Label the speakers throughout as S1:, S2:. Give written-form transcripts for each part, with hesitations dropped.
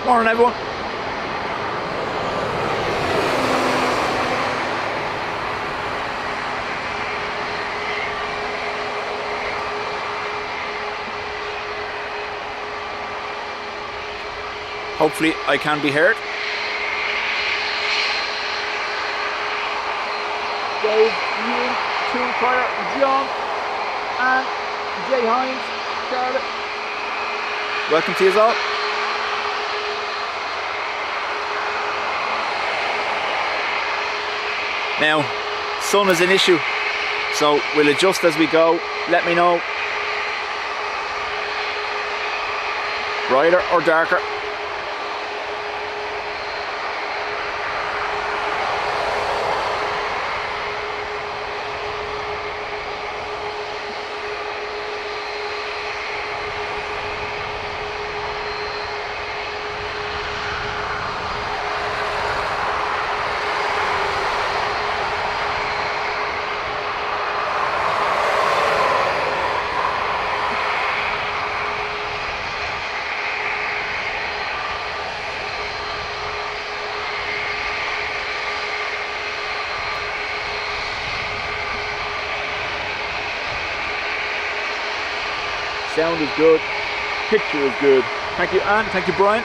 S1: Morning, everyone. Hopefully I can be heard. Dave, Ian, Toon Cryer, John, and Jay Hines, Charlotte. Welcome to you all. Now, sun is an issue, so we'll adjust as we go. Let me know. Brighter or darker. Sound is good, picture is good. Thank you, Anne. Thank you, Brian.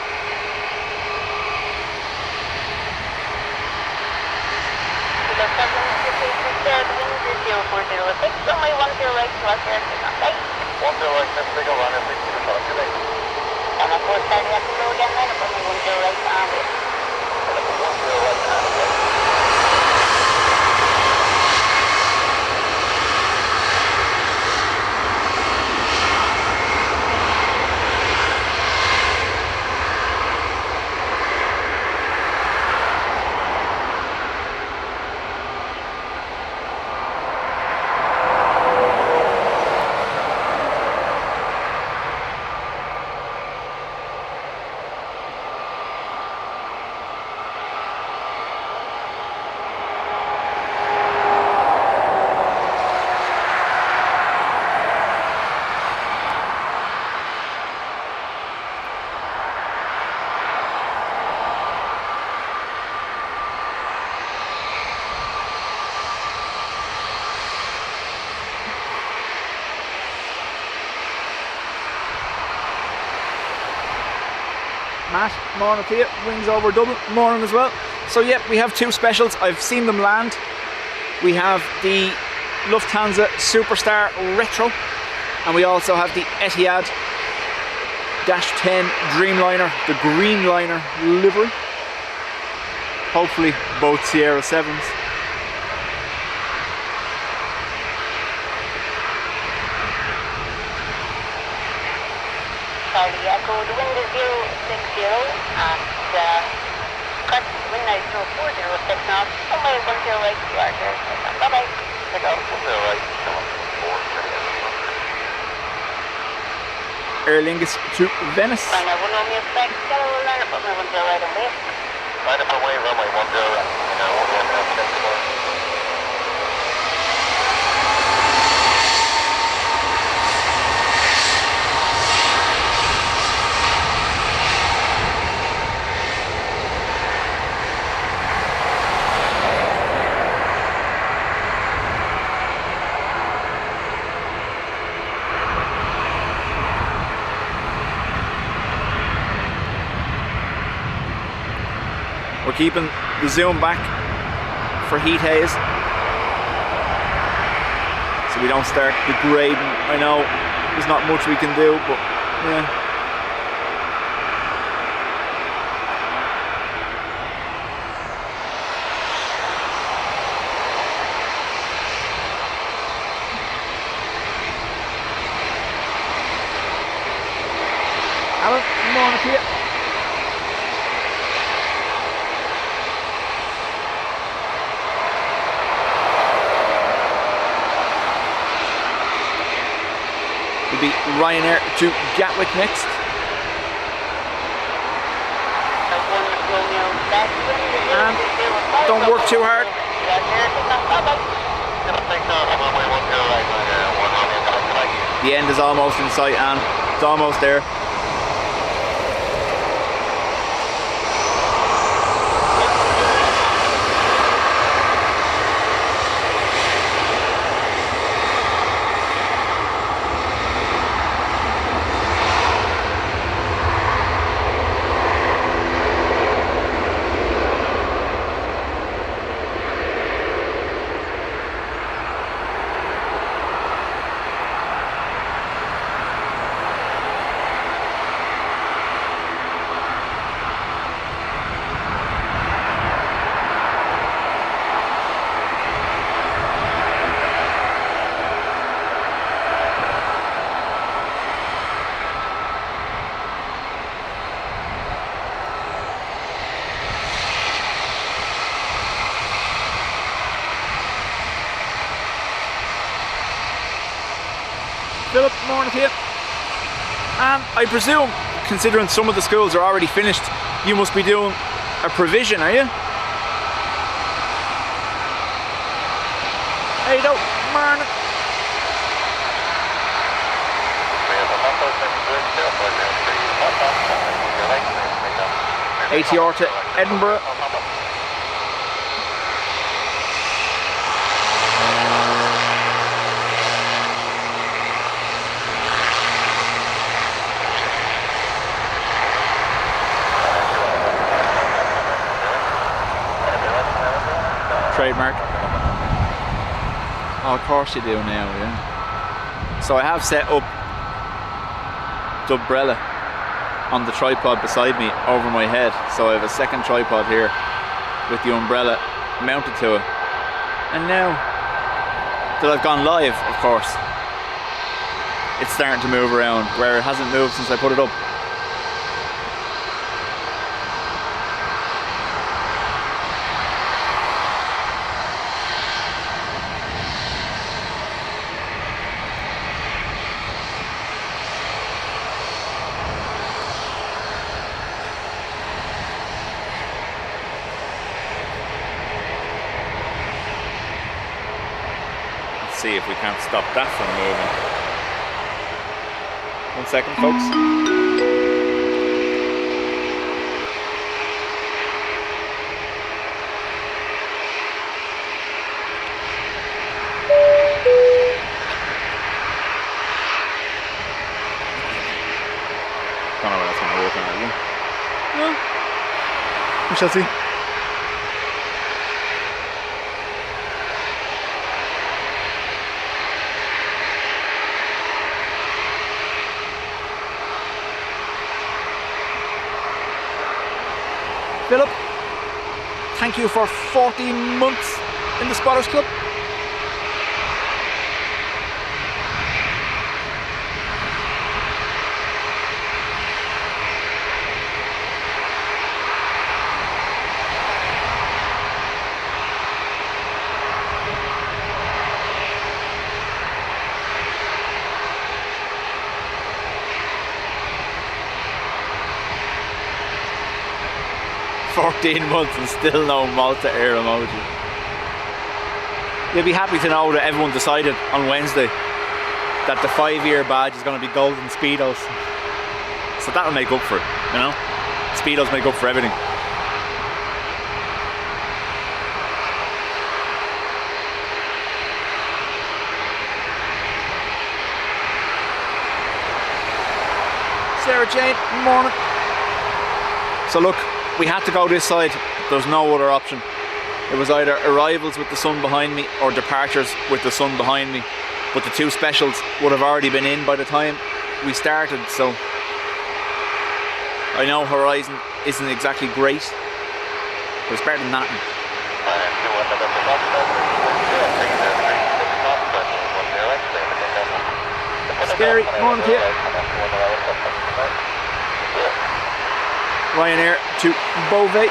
S1: Matt, morning to you. Wings over Dublin, morning as well. So yeah, we have two specials. I've seen them land. We have the Lufthansa Superstar Retro, and we also have the Etihad -10 Dreamliner, the Greenliner livery. Hopefully both Sierra 7s.
S2: Charlie Echo, the wind is 060 and Crosswind is 0406 knots, somewhere 108 you are there. Bye bye. Take out 108,
S1: Aer Lingus to Venice.
S2: I know, we'll know me expect, get a little line up, put my 108 away.
S3: Line up away, runway 10,
S1: We're keeping the zoom back for heat haze, so we don't start degrading. I know there's not much we can do, but yeah. Alan, good morning to you. Be Ryanair to Gatwick next. And don't work too hard. The end is almost in sight, and it's almost there. Philip, morning to you. I presume, considering some of the schools are already finished, you must be doing a provision, are you? There you go, morning. ATR to Edinburgh. Trademark. Oh, of course you do now, yeah. So I have set up the umbrella on the tripod beside me over my head. So I have a second tripod here with the umbrella mounted to it. And now that I've gone live, of course, it's starting to move around where it hasn't moved since I put it up. See if we can't stop that from moving. 1 second, folks. Don't know where that's going to work on that one. No. We shall see. Philip, thank you for 14 months in the Spotters Club. Months and still no Malta Air emoji. You'll be happy to know that everyone decided on Wednesday that the 5-year badge is going to be golden Speedos. So that'll make up for it, you know? Speedos make up for everything. Sarah Jane, morning. So look, we had to go this side. There's no other option. It was either arrivals with the sun behind me or departures with the sun behind me. But the two specials would have already been in by the time we started, so I know horizon isn't exactly great, but it's better than nothing. Scary, morning to you. Ryanair to Beauvais.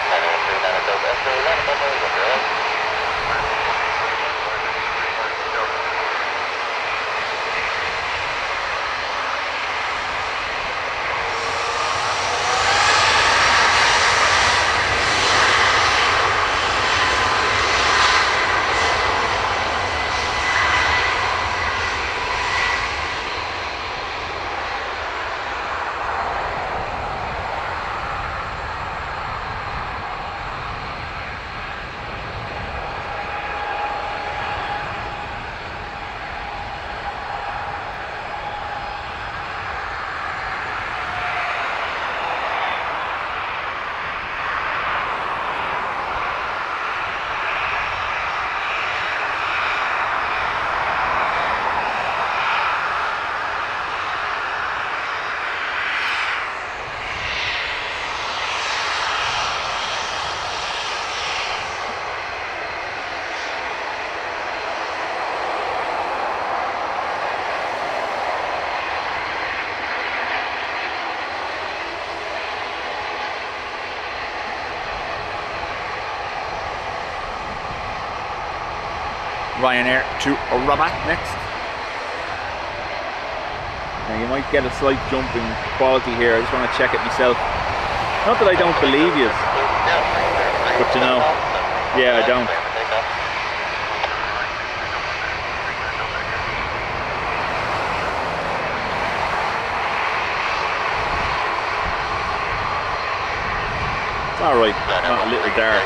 S1: Ryanair to Rabat next. Now you might get a slight jump in quality here. I just want to check it myself. Not that I don't believe you, but you know, yeah, I don't. It's alright, not a little dark.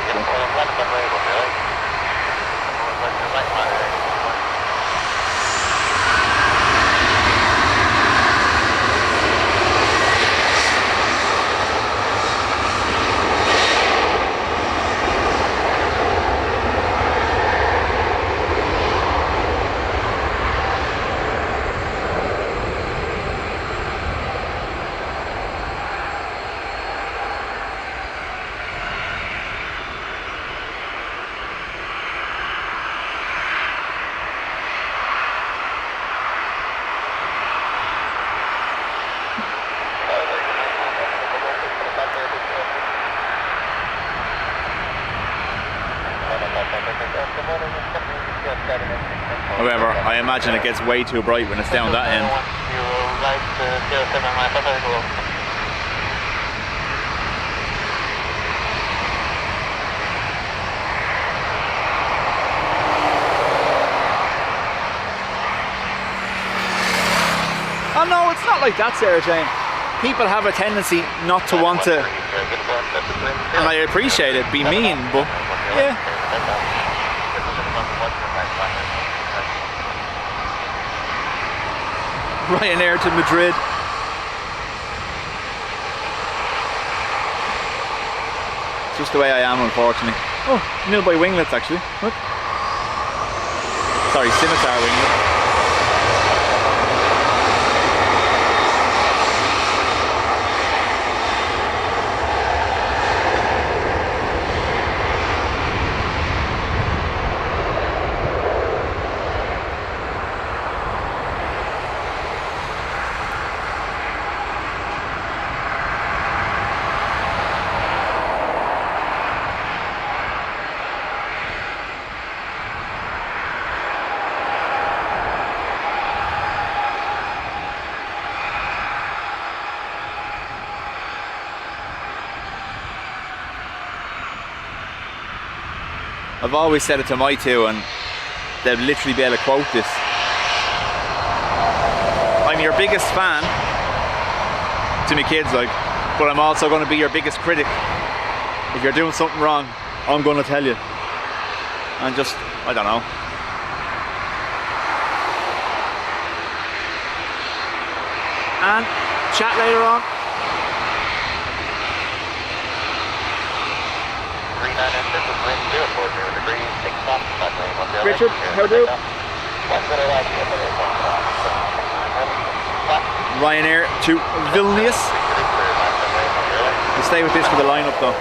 S1: However, I imagine it gets way too bright when it's down that end. Oh no, it's not like that, Sarah Jane. People have a tendency not to want to, and I appreciate it, be mean, but yeah. Ryanair to Madrid. It's just the way I am, unfortunately. Oh, nil by winglets actually. Look. Sorry, scimitar winglets. I've always said it to my two, and they'll literally be able to quote this. I'm your biggest fan, to my kids, like, but I'm also going to be your biggest critic. If you're doing something wrong, I'm going to tell you. And just, I don't know. And chat later on. Richard, how do? Ryanair to Vilnius. We'll stay with this for the lineup though.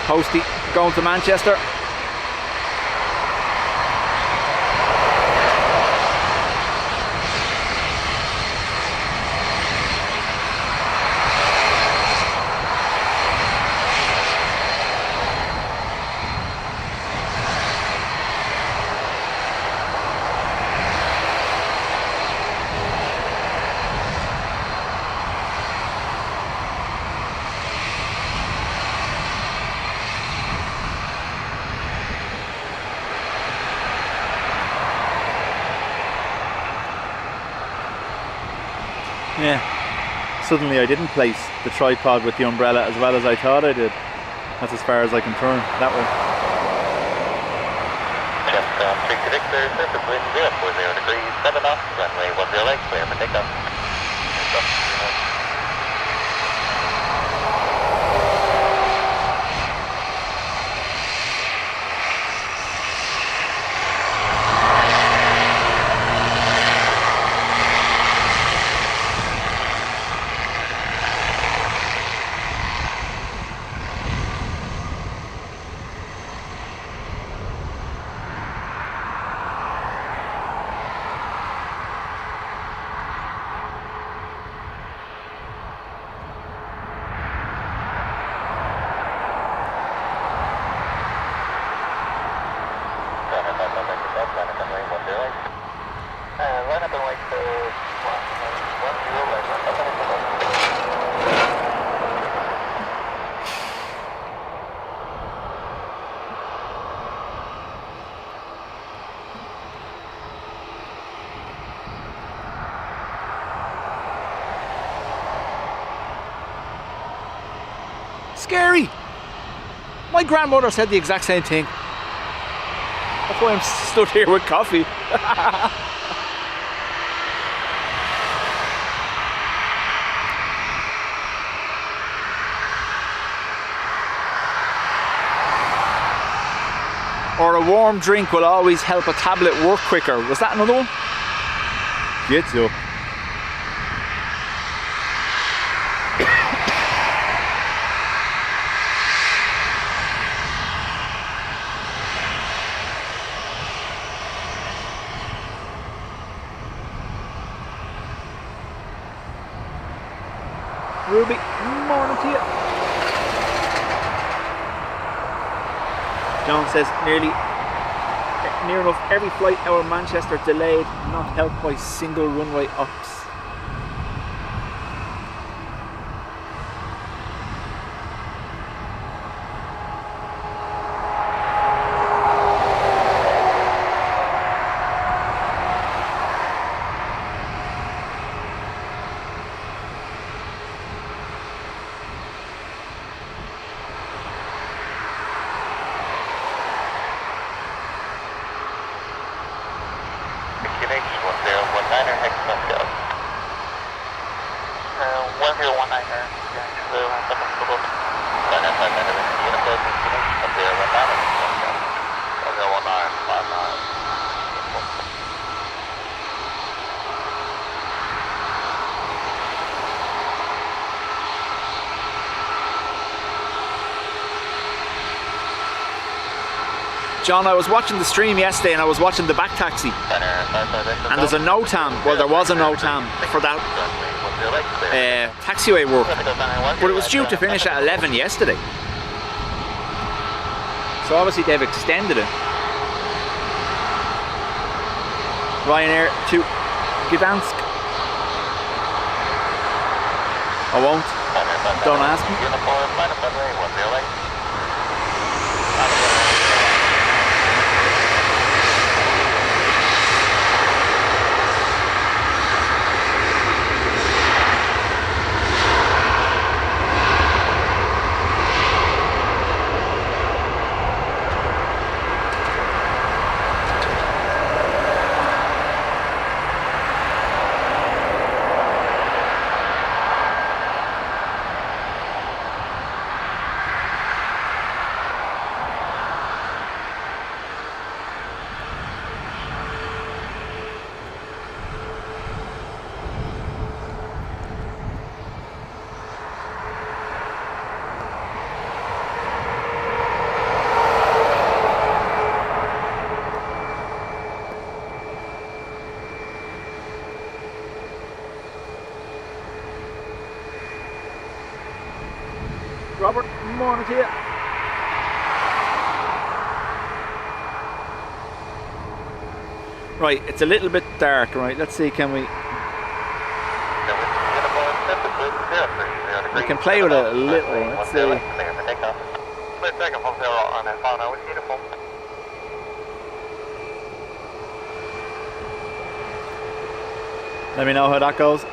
S1: Posty going to Manchester. Yeah, suddenly I didn't place the tripod with the umbrella as well as I thought I did. That's as far as I can turn that way.
S3: Just 3 Victor, surface wind 040 degrees, 7 knots, runway 10 clear for takeoff.
S1: Scary. My grandmother said the exact same thing. That's why I'm stood here with coffee. Or a warm drink will always help a tablet work quicker. Was that another one? Get up. Ruby, morning to you. John says near enough every flight out of Manchester delayed, not helped by single runway ups. John, I was watching the stream yesterday and I was watching the back taxi. And there's a NOTAM, well there was a NOTAM for that taxiway work. But it was due to finish at 11 yesterday. So obviously they've extended it. Ryanair to Gdansk. I won't. Don't ask me. Robert, morning to you. Right, it's a little bit dark, right? Let's see, can we... We can play with it a little, let's see. Let me know how that goes.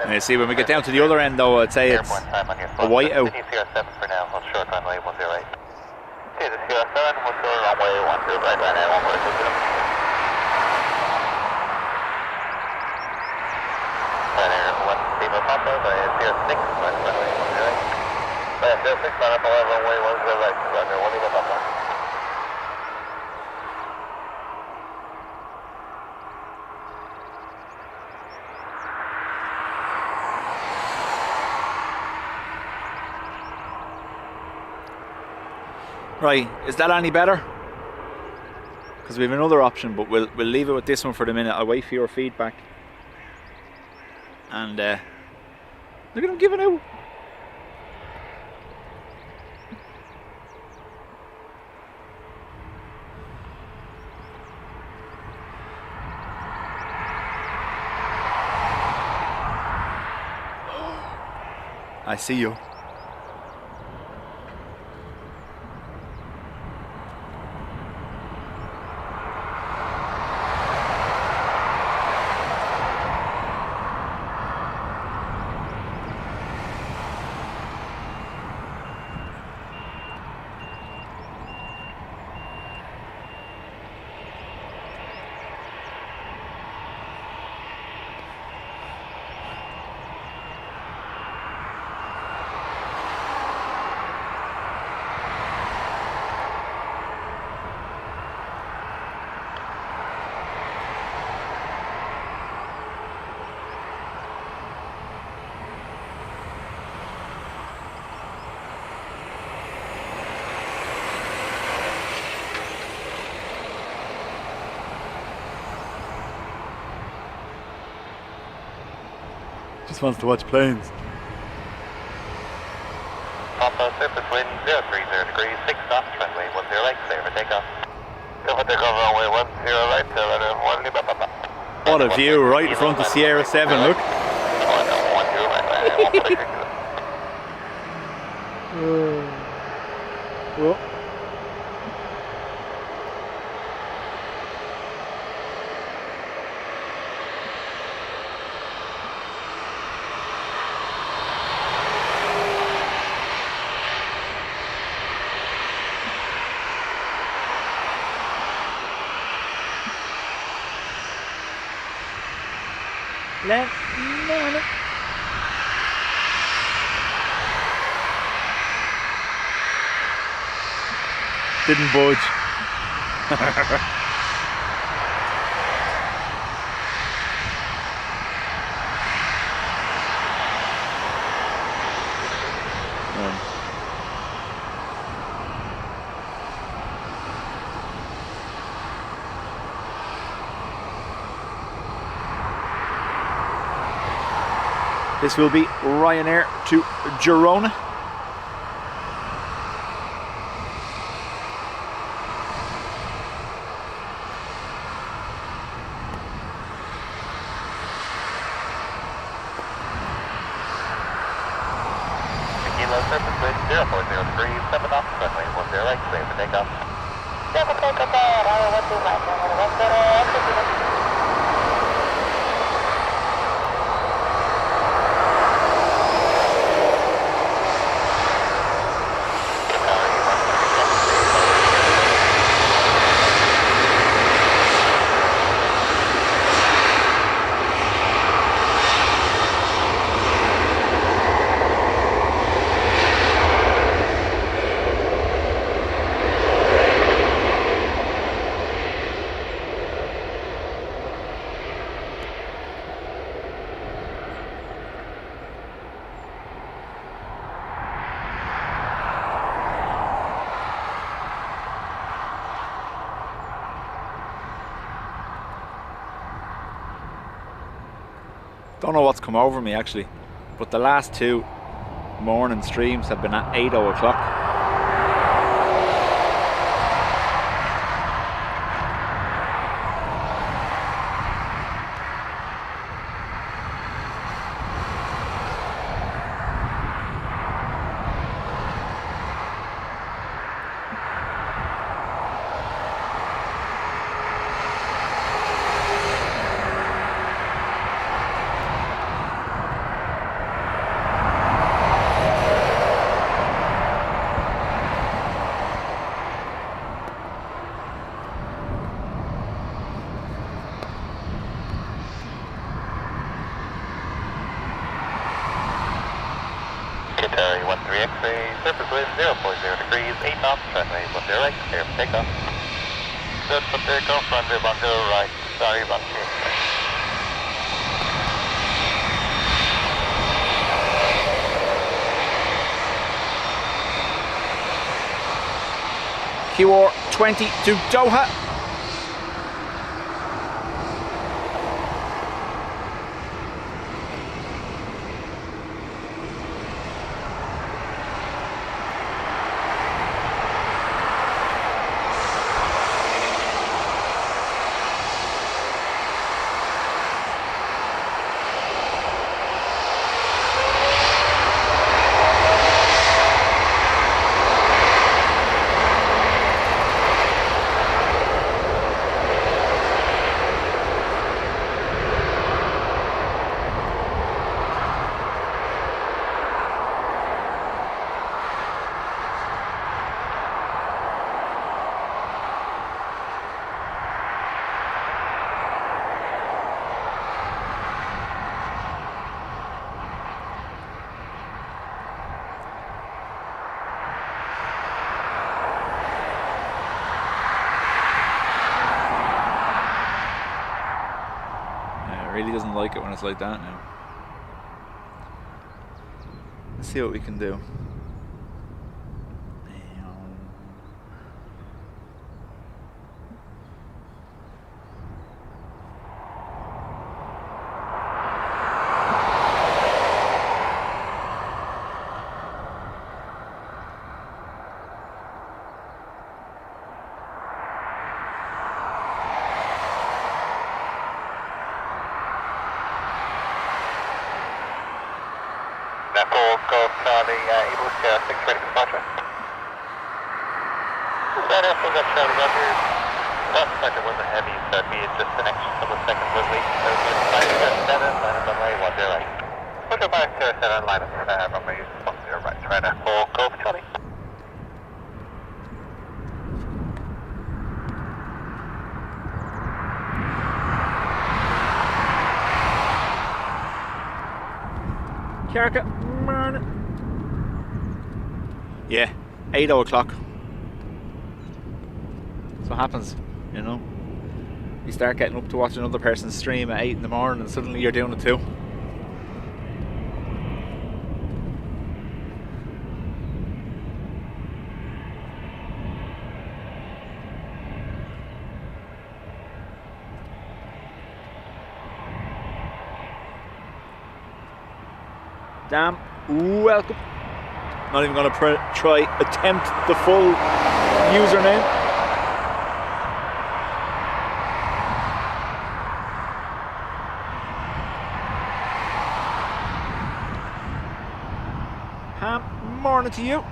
S1: And you see, when we get down to the other end though, I'd say it's a white out. Right, is that any better? Because we have another option, but we'll leave it with this one for the minute. I'll wait for your feedback. And look at him giving out. I see you. Just wants to watch planes.
S3: Papa, surface wind 030 degrees, 6 knots, runway 10 right, clear for takeoff. Go for takeoff, runway 10 right,
S1: What a view right in front of Sierra 7, look. Well. No. Didn't budge. This will be Ryanair to Girona.
S3: Kilo surface wind 040 degrees, 7 knots, runway 10 right, clear for takeoff.
S1: Don't know what's come over me actually, but the last two morning streams have been at 8 o'clock.
S3: Qatar 13 X-ray, surface wind 040 degrees, 8 knots, runway 10 right, clear for takeoff. Good for takeoff, runway 10 right, sorry, 10 right.
S1: QR20 to Doha. Really doesn't like it when it's like that now. Let's see what we can do. Yeah, 8 o'clock. That's what happens, you know. You start getting up to watch another person's stream at 8 in the morning and suddenly you're doing it too. Damn, welcome. Not even going to try attempt the full username. Ham, morning to you.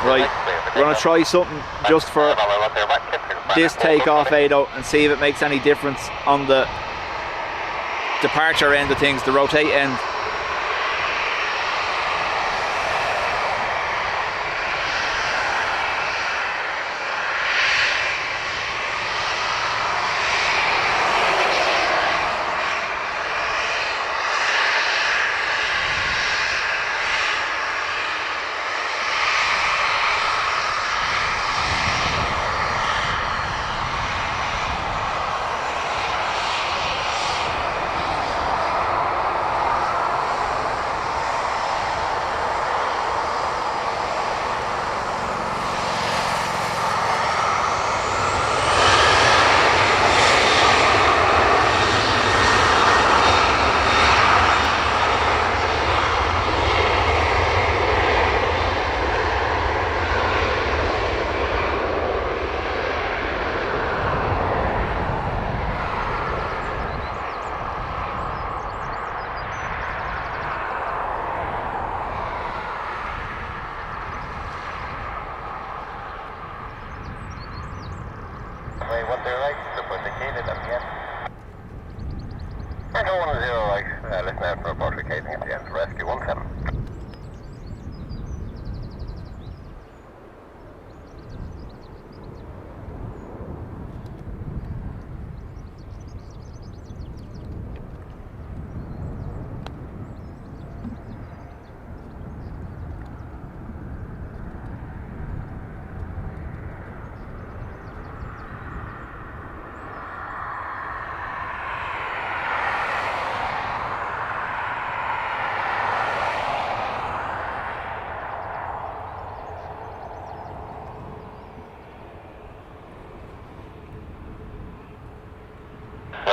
S1: Right, we're going to try something just for this takeoff, Ado, and see if it makes any difference on the departure end of things, the rotate end.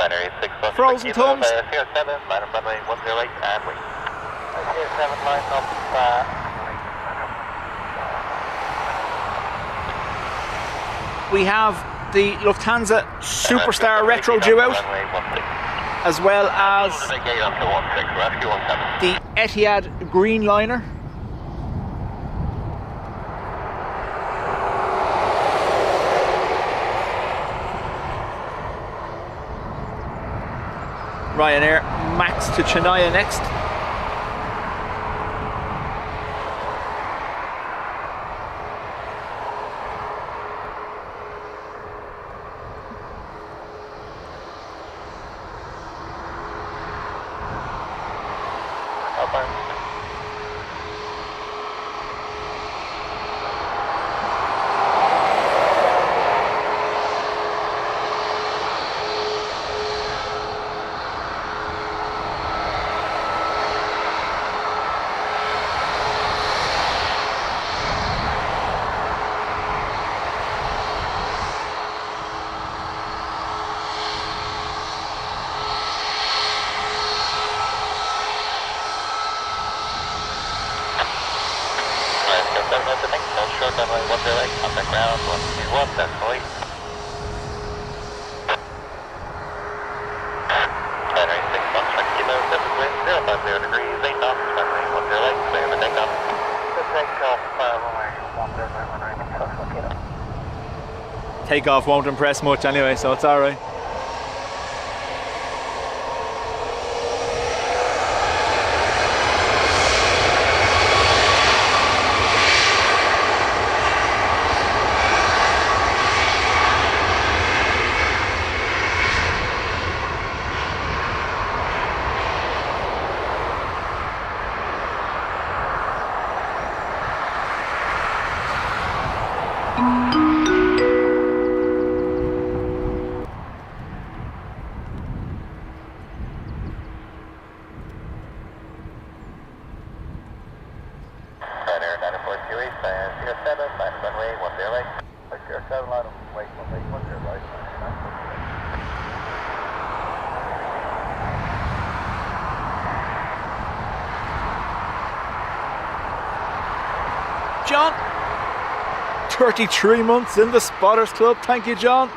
S3: Ryanair 6
S1: Frozen thumbs.
S3: Sierra 7, line up runway 10 and wait. Sierra 7, line up.
S1: We have the Lufthansa Superstar Retro due out, as well as the Etihad Greenliner. Ryanair Max to Chennai next. Takeoff won't impress much anyway, so it's alright. John, 33 months in the Spotters Club. Thank you, John.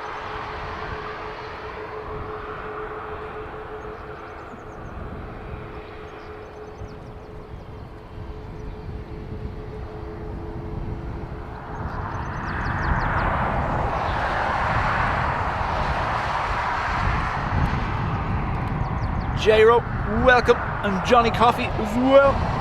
S1: J-Ro, welcome, and Johnny Coffee as well.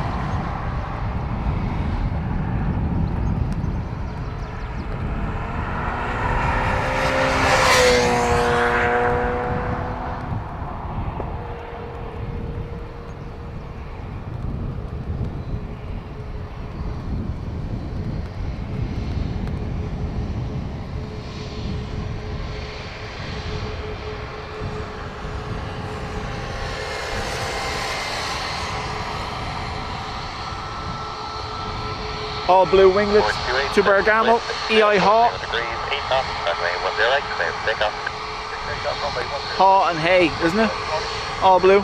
S1: All blue winglets to Bergamo, EI Haw. Haw and Hay, isn't it? All blue.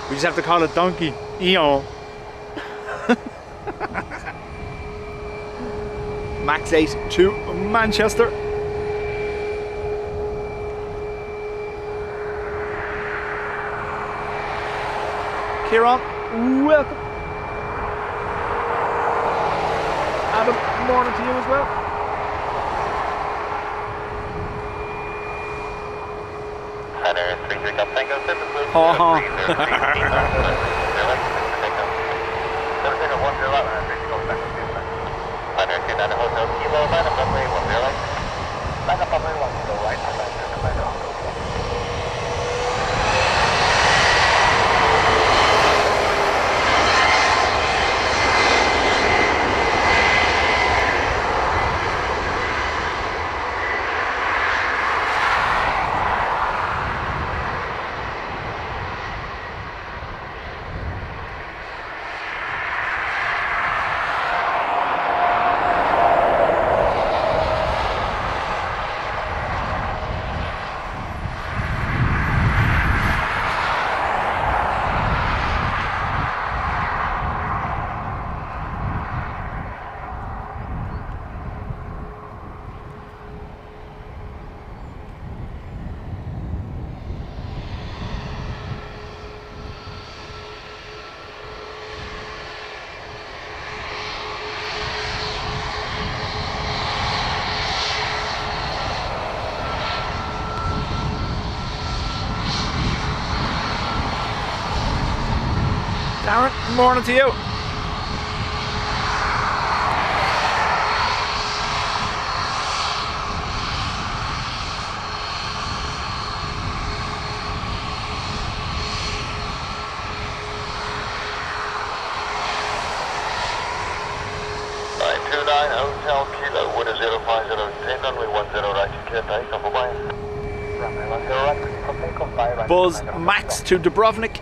S1: We just have to call it Donkey. Eon. Max 8 to Manchester. Kieran, welcome. Adam, morning to you as well.
S3: Ryanair 33 Golf Tango, surface wind
S1: Ha
S3: 29 Hotel Kilo, line up runway 10 right. Line up runway 10 right,
S1: Darren, morning to you.
S3: Hotel Kilo, Wood 050, take runway 10 right, clear takeoff for Boeing. Runway 10 right, clear takeoff by right.
S1: Buzz Max to Dubrovnik.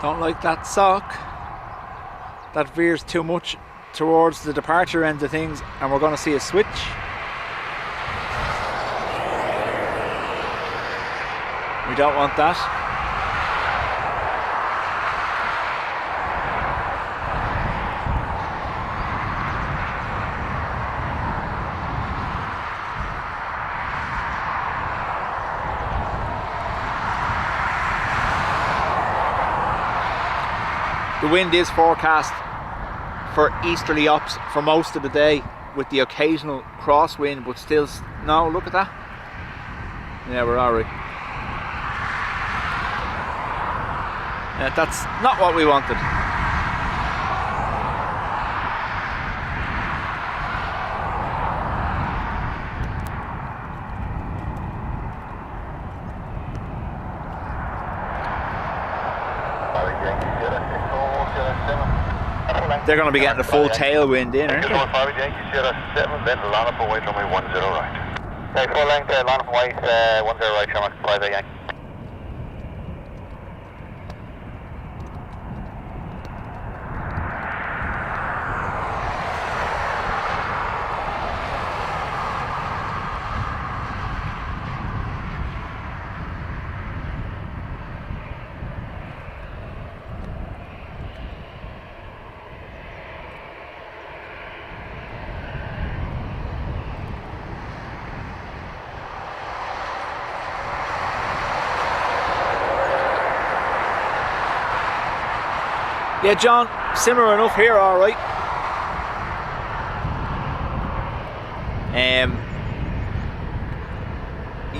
S1: Don't like that sock. That veers too much towards the departure end of things, and we're going to see a switch. We don't want that. The wind is forecast for easterly ops for most of the day, with the occasional crosswind, but still, no, look at that. Yeah, we're alright. Yeah, that's not what we wanted. They're going to be getting the full tailwind in, aren't they?
S3: 7, then line up away from me 10 right. Okay, full length, line up away 10 right, Sherman, 5 Yankee.
S1: Yeah, John, similar enough here, all right.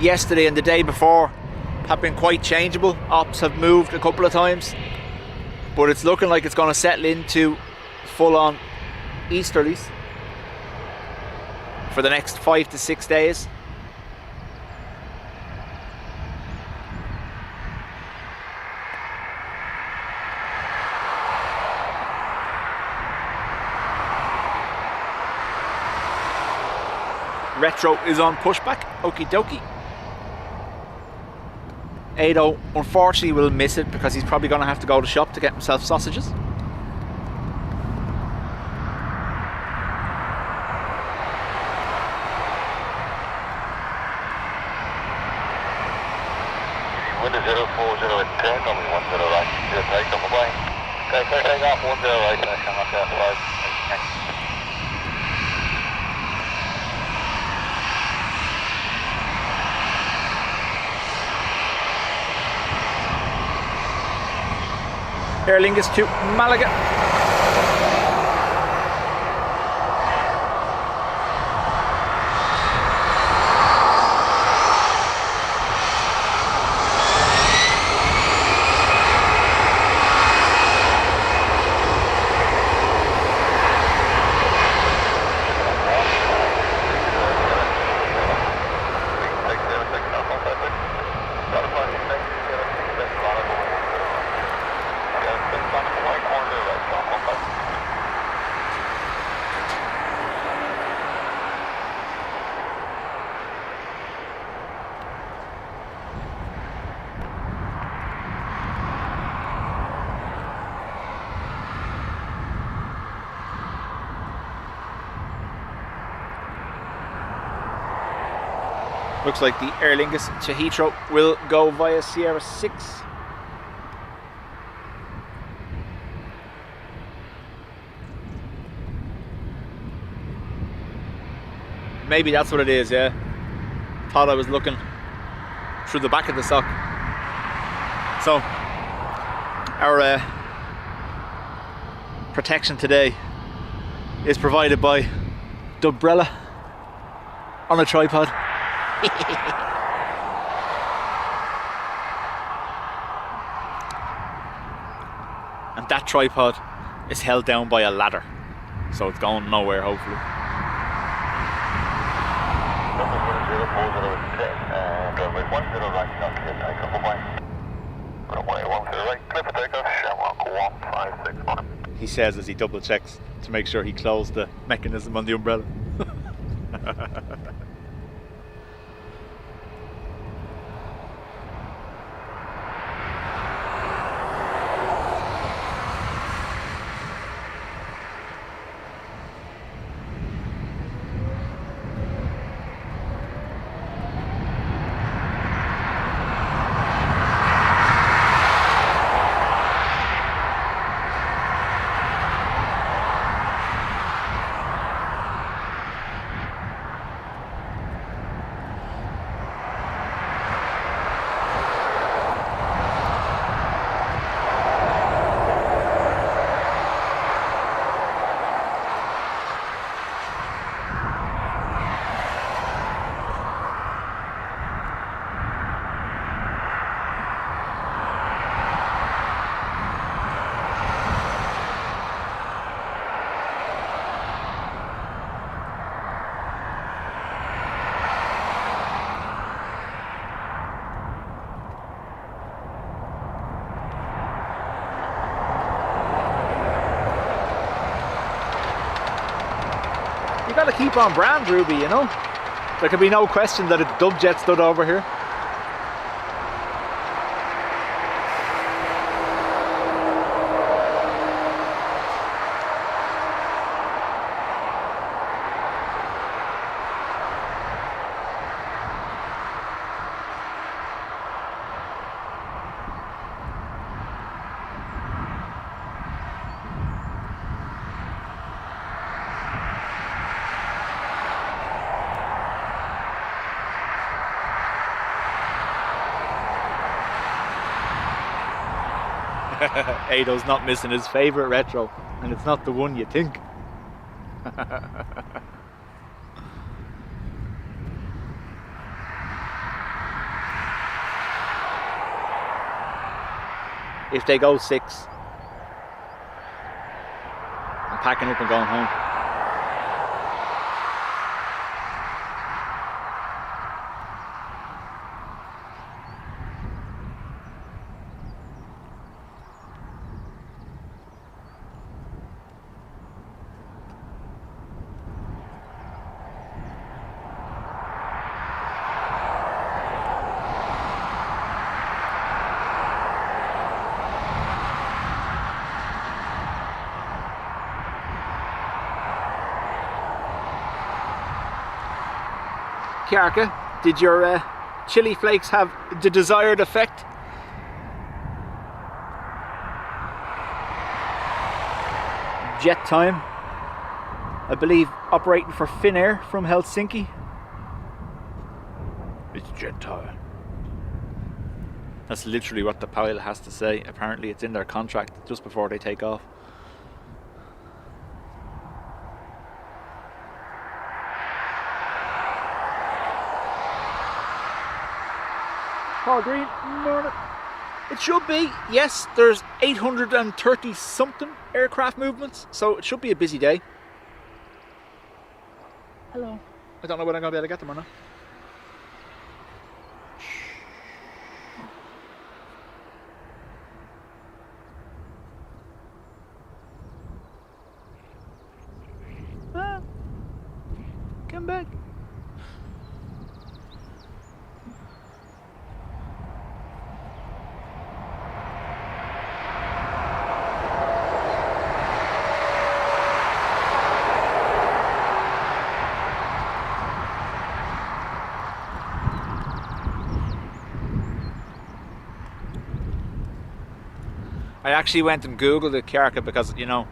S1: Yesterday and the day before have been quite changeable. Ops have moved a couple of times, but it's looking like it's going to settle into full-on easterlies for the next 5 to 6 days. Retro is on pushback. Okie dokie. Ado unfortunately will miss it because he's probably going to have to go to the shop to get himself sausages.
S3: Wind is 040 at 10, only 10 right. Good take off away. Okay, clear take off 10 right, come up there 5.
S1: Aer Lingus to Malaga. Looks like the Aer Lingus to Heathrow will go via Sierra 6. Maybe that's what it is, yeah. Thought I was looking through the back of the sock. So, our protection today is provided by Dubrella on a tripod. And that tripod is held down by a ladder, so it's going nowhere hopefully. He says as he double checks to make sure he closed the mechanism on the umbrella. You gotta keep on brand, Ruby, you know? There can be no question that a Dubjet stood over here. Ado's not missing his favourite retro, and it's not the one you think. If they go 6, I'm packing up and going home. Kiarka? Did your chili flakes have the desired effect? Jet time, I believe, operating for Finnair from Helsinki. It's jet time. That's literally what the pilot has to say. Apparently it's in their contract just before they take off. Paul Green, morning. It should be, yes, there's 830 something aircraft movements, so it should be a busy day. Hello. I don't know when I'm going to be able to get them or not. Ah, come back. I actually went and googled it, Kiarka, because, you know,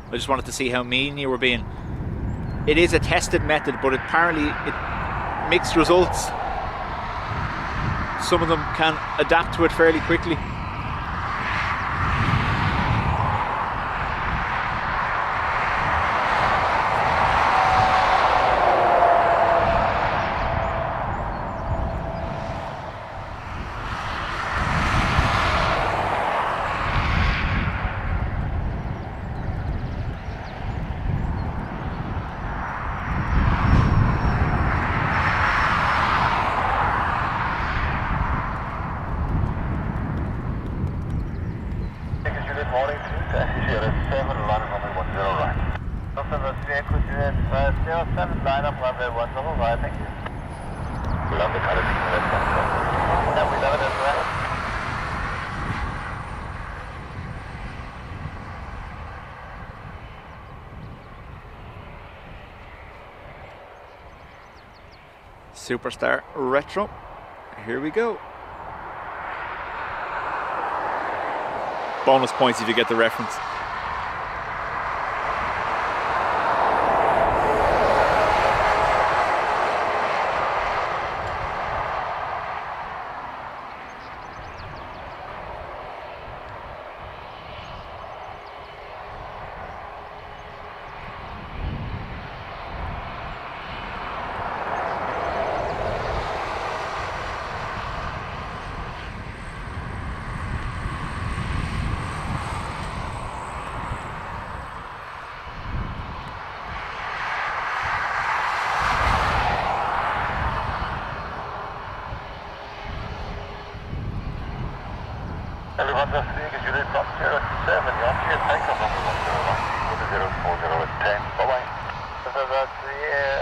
S1: I just wanted to see how mean you were being. It is a tested method, but apparently it mixed results. Some of them can adapt to it fairly quickly. Superstar Retro. Here we go. Bonus points if you get the reference.
S3: Everyone just seeing as you did from 07, you're on to your takeoff number 101, with the 040 at 10. Bye-bye. This is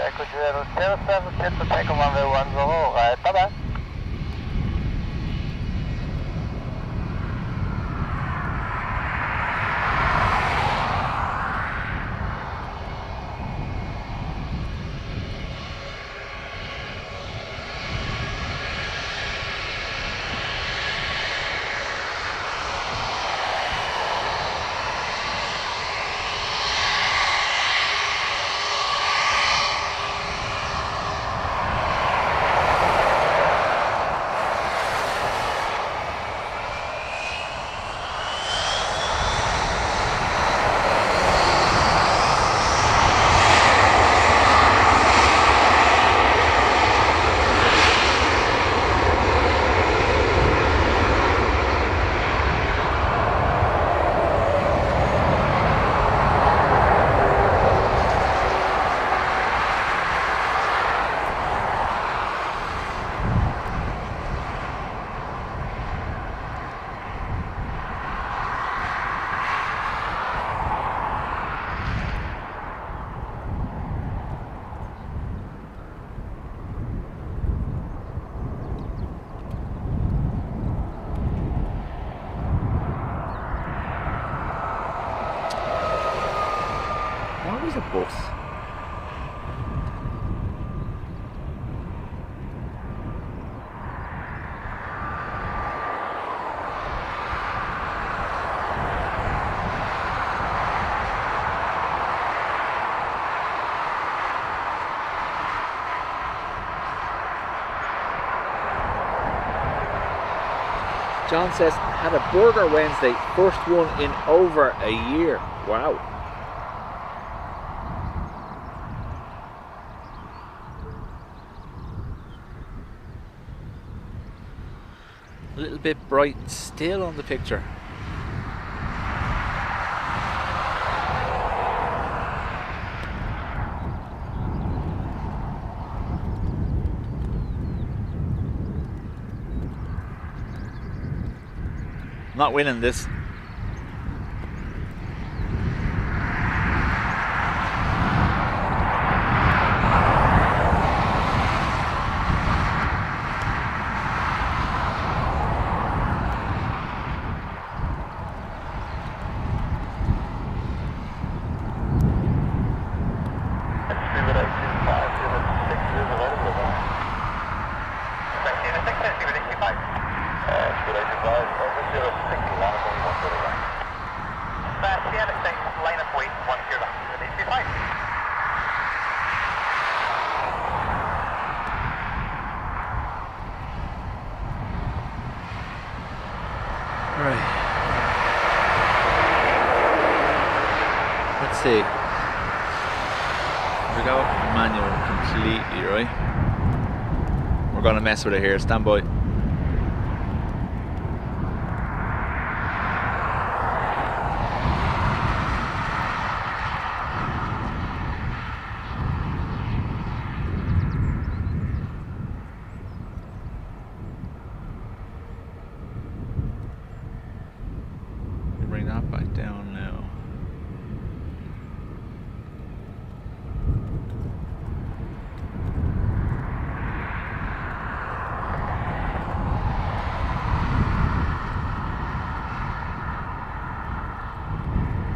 S3: Echo 07, set for takeoff runway 10, right, bye-bye. Why was a bus?
S1: John says, had a burger Wednesday, first one in over a year. Wow. A little bit bright still on the picture. Not winning this. Let's see. We go manual completely, right? We're gonna mess with it here. Stand by. Bring that back down now.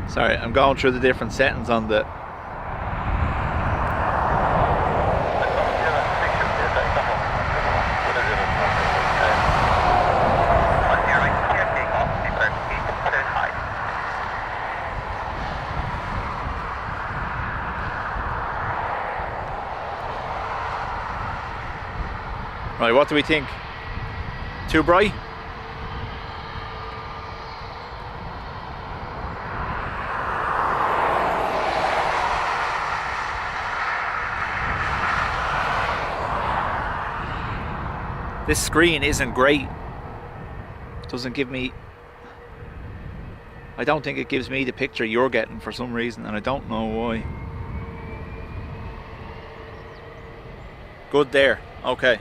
S1: Sorry, I'm going through the different settings on the... Right, what do we think? Too bright? This screen isn't great. It doesn't give me... I don't think it gives me the picture you're getting for some reason, and I don't know why. Good there. Okay.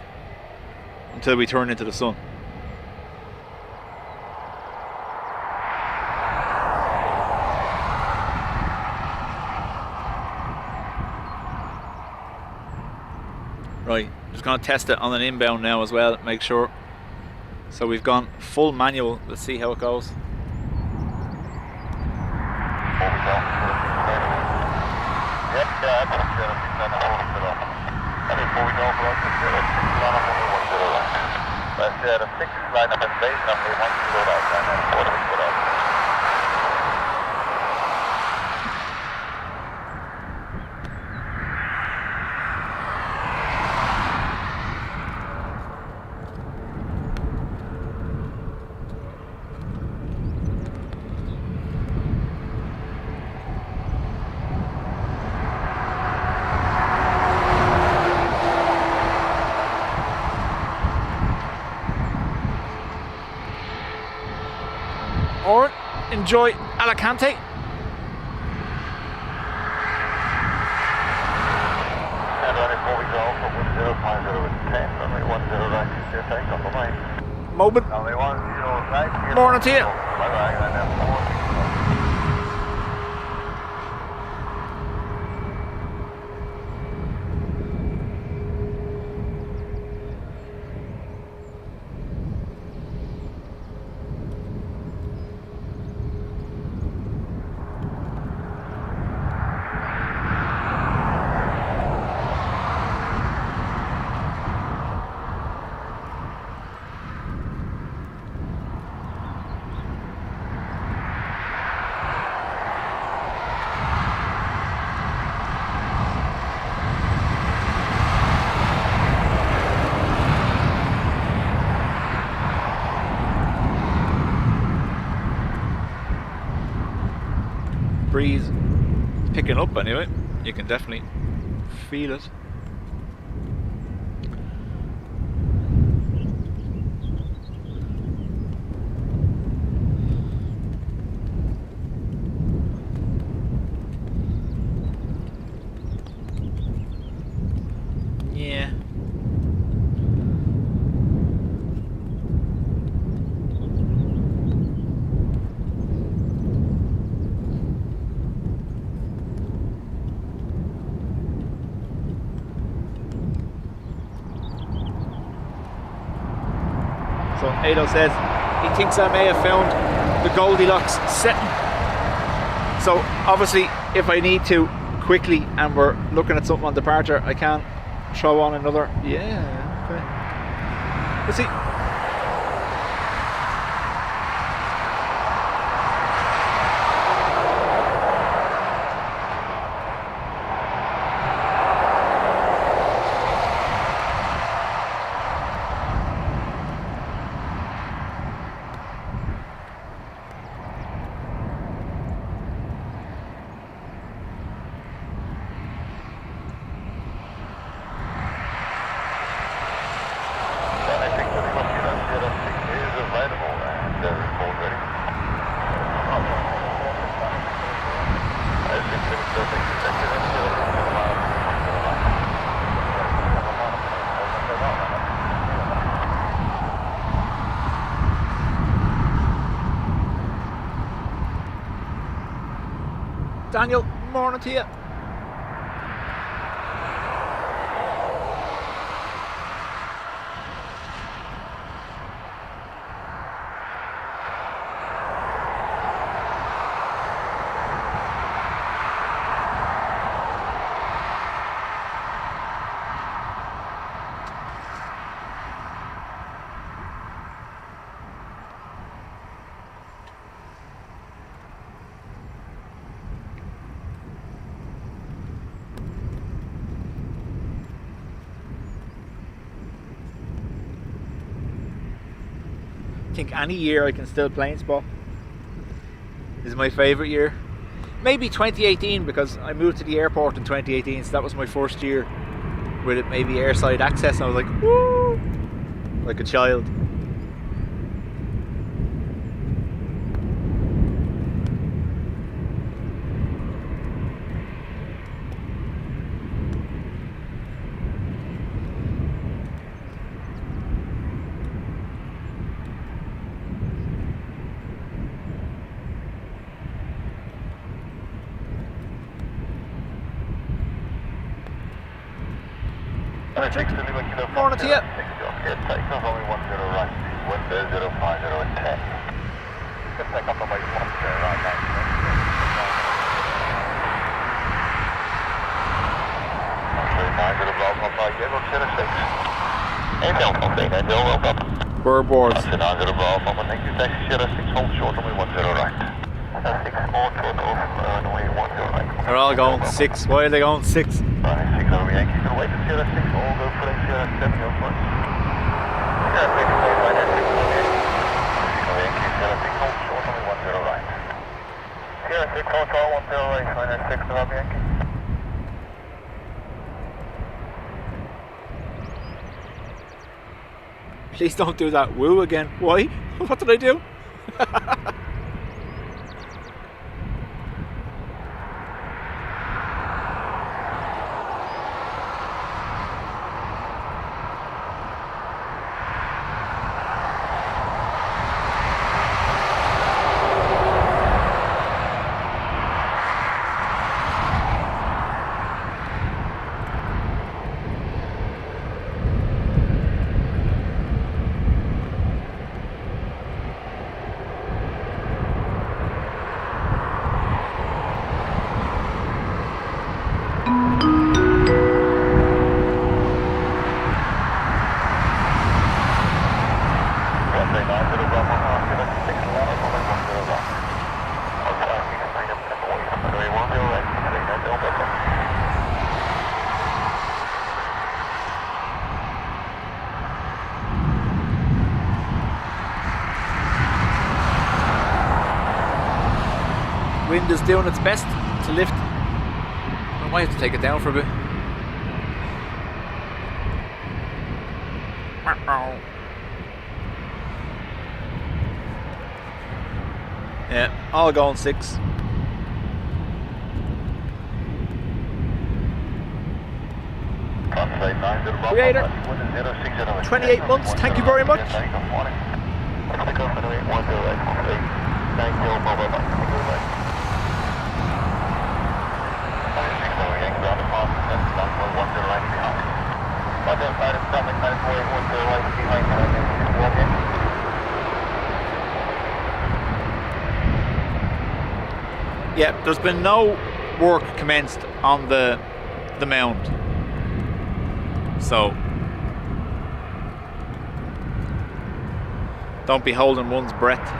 S1: Until we turn into the sun. Right, just going to test it on an inbound now as well, make sure. So we've gone full manual, let's see how it goes.
S3: The 6 line up and base number 1
S1: Alright, enjoy Alicante. Moment. Morning to you. breeze picking up anyway. You can definitely feel it. Yeah. So Ado says he thinks I may have found the Goldilocks setting. So obviously if I need to quickly and we're looking at something on departure, I can throw on another. Yeah, okay. Let's see. Daniel, morning to you. I think any year I can still Planespot is my favourite year. Maybe 2018 because I moved to the airport in 2018, so that was my first year with it, maybe airside access, and I was like, woo, like a child. Morning to you.
S3: Takeoff only 10 right, wind 050 and 10. Just take up the way 10 right now.
S1: Burboards. They're all going 6. Why are they going 6? Please don't do that woo again. Why? What did I do? Wind is doing its best to lift. I might have to take it down for a bit. Yeah, all going 6. Creator, 28 months, thank you very much. Yeah, there's been no work commenced on the mound. So don't be holding one's breath.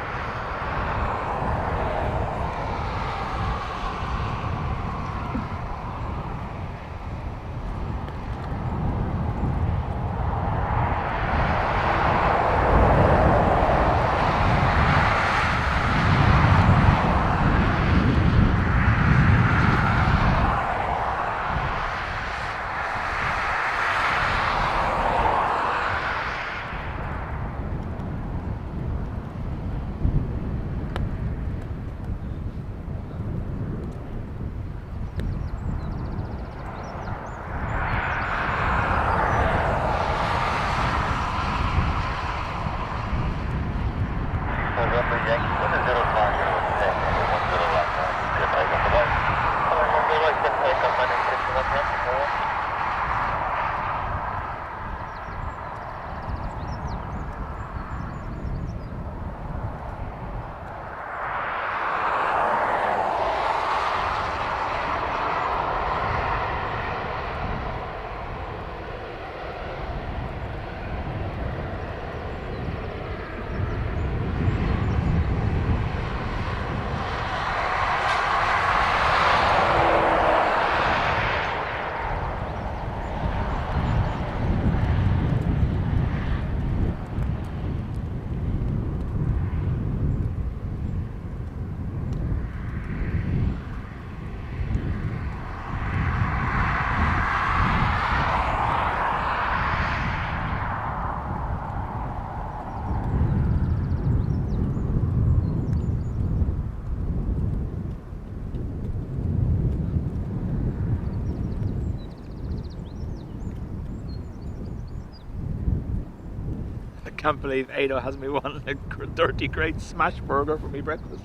S1: Can't believe Ado has me wanting a dirty great smash burger for me breakfast.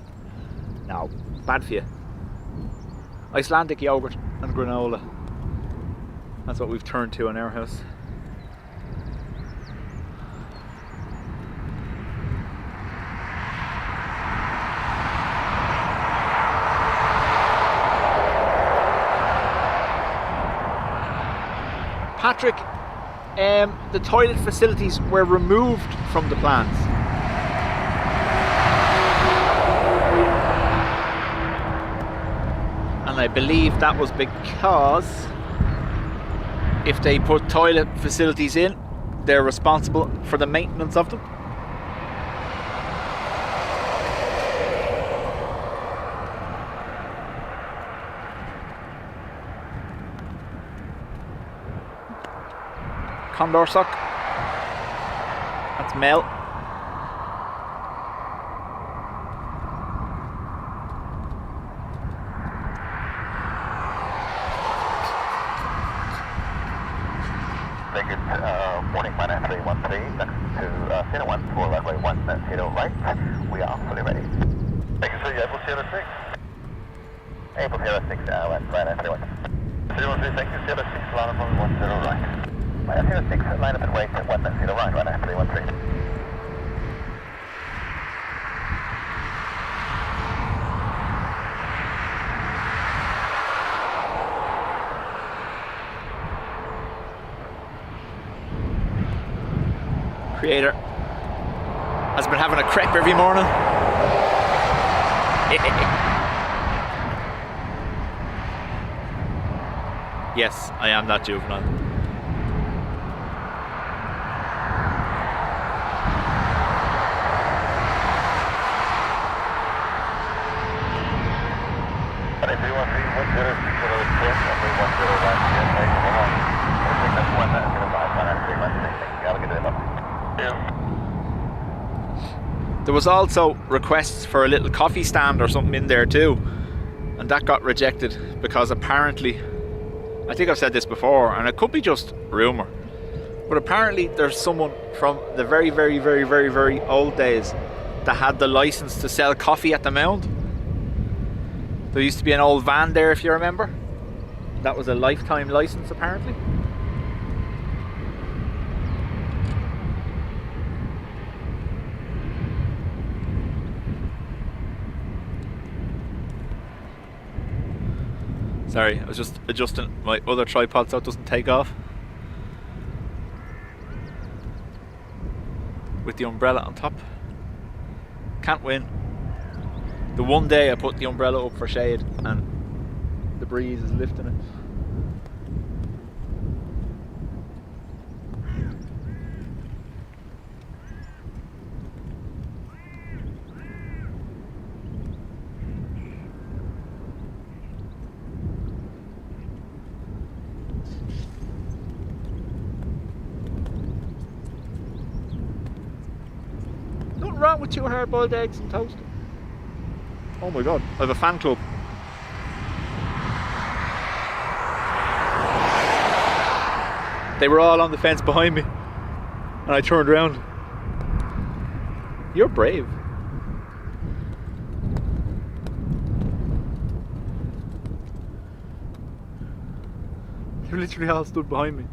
S1: No, bad for you. Icelandic yogurt and granola. That's what we've turned to in our house. Patrick, the toilet facilities were removed from the plans. And I believe that was because if they put toilet facilities in, they're responsible for the maintenance of them. Condor sock. That's Mel.
S3: Take it morning minus 313 to 01 for runway 10 right. We are fully ready. Thank you, sir. April 06. April 06, minus 31. 03, thank you, 06, runway 10 right. Minus 06, line up and wait at 10 right, runway 313.
S1: Creator has been having a crepe every morning. Yes, I am that juvenile.
S3: And if you want 310, and 310 yeah, take them along. I think that's one that's going to buy one and 316. I'll get it up.
S1: There was also requests for a little coffee stand or something in there too, and that got rejected because apparently, I think I've said this before, and it could be just rumour, but apparently there's someone from the very, very, very, very, very old days that had the licence to sell coffee at the Mound. There used to be an old van there, if you remember. That was a lifetime licence apparently. Sorry, I was just adjusting my other tripod so it doesn't take off. With the umbrella on top. Can't win. The one day I put the umbrella up for shade and the breeze is lifting it. Nothing wrong with 2 hard-boiled eggs and toast. Oh my god, I have a fan club. They were all on the fence behind me and I turned around. You're brave. You literally all stood behind me.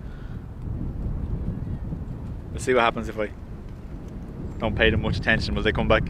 S1: Let's see what happens if I don't pay them much attention. Will they come back?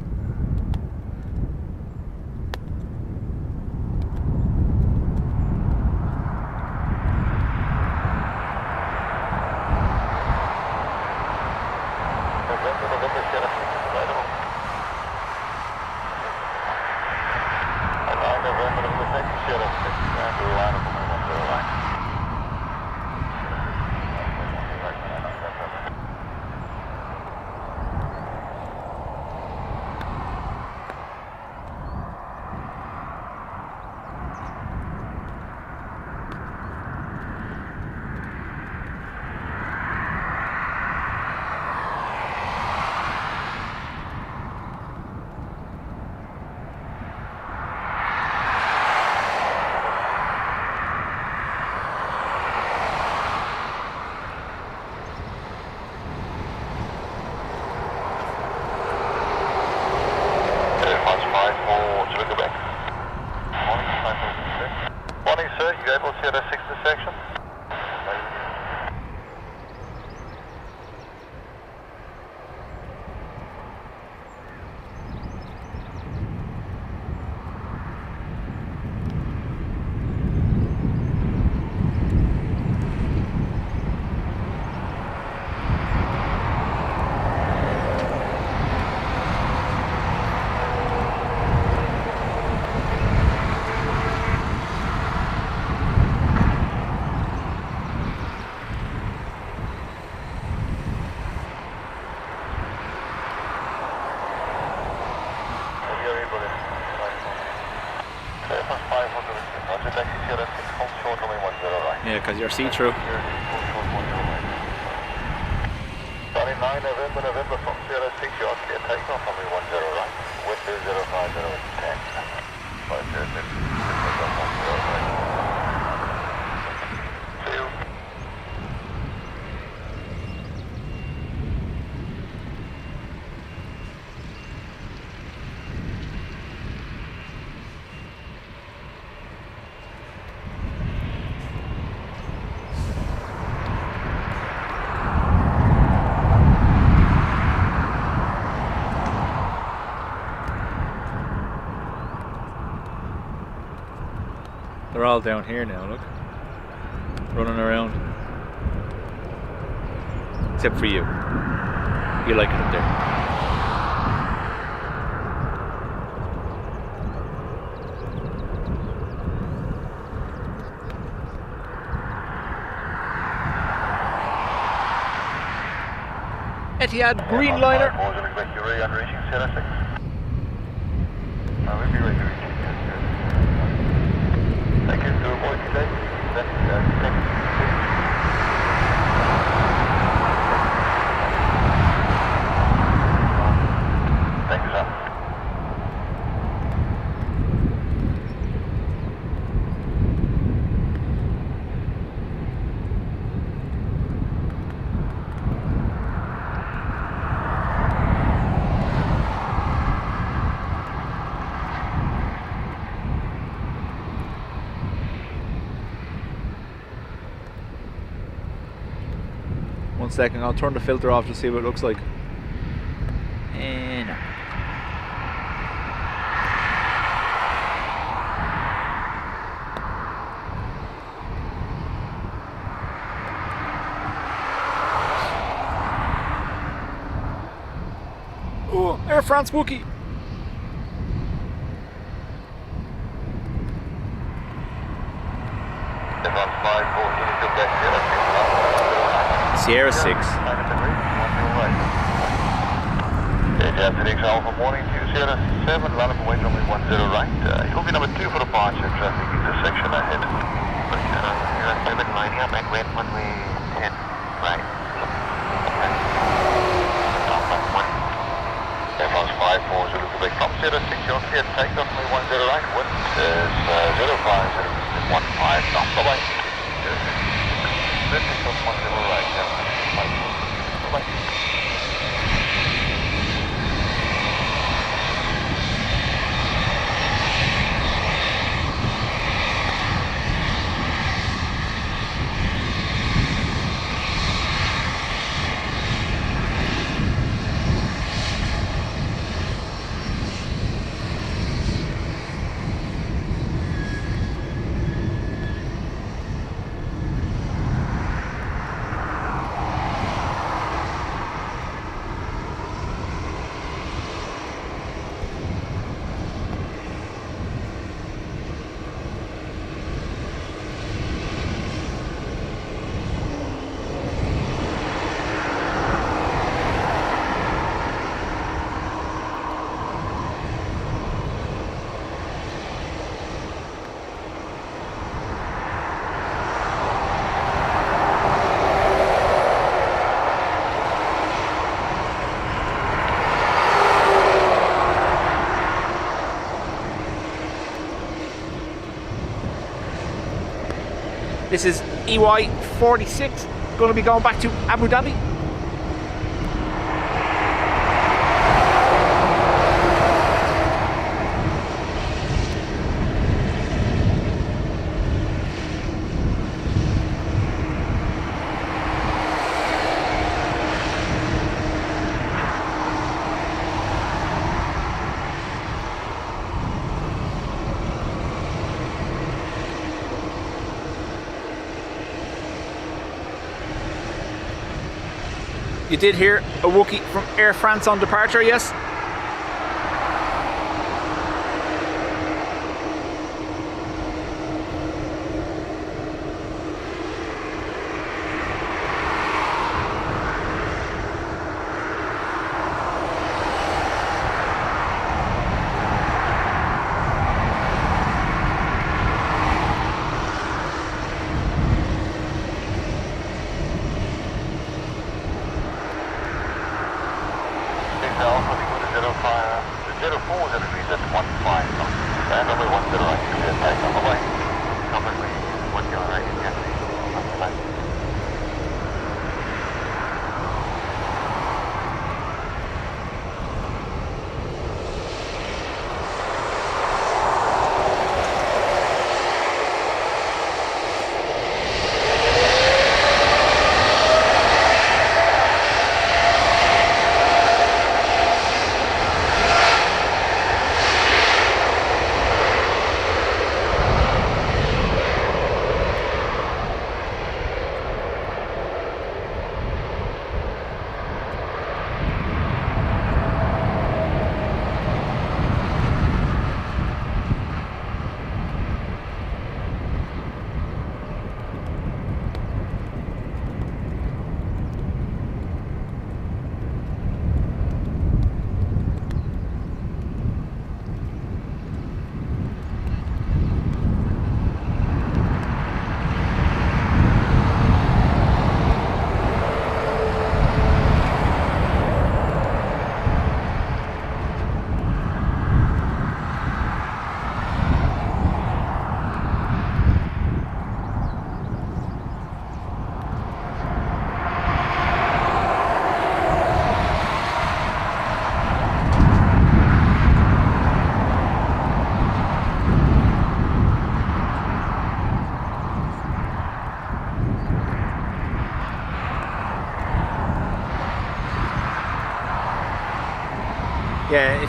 S1: Yeah, because you're see-through.
S3: 29 November from 06, you ought to get takeoff on me 10 right. With 2050 10. 506.
S1: They're all down here now, look. Running around. Except for you. You like it up there. Etihad Greenliner. 1 second, I'll turn the filter off to see what it looks like. No. Oh, Air France Wookie. Sierra 6.
S3: Etihad Alpha morning 207, line up away runway 10 right. You'll be number 2 for departure, traffic intersection ahead.
S2: You're 7 lining up and wait runway 10 right.
S3: Air France 54 Zulu Quebec from 06, you're clear, take off runway 10 right, wind is 0515 knots, bye-bye. 50 off 10 right, yeah. Bye-bye.
S1: This is EY46, going to be going back to Abu Dhabi. You did hear a Wookie from Air France on departure, yes?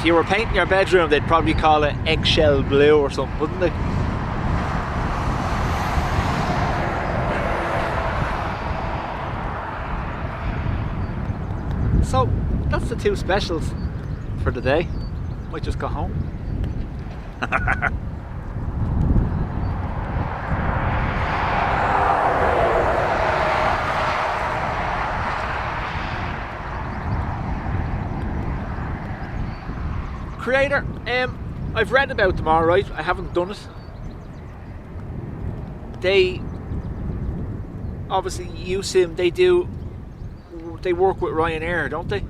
S1: If you were painting your bedroom, they'd probably call it eggshell blue or something, wouldn't they? So that's the two specials for the day. Might just go home. Creator, I've read about them alright, I haven't done it. They obviously use him, they work with Ryanair, don't they?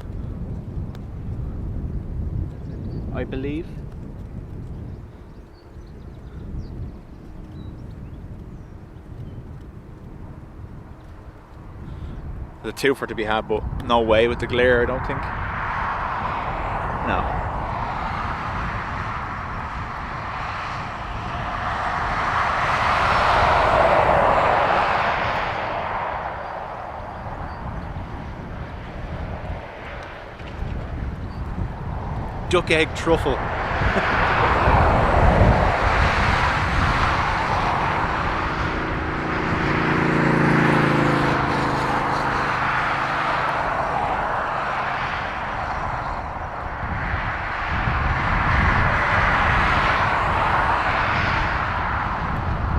S1: I believe. The two for to be had, but no way with the glare, I don't think. No. Duck egg truffle.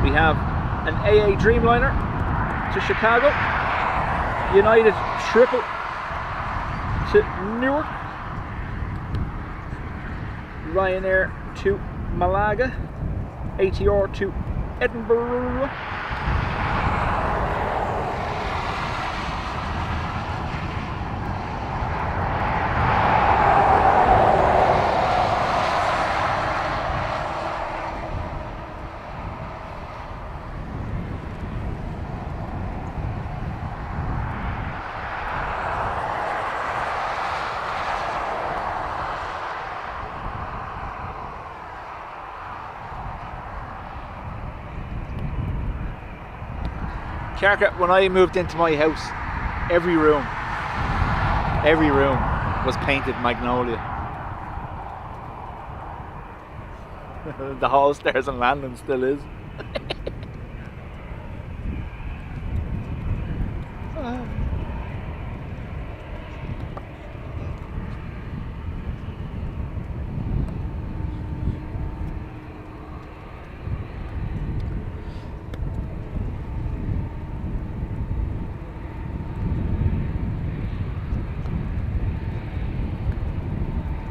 S1: We have an AA Dreamliner to Chicago, United Triple to Newark, Ryanair to Malaga, ATR to Edinburgh, Carca, when I moved into my house, every room was painted magnolia. The hall, stairs and landing still is.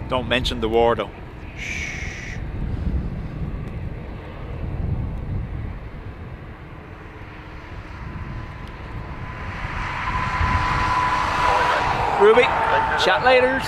S1: Don't mention the war though. Shh. Ruby, chat later.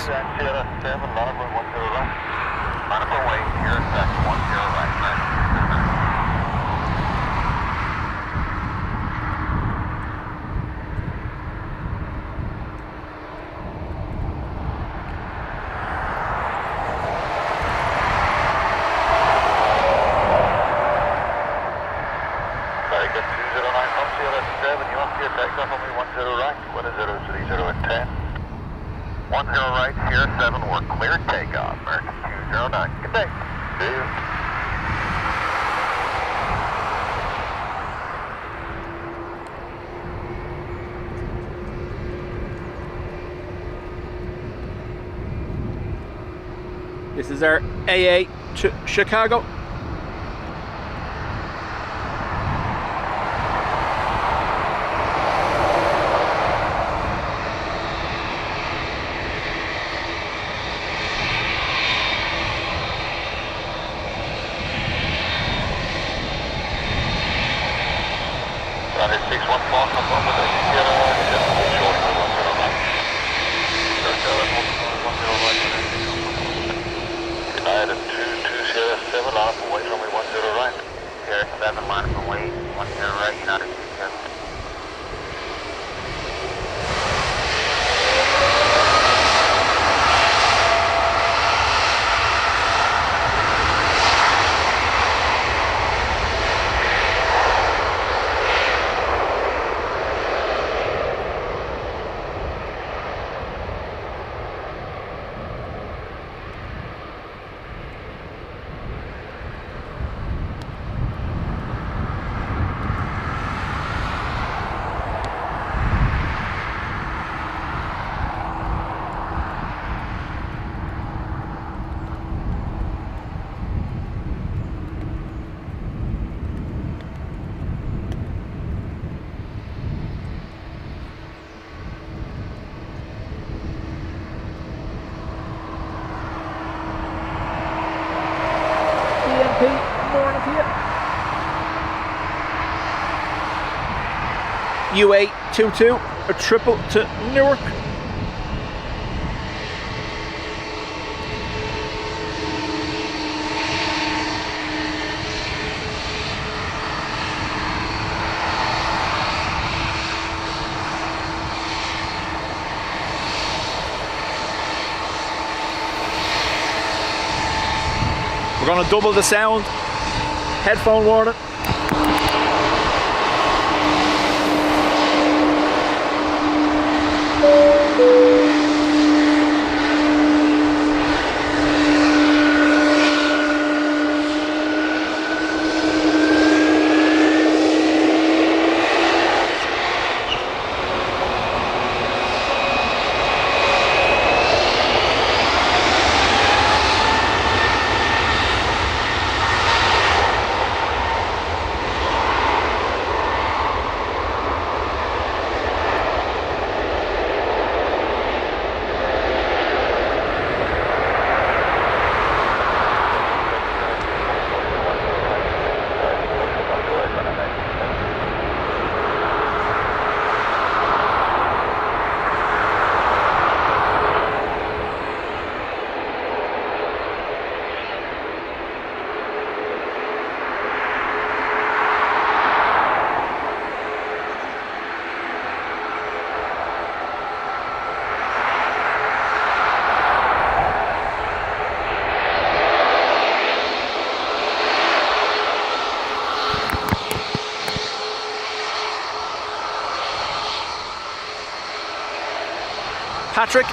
S1: This is our AA to Chicago. UA22, a triple to Newark. We're going to double the sound. Headphone warning. Patrick,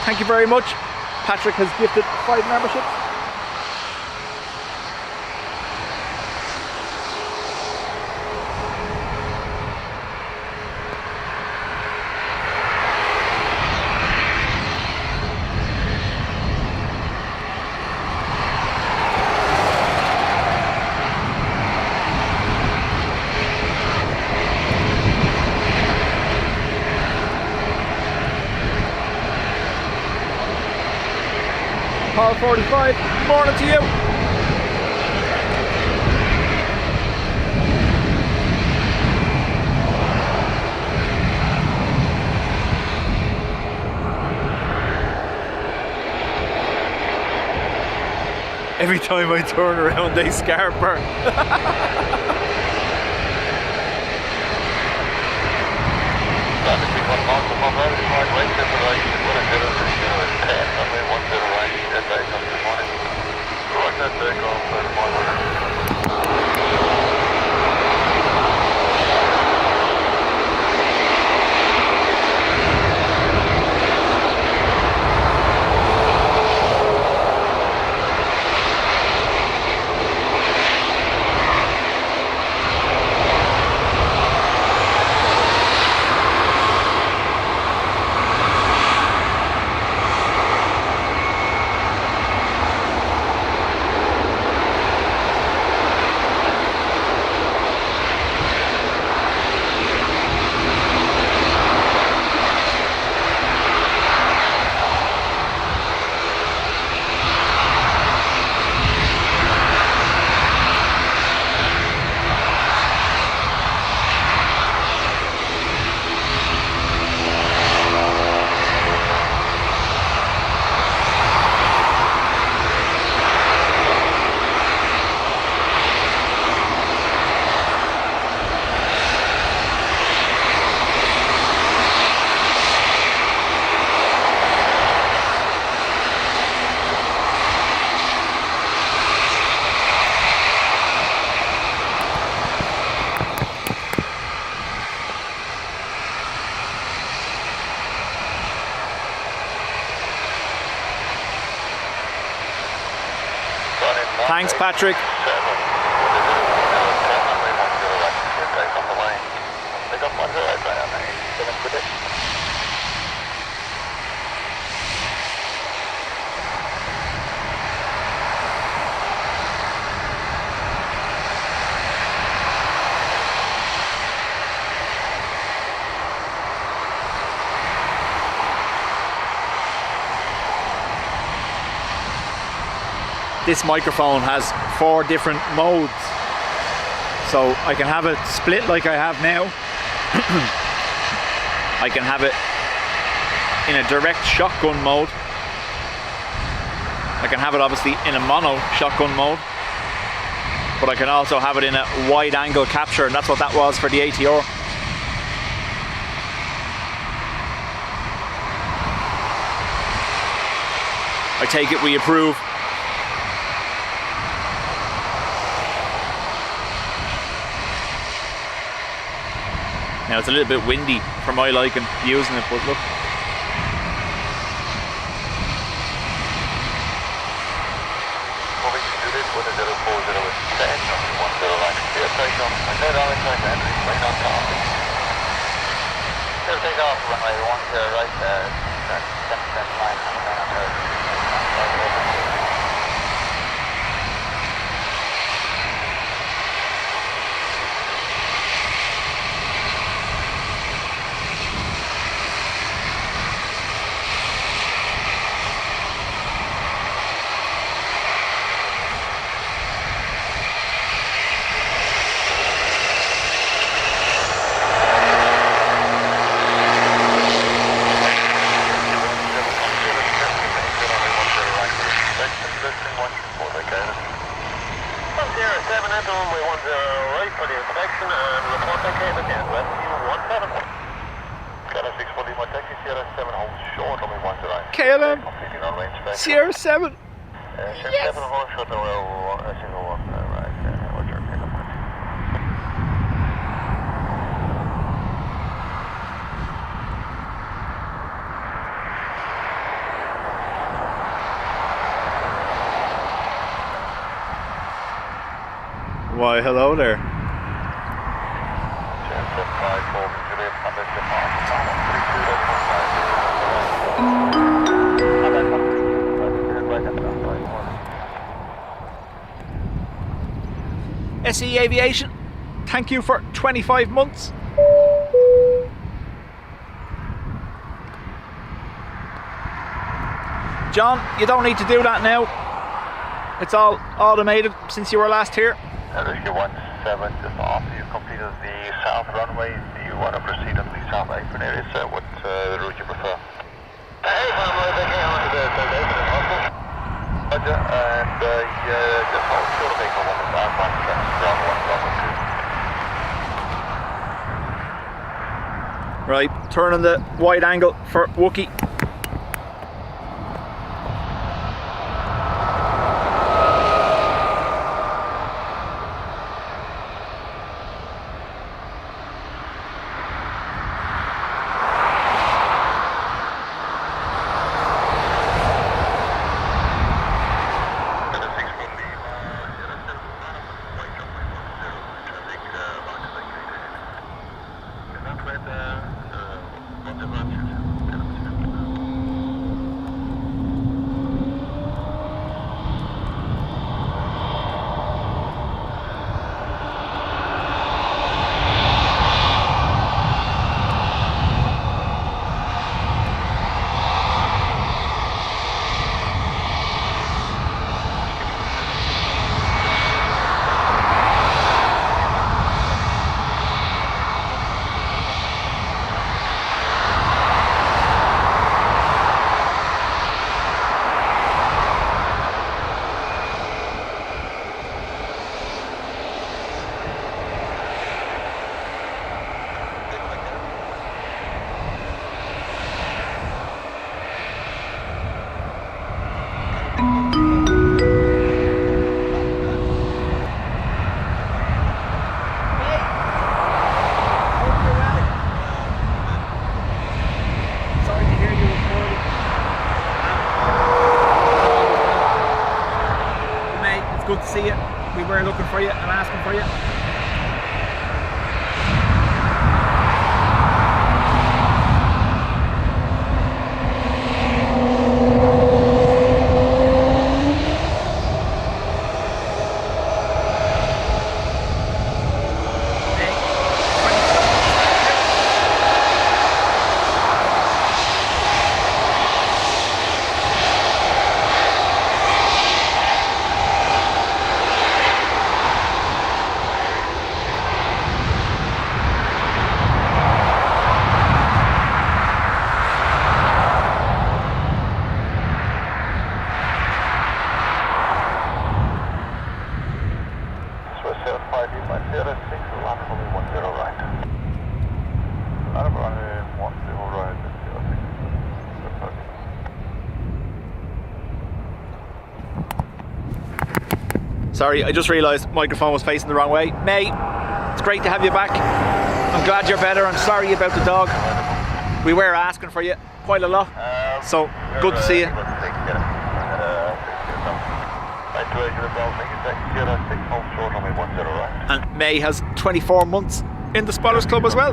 S1: thank you very much. Patrick has gifted 5 memberships. Paul 45, morning to you. Every time I turn around, they scarper. Thanks, Patrick. This microphone has 4 different modes, so I can have it split like I have now I can have it in a direct shotgun mode. I can have it obviously in a mono shotgun mode, but I can also have it in a wide angle capture, and that's what that was for the ATR. I take it we approve. Now it's a little bit windy for my liking using it, but look.
S3: Moving to this 1040 with 10 on 10 line clear takeoff. I said all in time entry, right on top. Clear takeoff, runway 10 right there. 10% line, and then on there.
S1: KLM Sierra 7.
S3: Yes.
S1: Why, hello there. SE Aviation, thank you for 25 months. John, you don't need to do that now. It's all automated since you were last here.
S3: Rescue 17, just after you've completed the south runway, do you want to proceed on the south apron area, sir? What route you prefer? Hey, I'm taking on to the foundation hospital. Roger, and just hold short of vehicle 1 is outbound, ground 1, ground 2.
S1: Right, turn on the wide angle for Wookie.
S3: 106, land for me 10 right. Land for me 10 right, 06.
S1: Sorry, I just realised microphone was facing the wrong way. May, it's great to have you back. I'm glad you're better. I'm sorry about the dog. We were asking for you quite a lot. So, good to see you. And May has 24 months in the Spotters Club as well.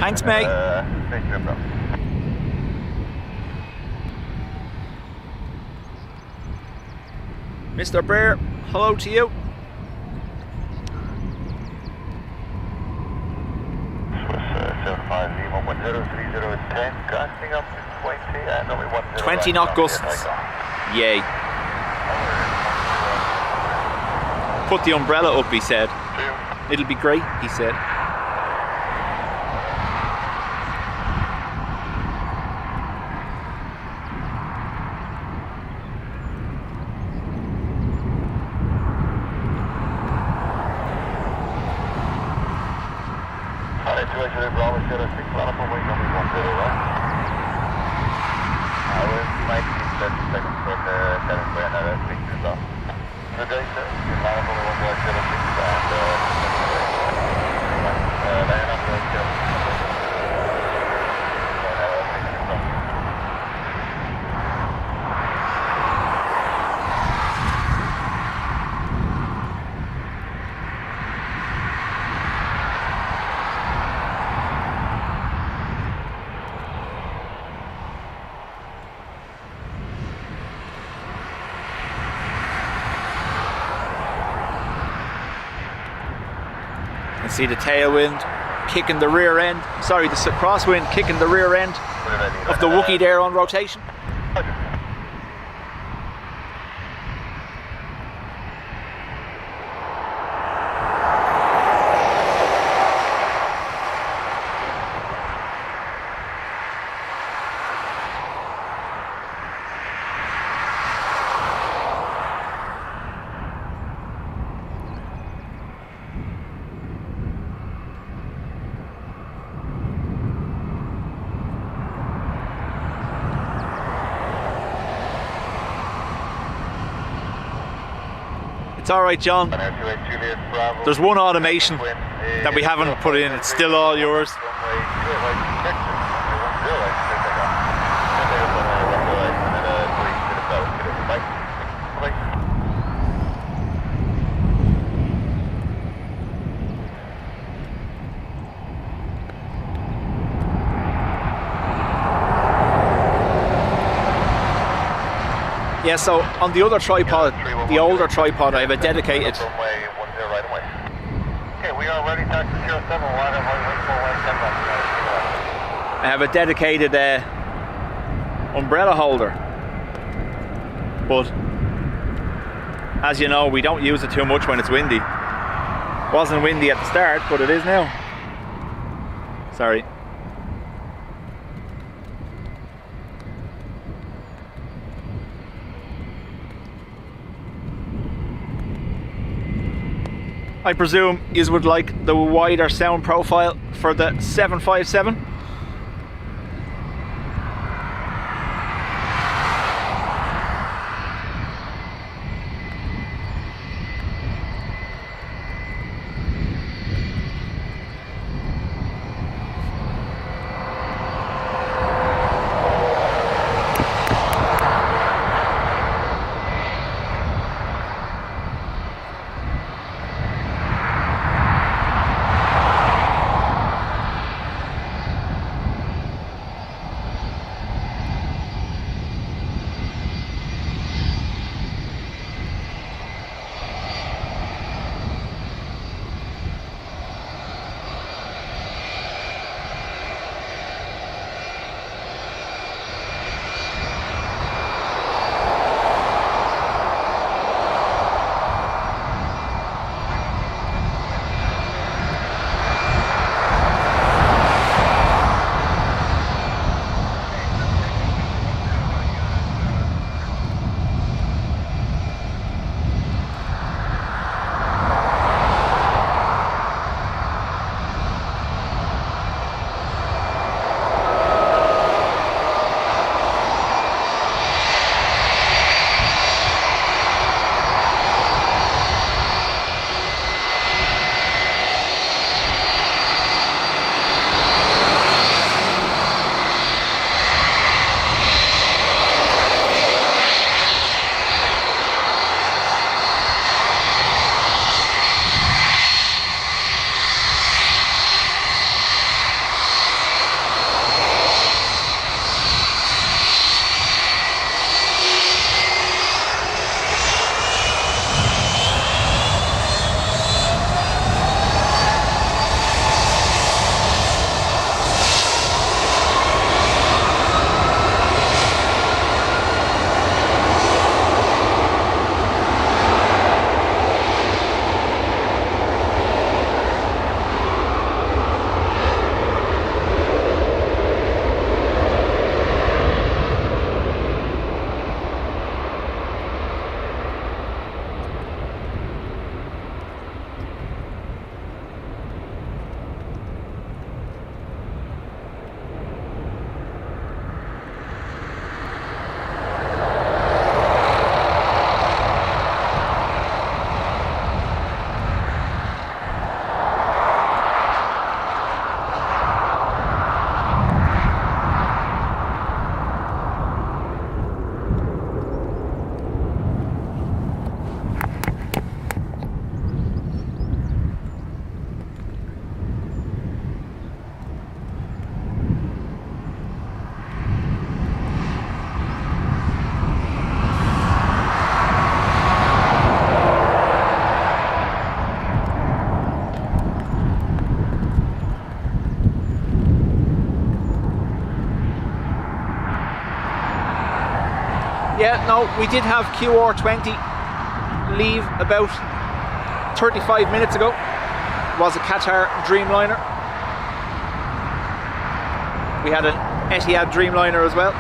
S1: Thanks, May. Mr. Bear, hello to you.
S3: Casting up to 20 and only 10
S1: 20 knot gusts. Yay. Put the umbrella up, he said. It'll be great, he said. See the tailwind kicking the rear end, sorry, the crosswind kicking the rear end of the Wookiee there on rotation. It's alright, John. There's one automation that we haven't put in, it's still all yours. Yeah, so on the other tripod, the older tripod, I have a dedicated.
S3: Okay, we are ready, taxi 07,
S1: I have a dedicated umbrella holder, but as you know, we don't use it too much when it's windy. Wasn't windy at the start, but it is now. Sorry. I presume you would like the wider sound profile for the 757. Yeah, no, we did have QR20 leave about 35 minutes ago. It was a Qatar Dreamliner. We had an Etihad Dreamliner as well.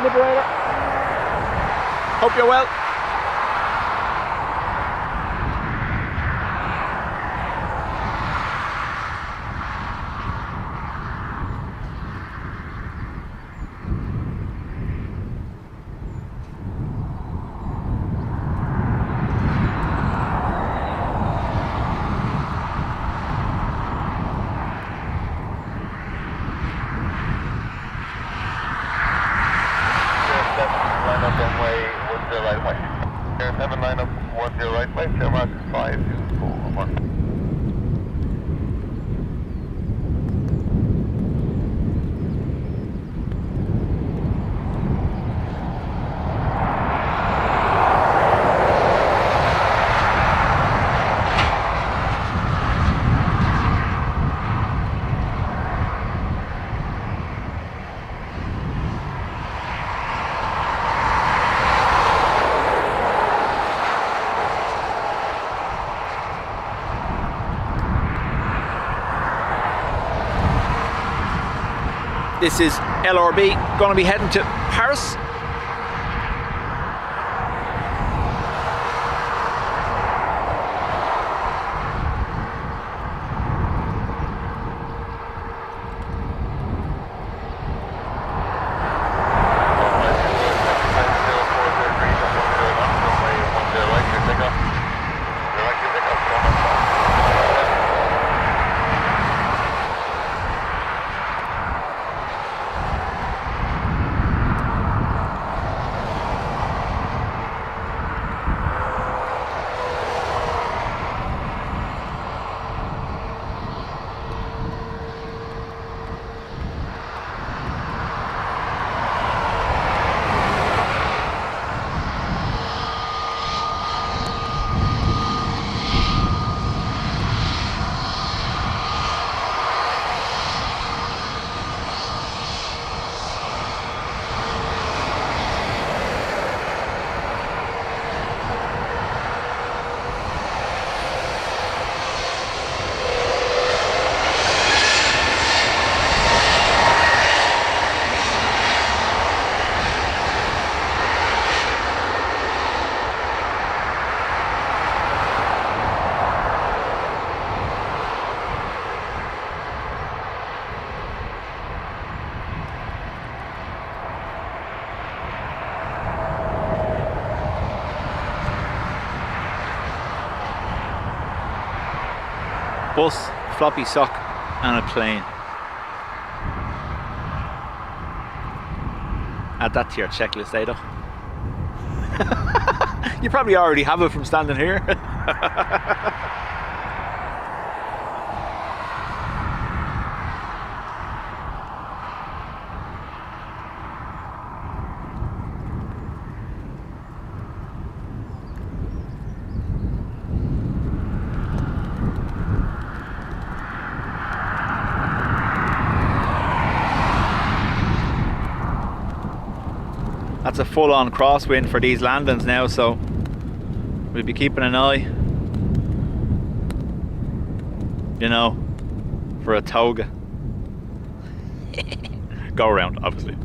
S1: Liberator. Hope you're well. This is LRB, going to be heading to Paris. Bus, floppy sock and a plane. Add that to your checklist, Ada. You probably already have it from standing here. That's a full-on crosswind for these landings now, so we'll be keeping an eye, you know, for a toga. Go around, obviously.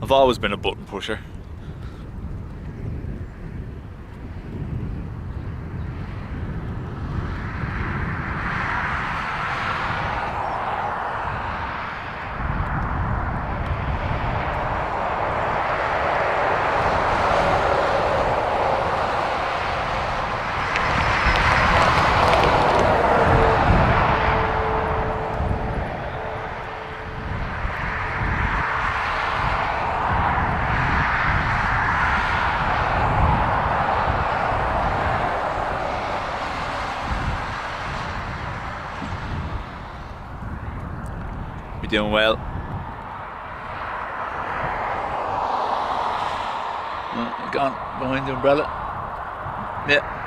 S1: I've always been a button pusher. Doing well. gone behind the umbrella. Yeah.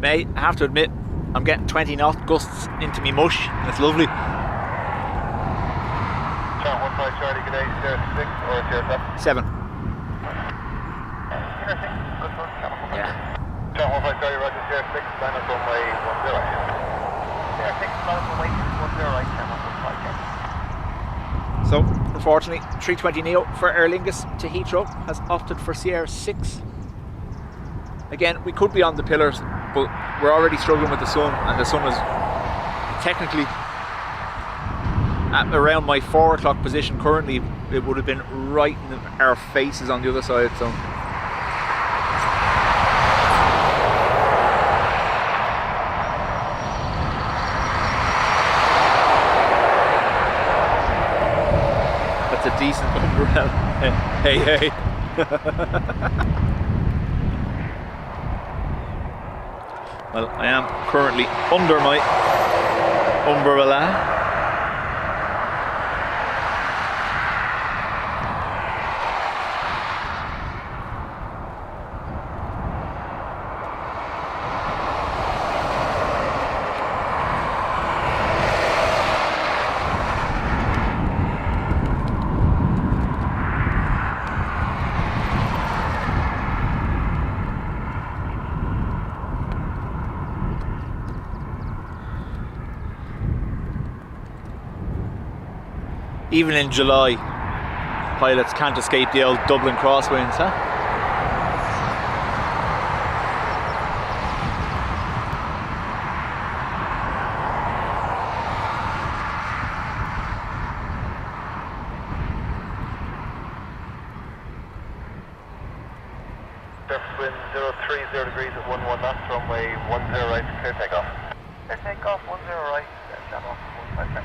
S1: Mate, I have to admit, I'm getting 20 knot gusts into me mush, and it's lovely.
S3: Chart 15 Charlie, good day, Sierra 6 or Sierra
S1: 7.
S3: 7? Sierra 6, good one,
S1: Yeah.
S3: Chart 15 Charlie, Roger, Sierra 6, line up runway 10. Sierra 6, line up runway 10, right, channel 15.
S1: So, unfortunately, 320 Neo for Aer Lingus to Heathrow has opted for Sierra 6. Again, we could be on the pillars, but we're already struggling with the sun, and the sun is technically at around my 4 o'clock position. Currently, it would have been right in our faces on the other side. So, that's a decent umbrella. Hey, hey. Well, I am currently under my umbrella. Even in July, pilots can't escape the old Dublin crosswinds, huh?
S3: Wind 030 degrees at 11 knots, runway 10 right, clear takeoff. Clear takeoff, 10 right, channel 15.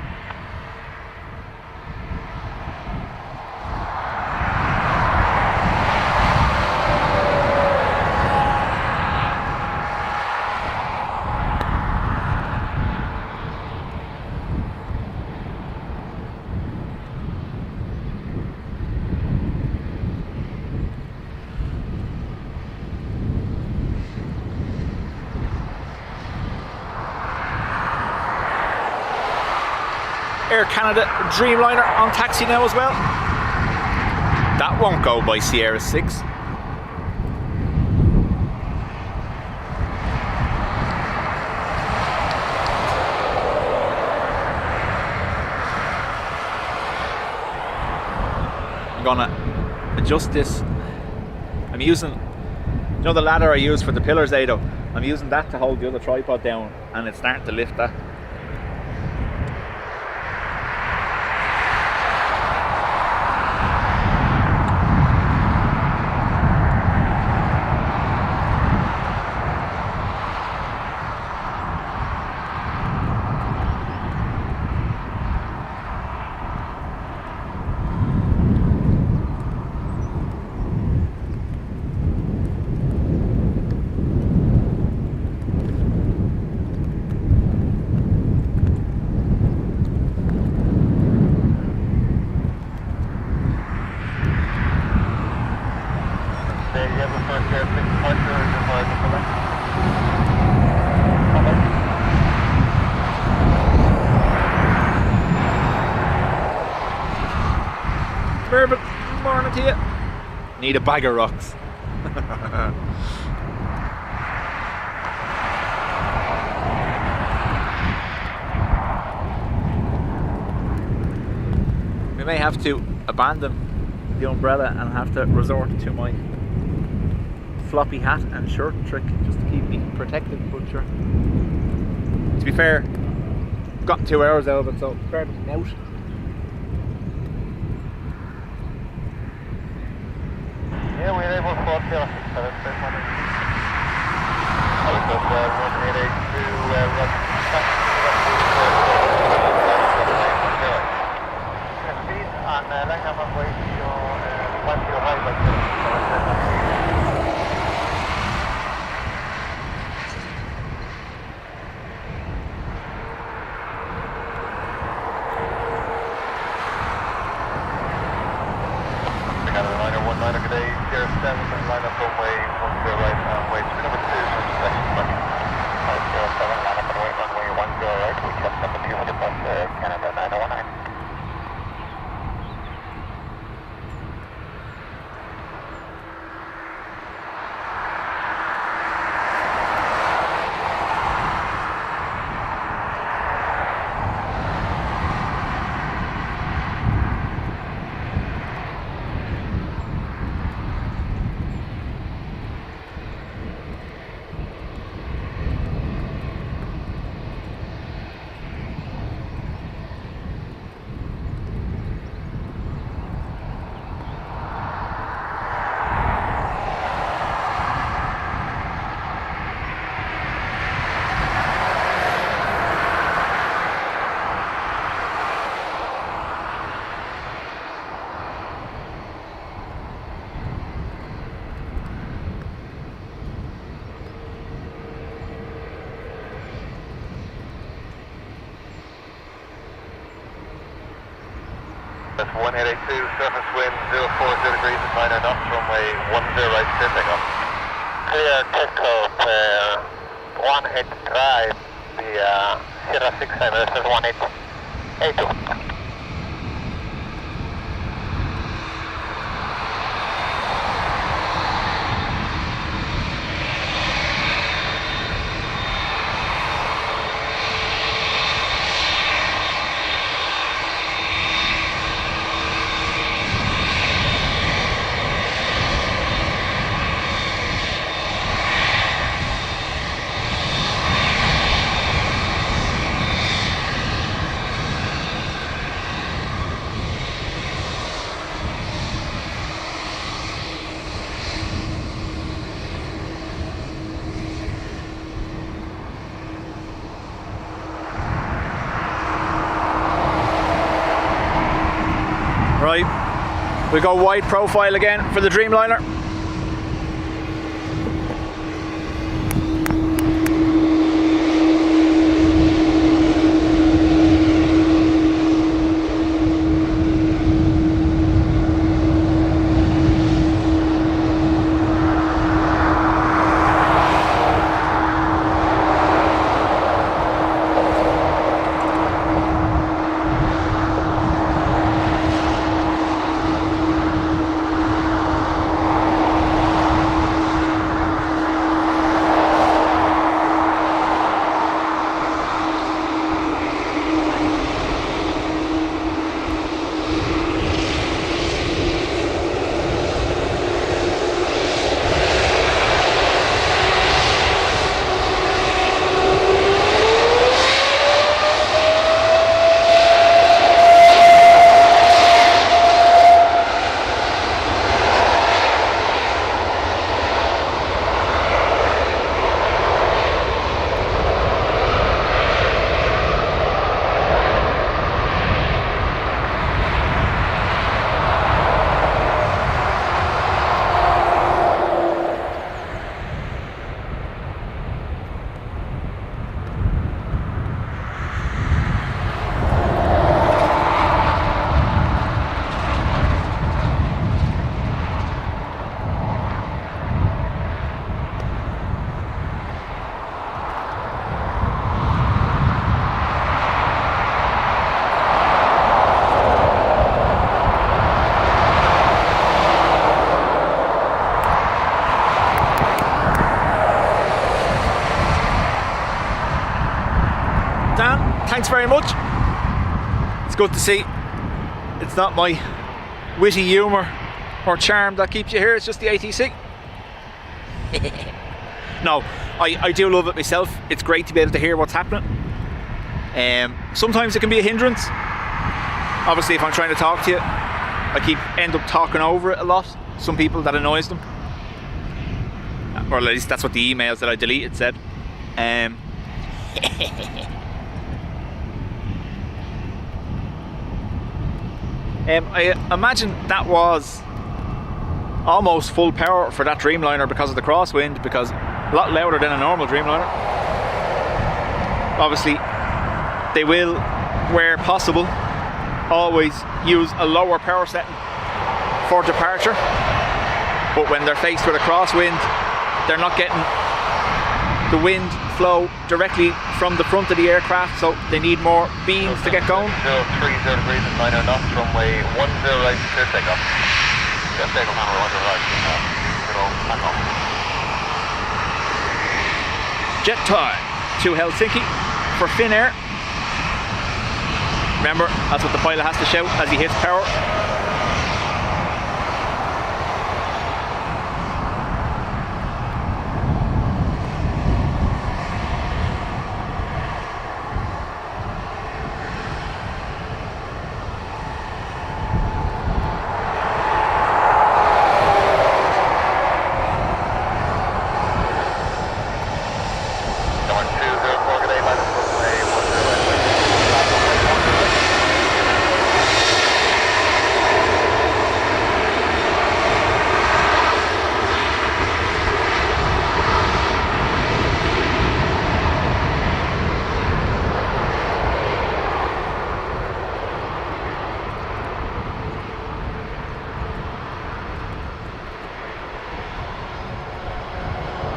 S1: Air Canada Dreamliner on taxi now as well. That won't go by Sierra 6. I'm gonna adjust this. I'm using, you know, the ladder I use for the pillars, Ado. I'm using that to hold the other tripod down, and it's starting to lift that. Bourbon, morning to you. Need a bag of rocks. We may have to abandon the umbrella and have to resort to my floppy hat and shirt trick just to keep me protected, but sure. To be fair, I've gotten 2 hours out of it, so fair to be out.
S3: Yeah, we're able to 4067, same one. Because 1882 speed on line number ratio 105 by 0. Good day, Sierra 7 and line up runway 10 right, runway 2 number 2, transaction money. Sierra 7, line up runway 10 right, we kept number 200 bus Canada 9019. That's 1882, surface wind 040 degrees at 9 knots, runway 10 right, clear takeoff. Clear takeoff, 18 drive, the Sierra 6 Emirates is 1882.
S1: Right, we go wide profile again for the Dreamliner. Thanks very much. It's good to see it's not my witty humour or charm that keeps you here, it's just the ATC. No, I do love it myself. It's great to be able to hear what's happening. Sometimes it can be a hindrance. Obviously if I'm trying to talk to you, I end up talking over it a lot. some people that annoys them, or at least that's what the emails that I deleted said. I imagine that was almost full power for that Dreamliner because of the crosswind, because a lot louder than a normal Dreamliner. Obviously, they will, where possible, always use a lower power setting for departure, but when they're faced with a crosswind, they're not getting the wind flow directly from the front of the aircraft, so they need more beams to get going.
S3: 030 degrees and 9 knots, runway 10 right, clear takeoff. Clear takeoff, runway 10 right, back off.
S1: Jet time to Helsinki for Finnair. Remember, that's what the pilot has to shout as he hits power.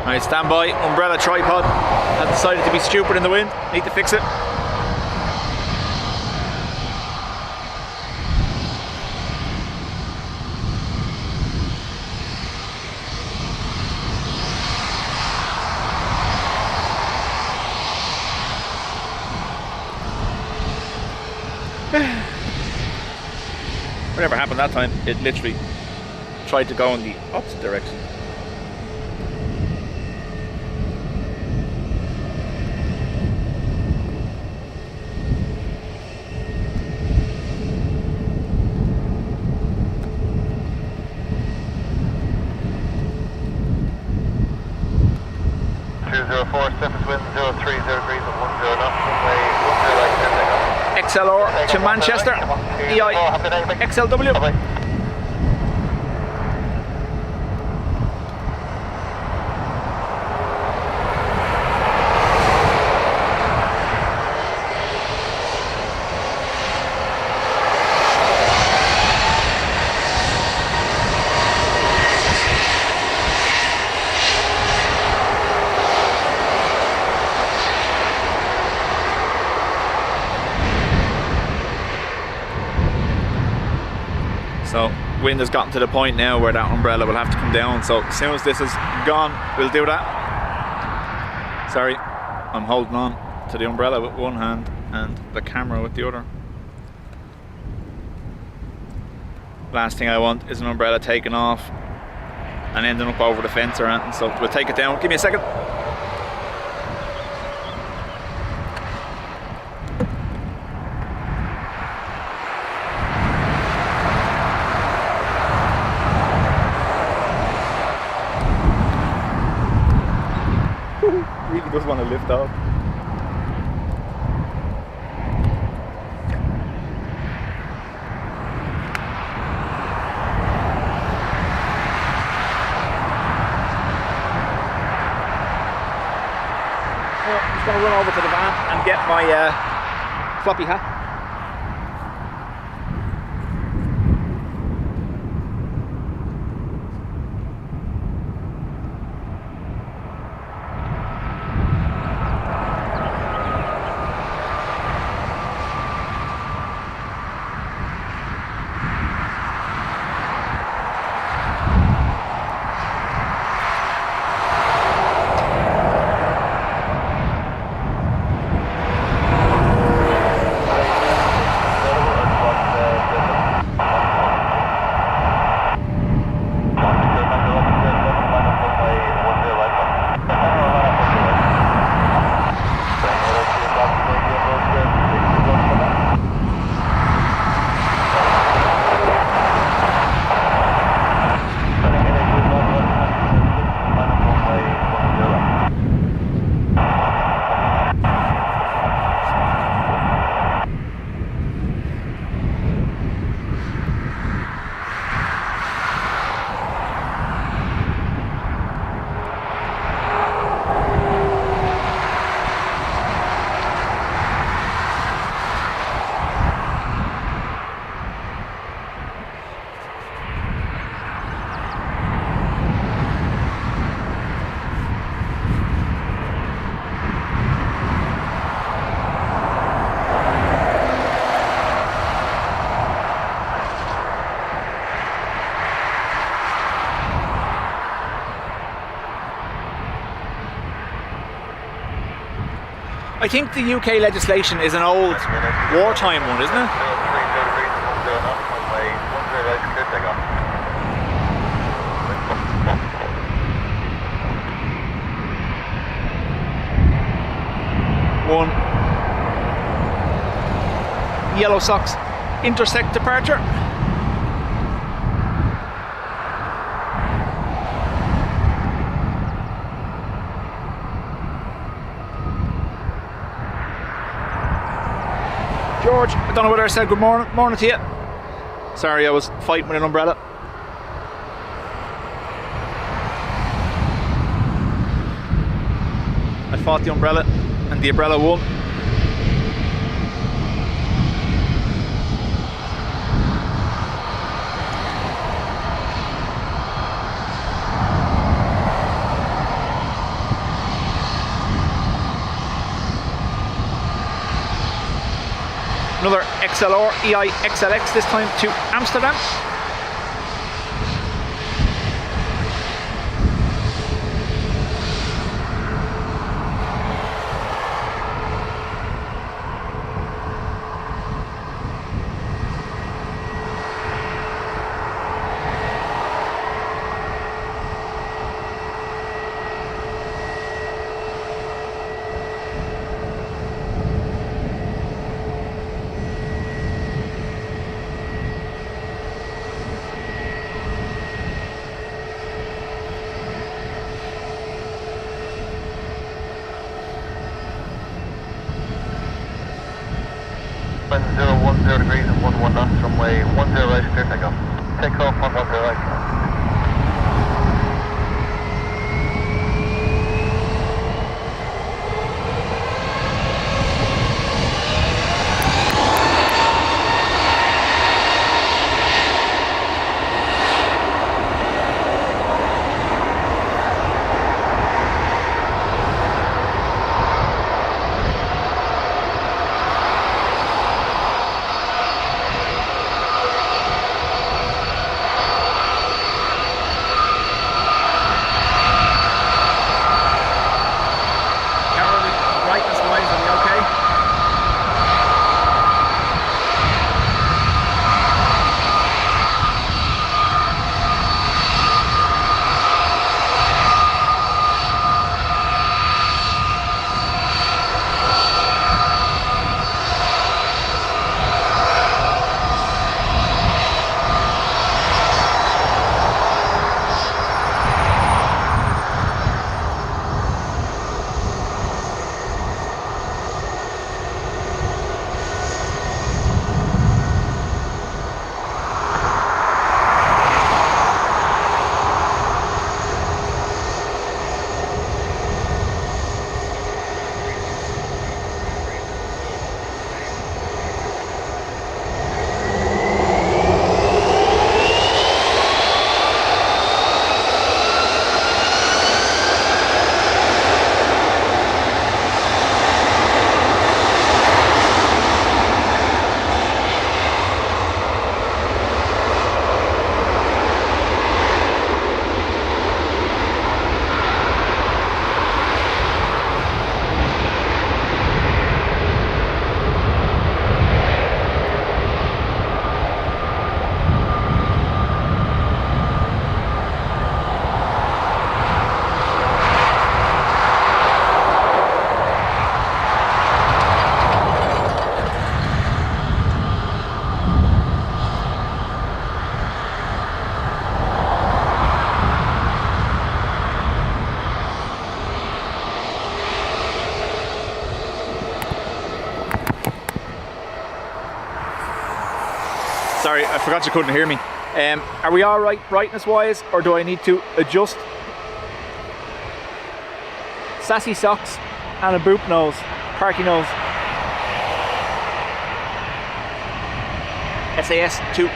S1: Alright, stand by. Umbrella tripod has decided to be stupid in the wind. Need to fix it. Whatever happened that time, it literally tried to go in the opposite direction.
S3: Surface wind 030 degrees and 10 knots, runway 10 right, clear takeoff.
S1: XLR to Manchester, EIDW.
S3: Bye-bye.
S1: So wind has gotten to the point now where that umbrella will have to come down, so as soon as this is gone we'll do that. Sorry, I'm holding on to the umbrella with one hand and the camera with the other. Last thing I want is an umbrella taking off and ending up over the fence or anything, so we'll take it down. Give me a second. Really does want to lift off. I'm just going to run over to the van and get my floppy hat. I think the UK legislation is an old wartime one, isn't it?
S3: 30 degrees and 10 knots, runway 10 right, clear takeoff.
S1: One. Yellow socks. Intersect departure. George, I don't know whether I said good morning to you. Sorry, I was fighting with an umbrella. I fought the umbrella and the umbrella won. Another XLR EIXLX, this time to Amsterdam.
S3: Wind 010 degrees and 11 knots, runway 10 right, clear takeoff. Take off 10 right.
S1: Sorry, I forgot you couldn't hear me. Are we all right brightness wise, or do I need to adjust? Sassy socks and a boop nose, parky nose. SAS to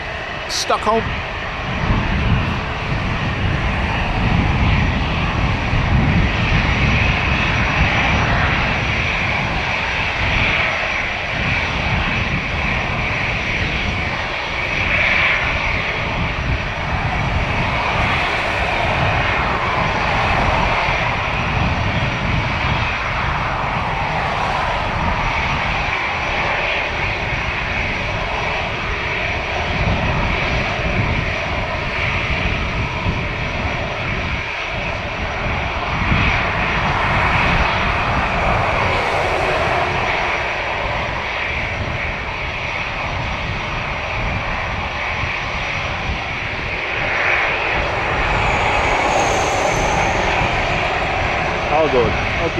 S1: Stockholm.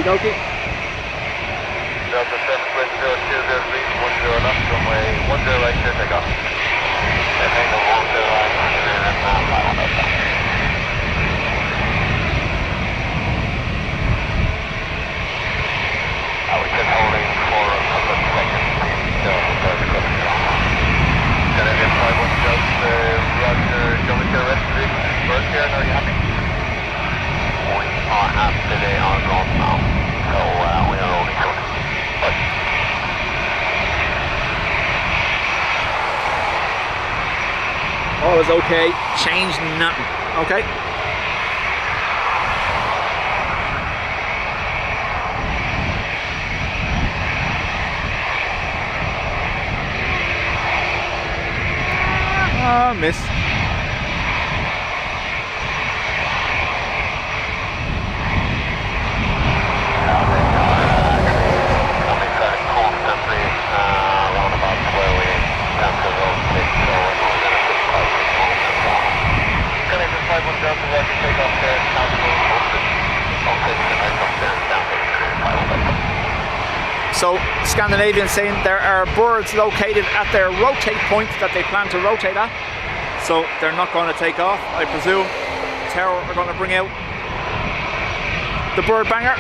S1: Okie dokie.
S3: Delta 720 reach 10 left, runway 10 right, clear takeoff. Maintain the 10 right, and we can holding for a couple of seconds. Canadian 51 just Roger, Dubjet rescue first here, are you happy? We are happy today on ground now, so we are only short.
S1: All is okay. Change nothing. Okay. Miss. So Scandinavian saying there are birds located at their rotate point that they plan to rotate at. So they're not going to take off. I presume Tower are going to bring out the bird banger.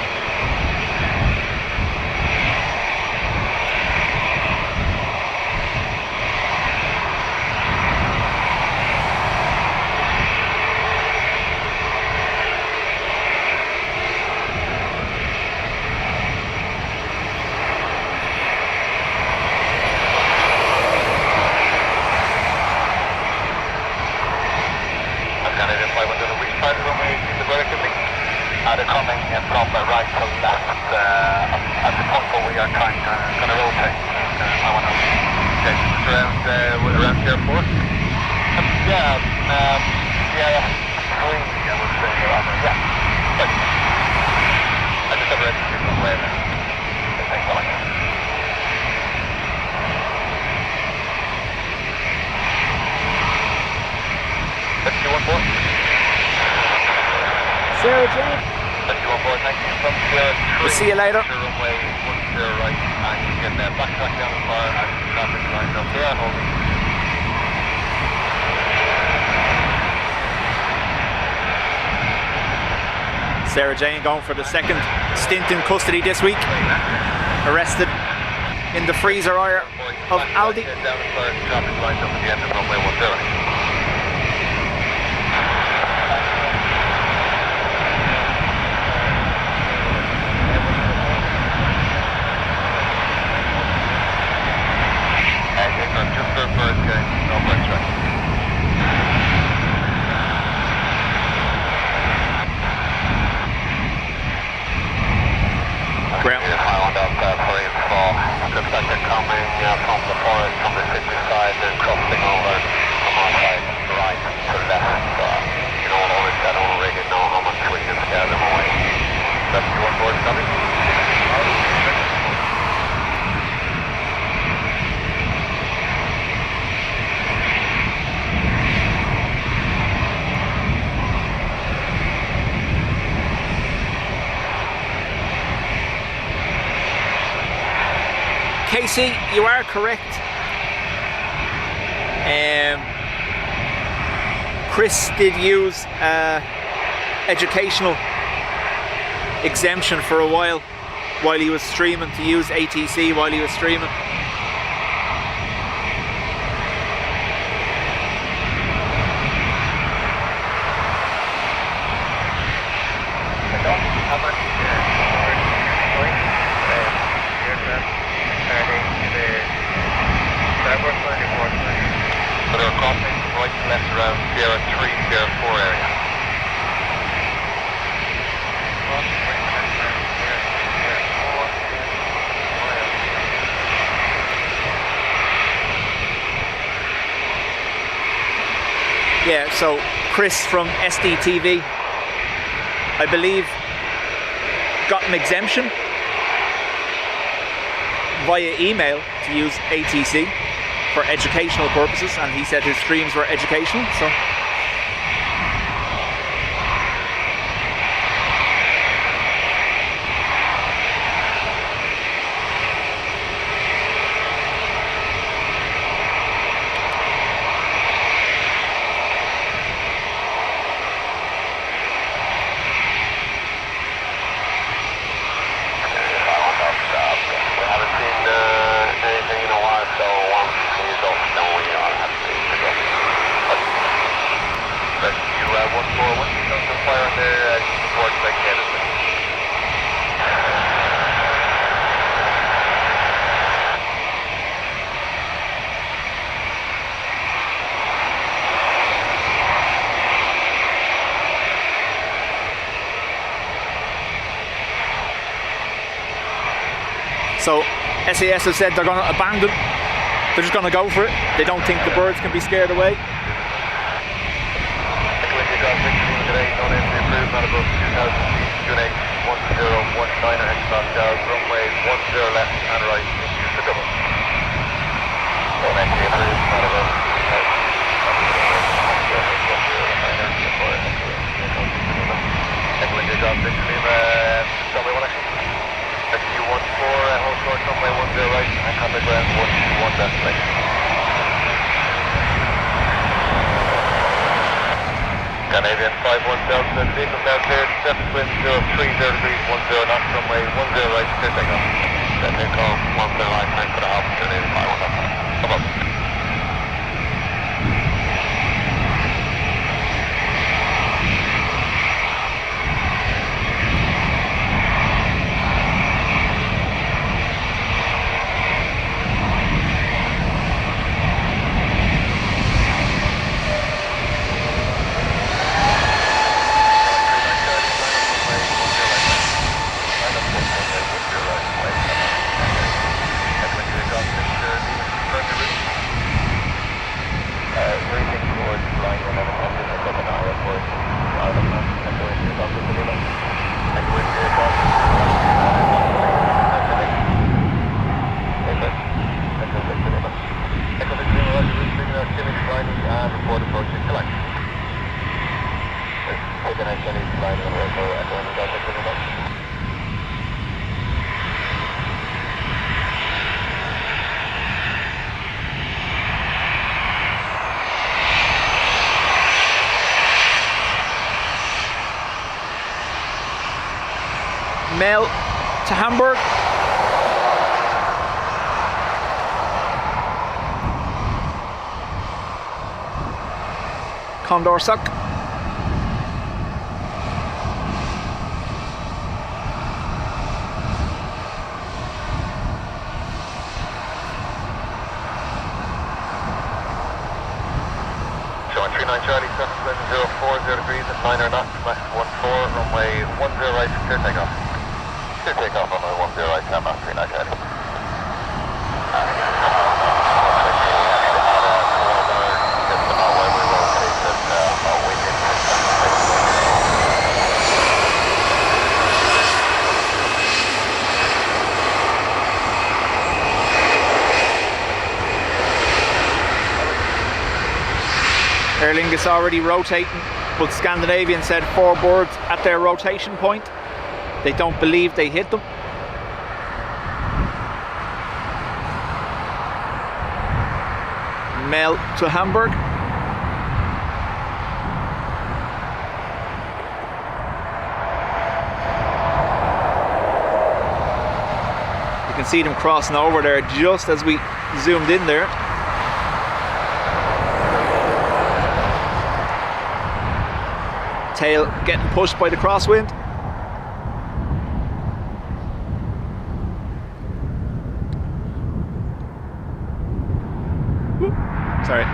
S3: They're coming from right to left at the point where we are trying to rotate. I want to check around the airport. Yeah, three, I would say. Yeah, but I just have read the different way there. Thanks a lot. Let's do one more.
S1: Sarah Jane. We'll see you later.
S3: Runway 10 right, and you can backtrack down as far as the traffic lines up there, holding.
S1: Sarah Jane going for the second stint in custody this week. Arrested in the freezer area of Aldi.
S3: Down as far as the traffic lines up at the end of runway 10. Looks like they're coming from the forest, from the city side, they're crossing over from our side, right to left. Always I don't really know how much we can scare them away. That's your board coming.
S1: Casey, you are correct. Chris did use educational exemption for a while he was streaming, to use ATC while he was streaming. Yeah, so Chris from SDTV, I believe, got an exemption via email to use ATC for educational purposes, and he said his streams were educational, so. So SAS have said they're going to abandon. They're just going to go for it. They don't think the birds can be scared away.
S3: Runway 10 left and right, use the double. Canadian 51 Delta, vehicle now cleared, 7 wind 030 degrees, 10 knots, runway 10 right, clear takeoff. Then they call 10 right, thanks for the help, Canadian 51 Delta. Come up.
S1: Mail to Hamburg. Condor Suck.
S3: Showing 39 Charlie, 7040 degrees at 9 knots, max 14, runway 10 right, clear takeoff. Clear takeoff on runway 10 right, 10 knots, 39 Charlie.
S1: Aer Lingus already rotating, but Scandinavian said 4 birds at their rotation point. They don't believe they hit them. Mail to Hamburg. You can see them crossing over there just as we zoomed in there. Tail getting pushed by the crosswind. Whoop. Sorry.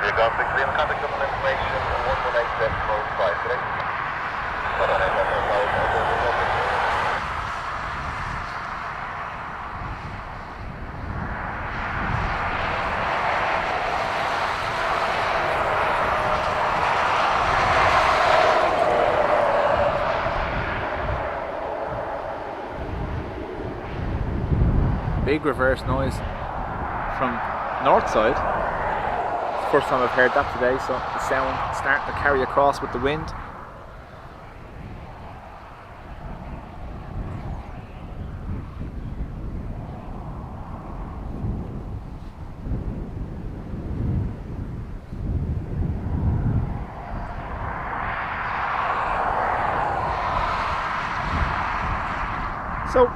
S3: India Golf 6, we have contact Dublin information 118.5 today. Hold on,
S1: big reverse noise from north side. It's the first time I've heard that today, so the sound starting to carry across with the wind. So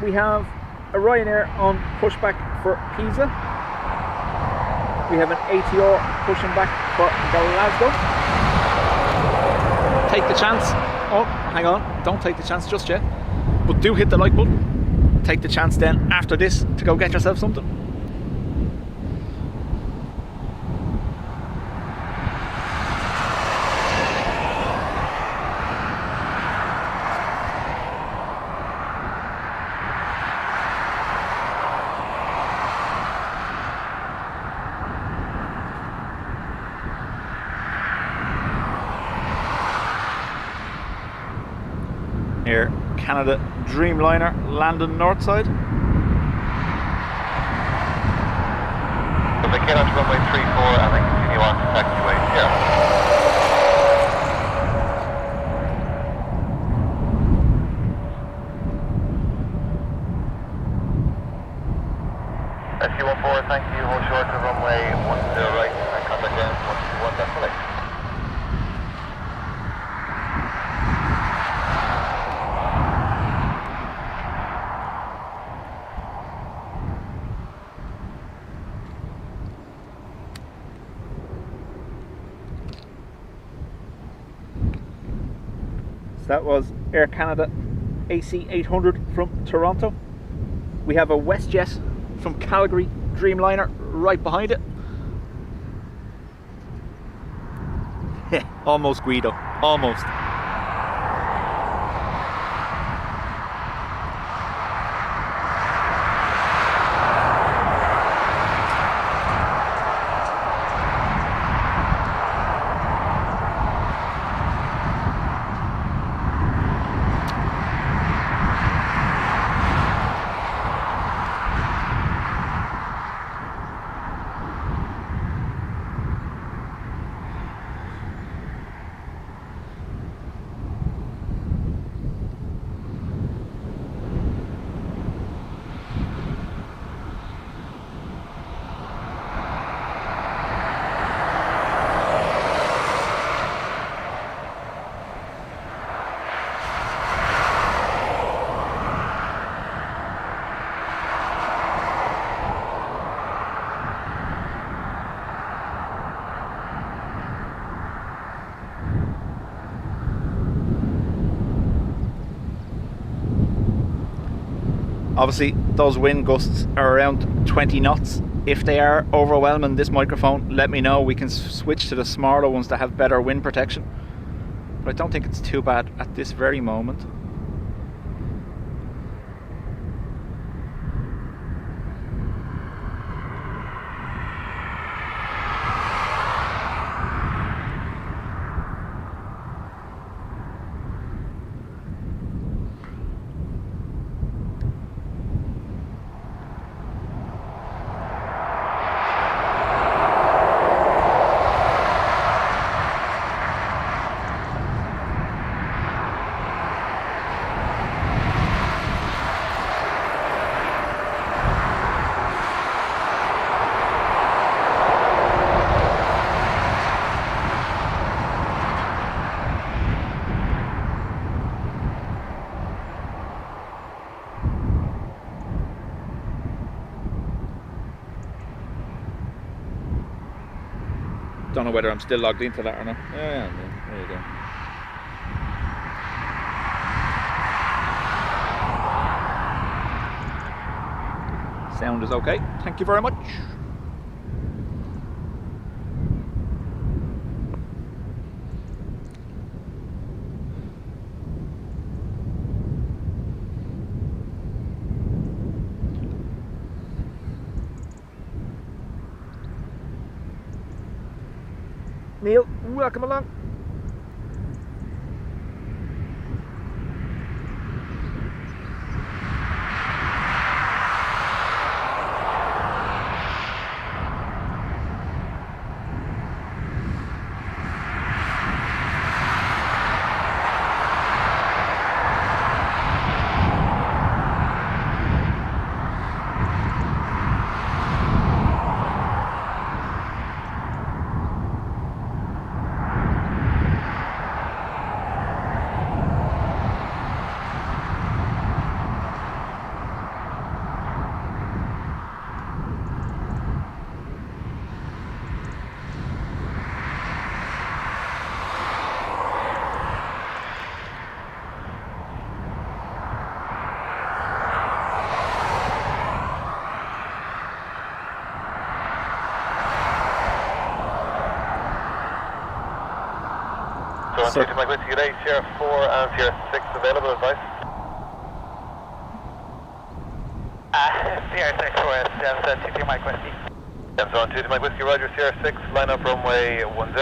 S1: we have a Ryanair on pushback for Pisa. We have an ATR pushing back for Glasgow. Take the chance. Oh, hang on. Don't take the chance just yet. But do hit the like button. Take the chance then after this to go get yourself something. Air Canada Dreamliner landing north side.
S3: So they get onto runway 34 and then continue on to taxiway here. SU14, thank you. Hold short to runway 10 right and contact down 121 decimal 8.
S1: So that was Air Canada AC 800 from Toronto. We have a WestJet from Calgary Dreamliner right behind it. Almost Guido, almost. Obviously those wind gusts are around 20 knots. If they are overwhelming this microphone, let me know. We can switch to the smaller ones that have better wind protection. But I don't think it's too bad at this very moment. Don't know whether I'm still logged into that or not. Yeah, there you go. Sound is okay. Thank you very much. welcome along.
S3: So, on my whiskey today, Sierra 4 and Sierra 6 available, advice?
S2: Sierra 6 for us, Delta 22 Mike Whiskey.
S3: So on 2 Mike Whiskey, Roger, Sierra 6, line up runway 10 right.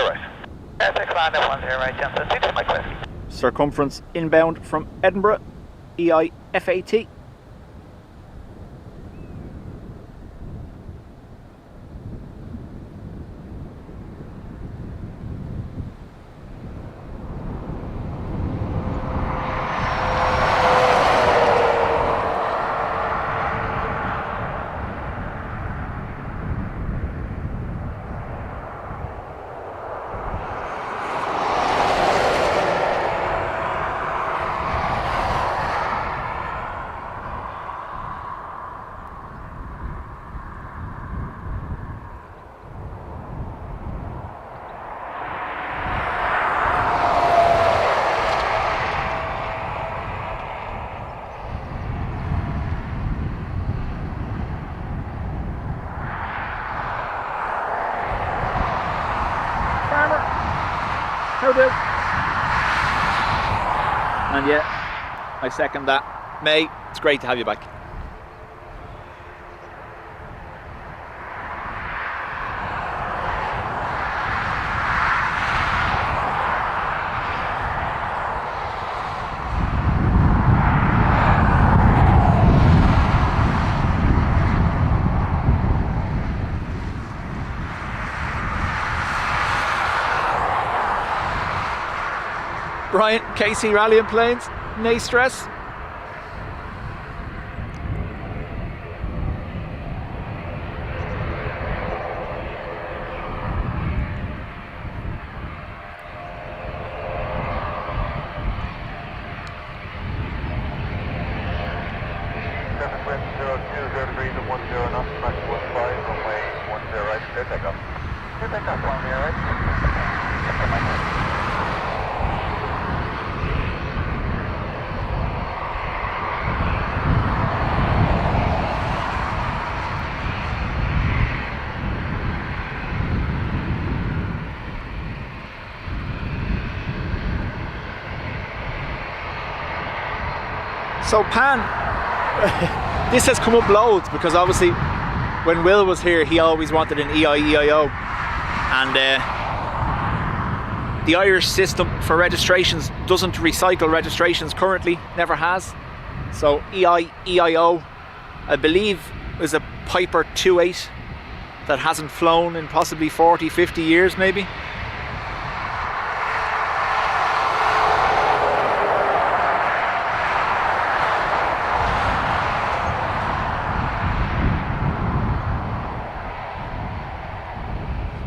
S2: Sierra 6 line up 10 right, Delta 22 Mike Whiskey.
S1: Circumference inbound from Edinburgh, EIFAT. And yeah, I second that. May, it's great to have you back. Brian, KC rallying planes, no stress. So Pan, this has come up loads because obviously when Will was here he always wanted an EIDW, and the Irish system for registrations doesn't recycle registrations currently, never has. So EIDW, I believe, is a Piper 28 that hasn't flown in possibly 40, 50 years maybe.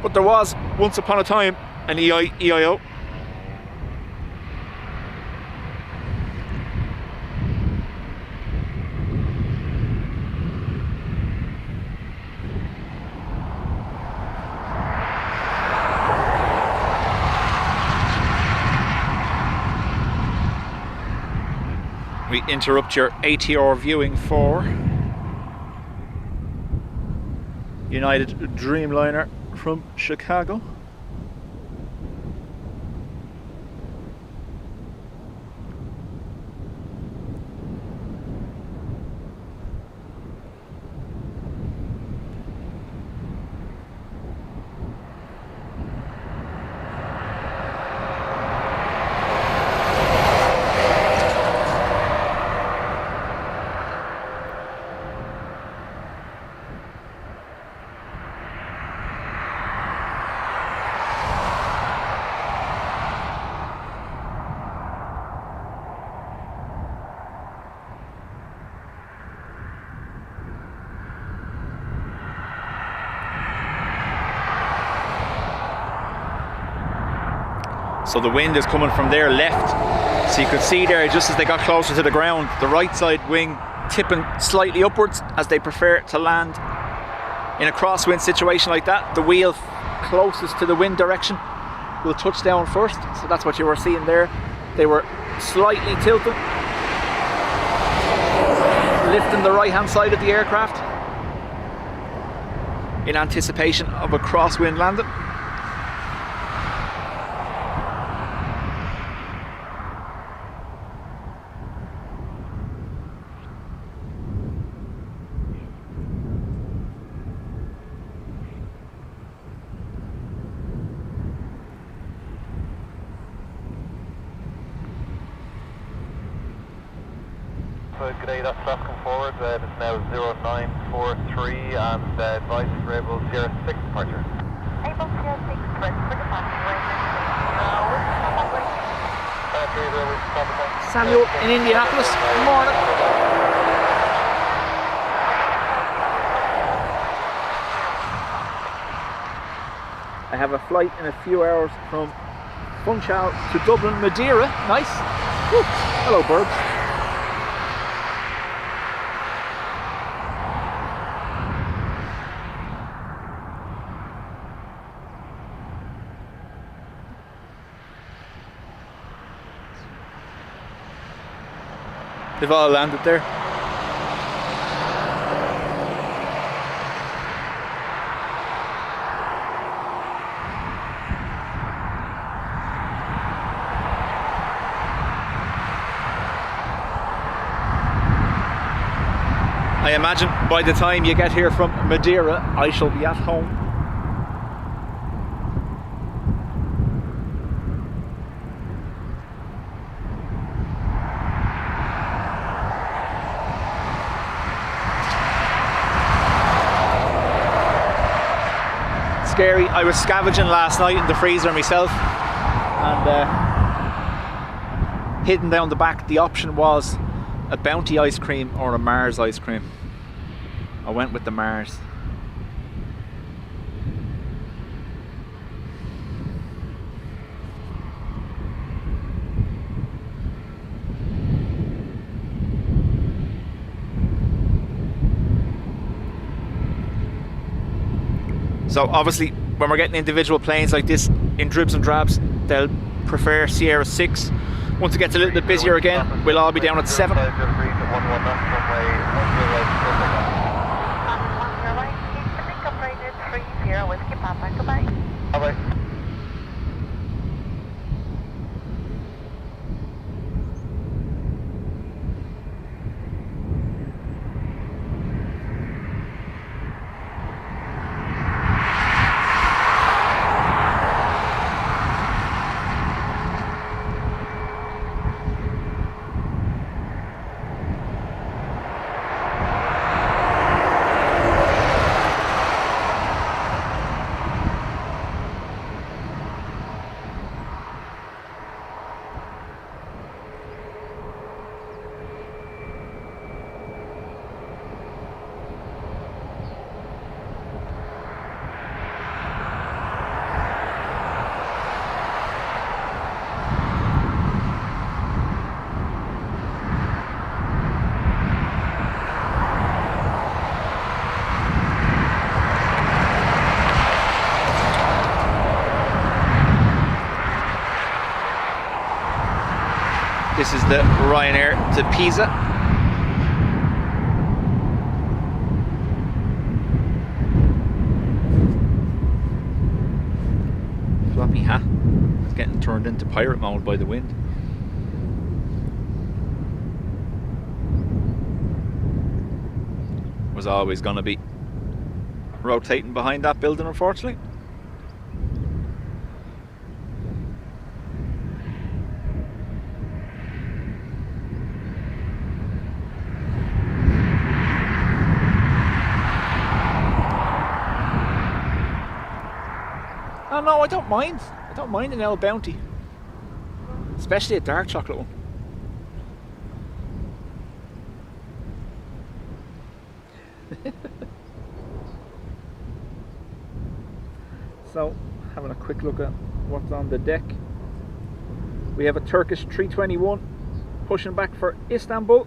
S1: But there was, once upon a time, an EIDW. We interrupt your ATR viewing for United Dreamliner from Chicago. So the wind is coming from their left. So you could see there, just as they got closer to the ground, the right side wing tipping slightly upwards as they prefer to land in a crosswind situation like that. The wheel closest to the wind direction will touch down first. So that's what you were seeing there. They were slightly tilted, lifting the right hand side of the aircraft in anticipation of a crosswind landing.
S3: Good day, that's traffic forward. It's now 0943 and advice for Able Sierra 6 departure.
S2: Able Sierra 6, press for departure.
S1: Samuel in Indianapolis. Morning. I have a flight in a few hours from Funchal to Dublin, Madeira. Nice. Woo. Hello, birds. They've all landed there. I imagine by the time you get here from Madeira, I shall be at home. Scary. I was scavenging last night in the freezer myself, and hidden down the back, the option was a Bounty ice cream or a Mars ice cream. I went with the Mars. So obviously when we're getting individual planes like this in dribs and drabs, they'll prefer Sierra 6. Once it gets a little bit busier again, we'll all be down at 7. This is the Ryanair to Pisa. Floppy hat. It's getting turned into pirate mode by the wind. Was always going to be rotating behind that building, unfortunately. Oh no, I don't mind. I don't mind an L Bounty. Especially a dark chocolate one. So, having a quick look at what's on the deck. We have a Turkish 321 pushing back for Istanbul.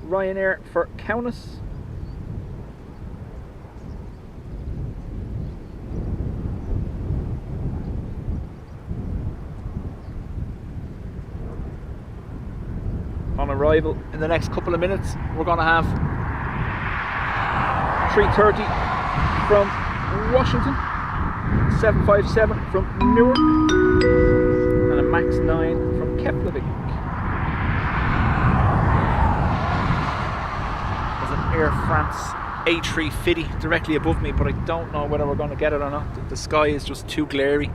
S1: Ryanair for Kaunas. On arrival in the next couple of minutes, we're going to have 330 from Washington, 757 from Newark, and a MAX 9 from Keflavik. There's an Air France A350 directly above me, but I don't know whether we're going to get it or not. The sky is just too glary.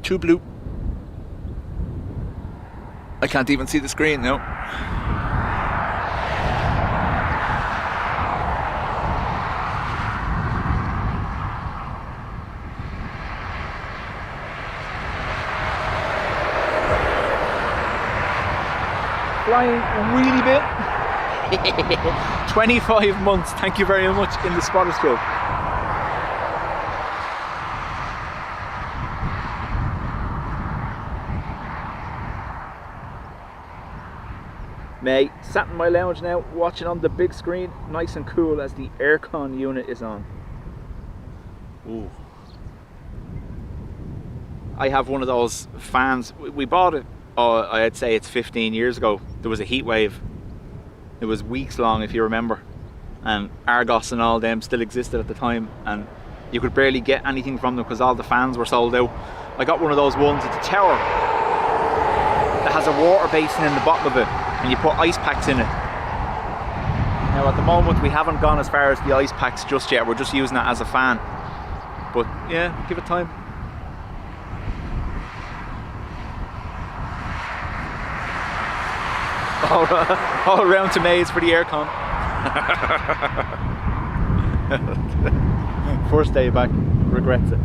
S1: Too blue. I can't even see the screen now. Flying really bit. 25 months, thank you very much, in the Spotters Club. May, sat in my lounge now, watching on the big screen, nice and cool as the aircon unit is on. Ooh. I have one of those fans. We bought it, I'd say it's 15 years ago. There was a heat wave. It was weeks long, if you remember. And Argos and all them still existed at the time, and you could barely get anything from them because all the fans were sold out. I got one of those ones at the tower that has a water basin in the bottom of it, and you put ice packs in it. Now at the moment we haven't gone as far as the ice packs just yet, we're just using it as a fan. But yeah, give it time. All around to Mays for the aircon. First day back, regrets it.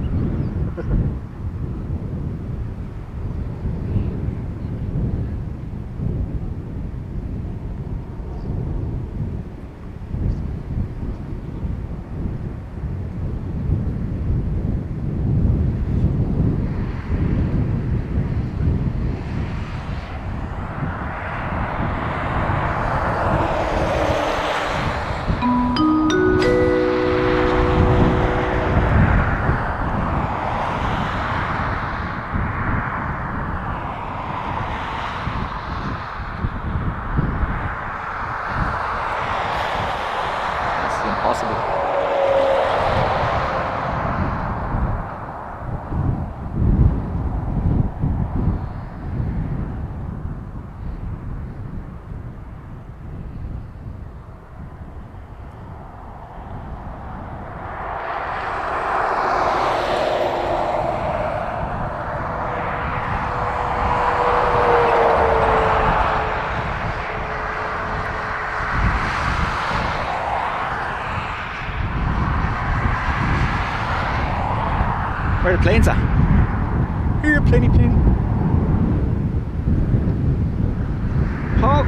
S1: Where are the planes at? Here, plane. Paul,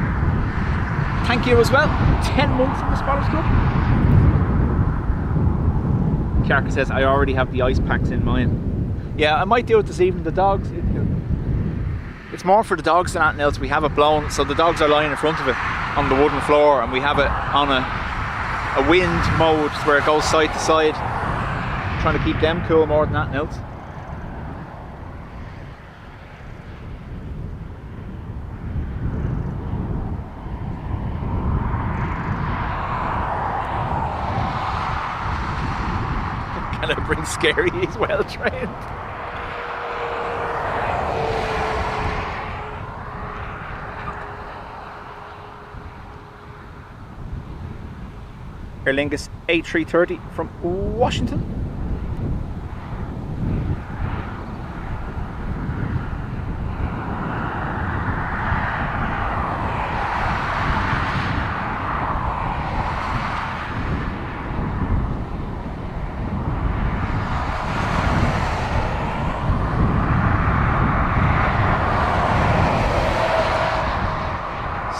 S1: thank you as well. 10 months in the Spotters Club. Kiarka says, I already have the ice packs in mine. Yeah, I might do it this evening. The dogs, it's more for the dogs than anything else. We have it blown, so the dogs are lying in front of it on the wooden floor, and we have it on a wind mode where it goes side to side. Trying to keep them cool more than anything else. Can I bring Scary? He's well trained. Aer Lingus A330 from Washington.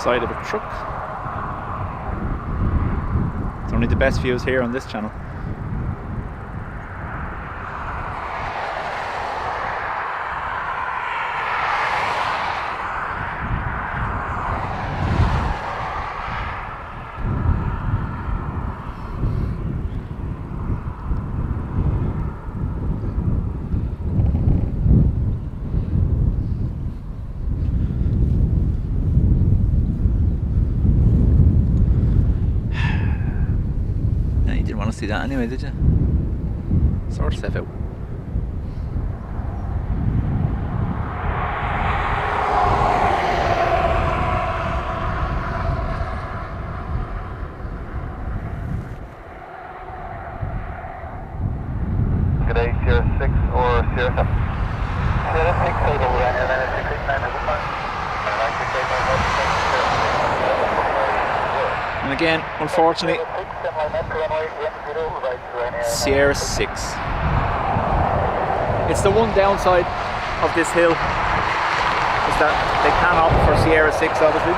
S1: side of a truck. It's only the best views here on this channel. See that anyway, did you? Sort of step out.
S3: Good day, Sierra 6 or Sierra 7? Sierra 6, I'll go around here, then it's 669,
S1: And again, unfortunately, Sierra 6. It's the one downside of this hill is that they can opt for Sierra 6, obviously.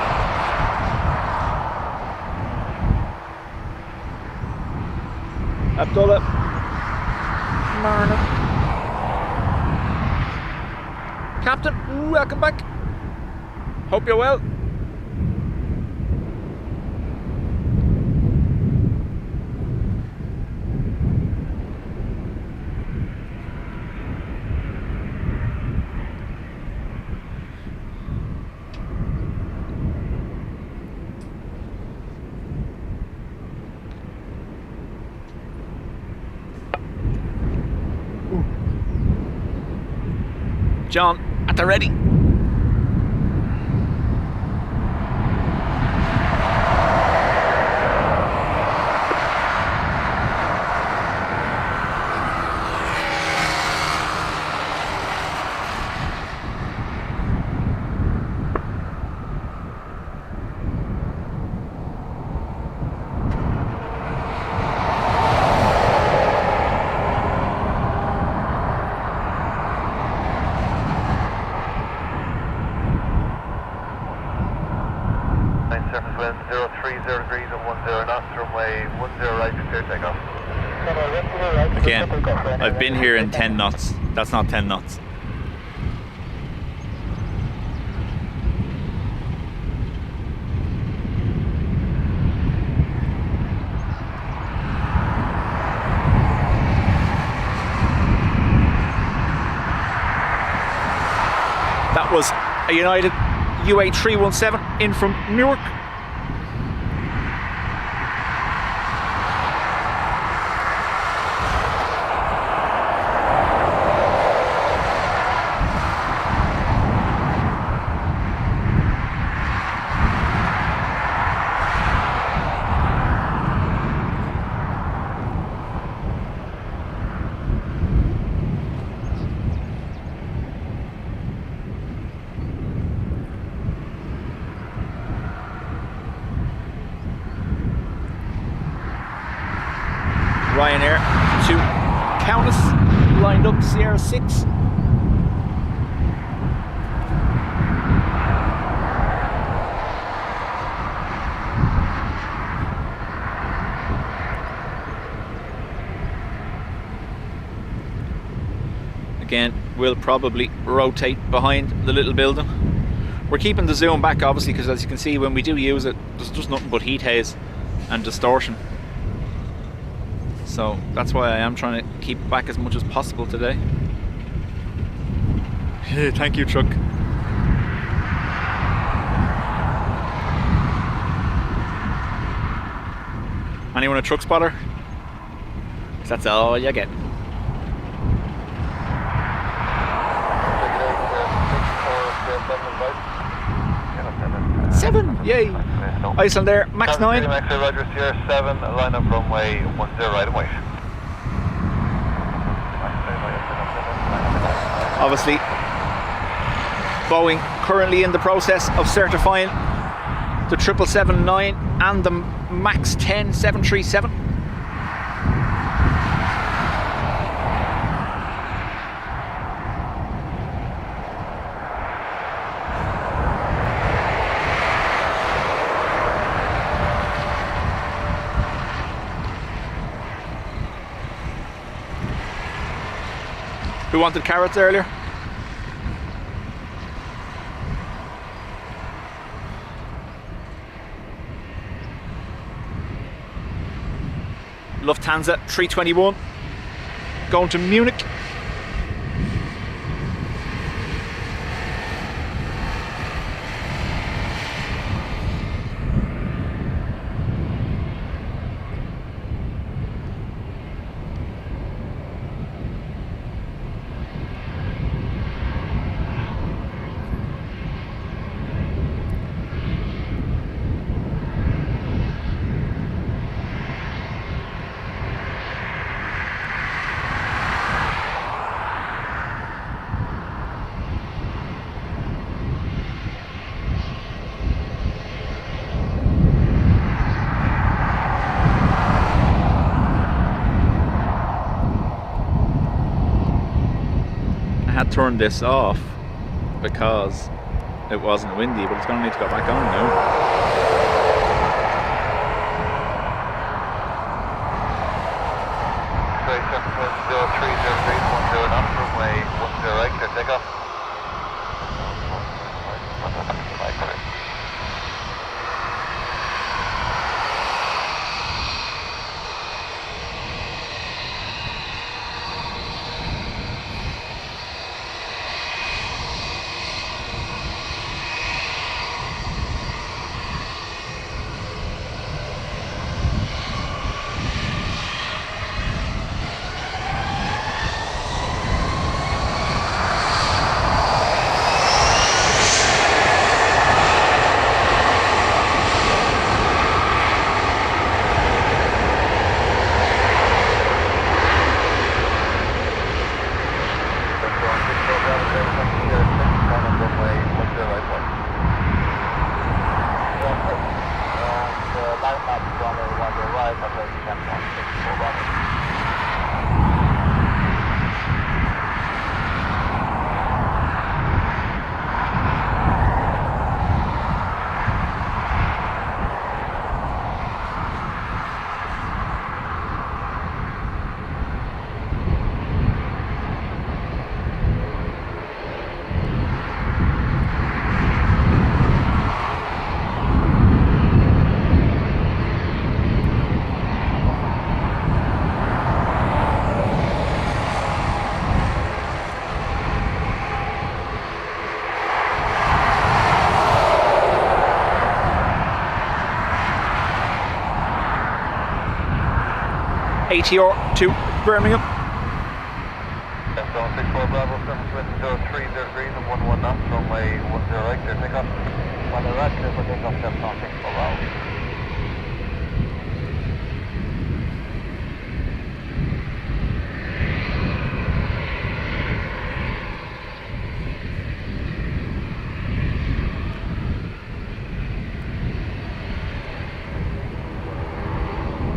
S1: Abdullah, morning. Captain, welcome back. Hope you're well. John, at the ready.
S3: Surface wind 030 degrees and 10 knots, runway 10 right, clear takeoff.
S1: Again, I've been here in 10 knots. That's not 10 knots. That was a United UA 317 in from Newark. Ryanair to Countess, lined up Sierra 6. Again, we'll probably rotate behind the little building. We're keeping the zoom back obviously because as you can see when we do use it there's just nothing but heat haze and distortion. So that's why I am trying to keep it back as much as possible today. Thank you, truck. Anyone a truck spotter? 'Cause that's all you get. Seven, yay! Iceland Air, max 9.
S3: Max Roger, Sierra 7, line up runway 10 right and wait.
S1: Obviously, Boeing currently in the process of certifying the 777-9 and the max 10 737. Who wanted carrots earlier? Lufthansa 321 going to Munich. Had turned this off because it wasn't windy, but it's going to need to go back on now.
S3: Station 10303 10 knots, runway 10 right, clear takeoff.
S1: ATR to Birmingham.
S3: F-Zone 64 Bravo, 720 and 11 knots, runway 10 right, clear takeoff. 10 right, clear for takeoff, F-Zone 64 Bravo.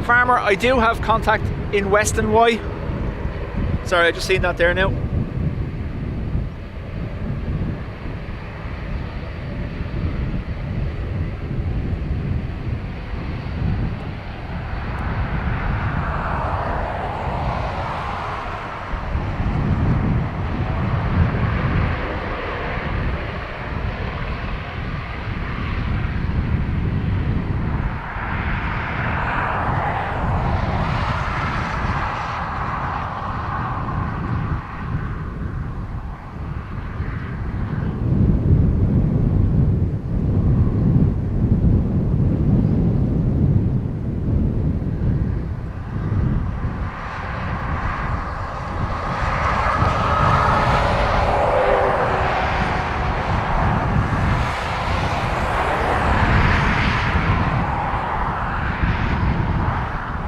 S1: Farmer, I do have contact in Weston Y. Sorry, I just seen that there now.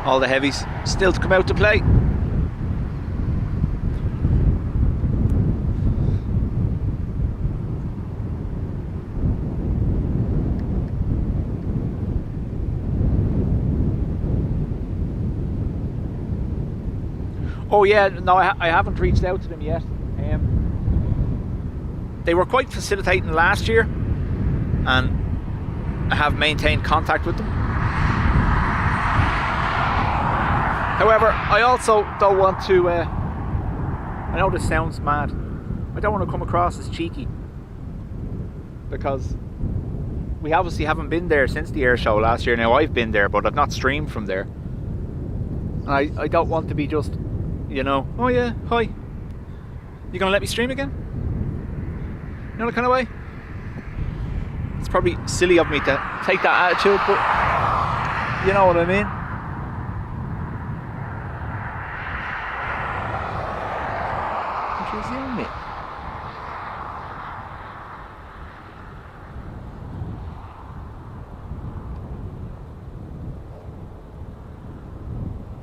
S1: All the heavies still to come out to play. Oh yeah, no, I haven't reached out to them yet. They were quite facilitating last year, and I have maintained contact with them. However, I also don't want to I know this sounds mad. I don't want to come across as cheeky, because we obviously haven't been there since the air show last year. Now, I've been there, but I've not streamed from there. And I don't want to be just, you know, oh yeah, hi, you gonna let me stream again? You know, the kind of way. It's probably silly of me to take that attitude, but you know what I mean. Resume it.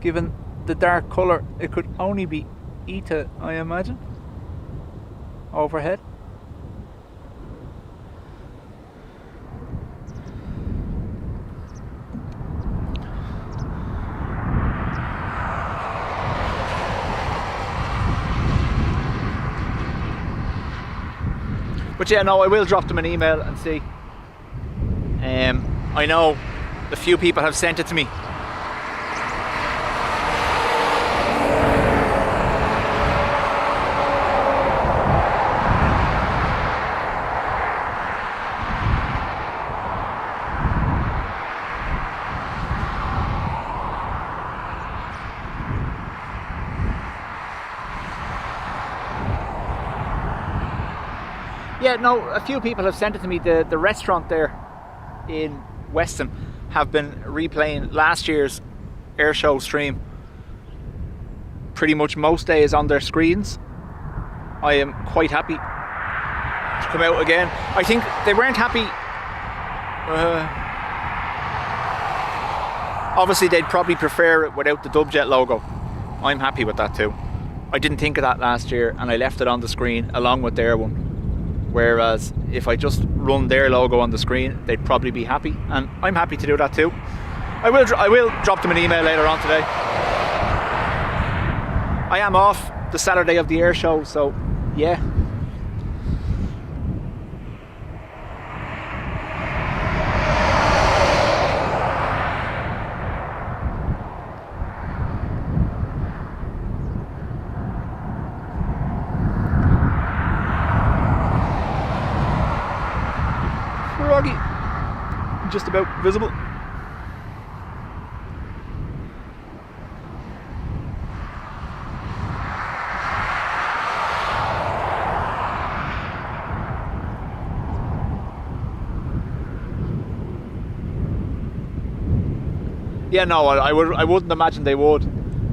S1: Given the dark colour, it could only be Etihad, I imagine, overhead. But yeah, no, I will drop them an email and see. I know a few people have sent it to me. Yeah, no, a few people have sent it to me. The restaurant there in Weston have been replaying last year's air show stream pretty much most days on their screens. I am quite happy to come out again. I think they weren't happy. Obviously, they'd probably prefer it without the Dubjet logo. I'm happy with that too. I didn't think of that last year, and I left it on the screen along with their one. Whereas if I just run their logo on the screen, they'd probably be happy, and I'm happy to do that too. I will drop them an email later on today. I am off the Saturday of the air show, so yeah. Just about visible. Yeah, no, I wouldn't imagine they would.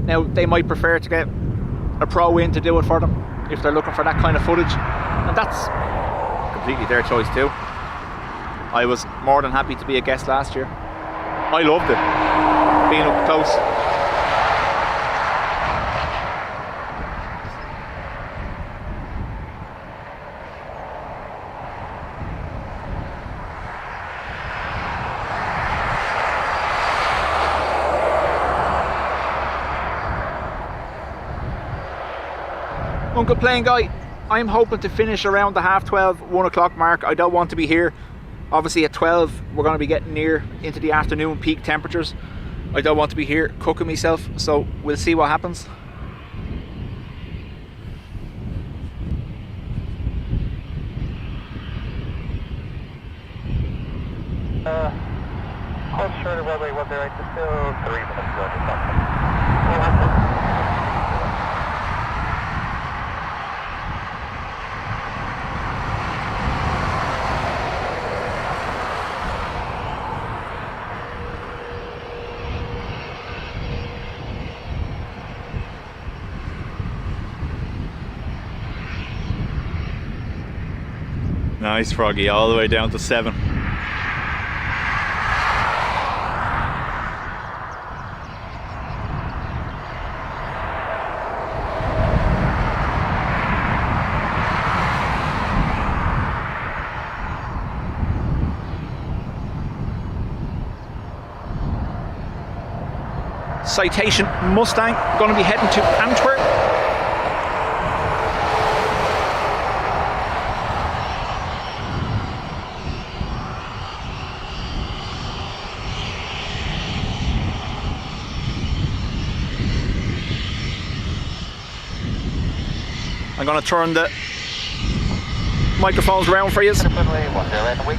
S1: Now, they might prefer to get a pro in to do it for them if they're looking for that kind of footage, and that's completely their choice too. I was more than happy to be a guest last year. I loved it, being up close. Uncle Plain Guy, I'm hoping to finish around the 12:30, 1 o'clock mark. I don't want to be here. Obviously at 12 we're going to be getting near into the afternoon peak temperatures. I don't want to be here cooking myself, so we'll see what happens.
S3: Hold short of runway 10 right, just still 3 minutes ago.
S1: Nice, Froggy, all the way down to 7. Citation Mustang, going to be heading to Antwerp. I'm going to turn the microphones around for you.
S3: Runway 10 right away.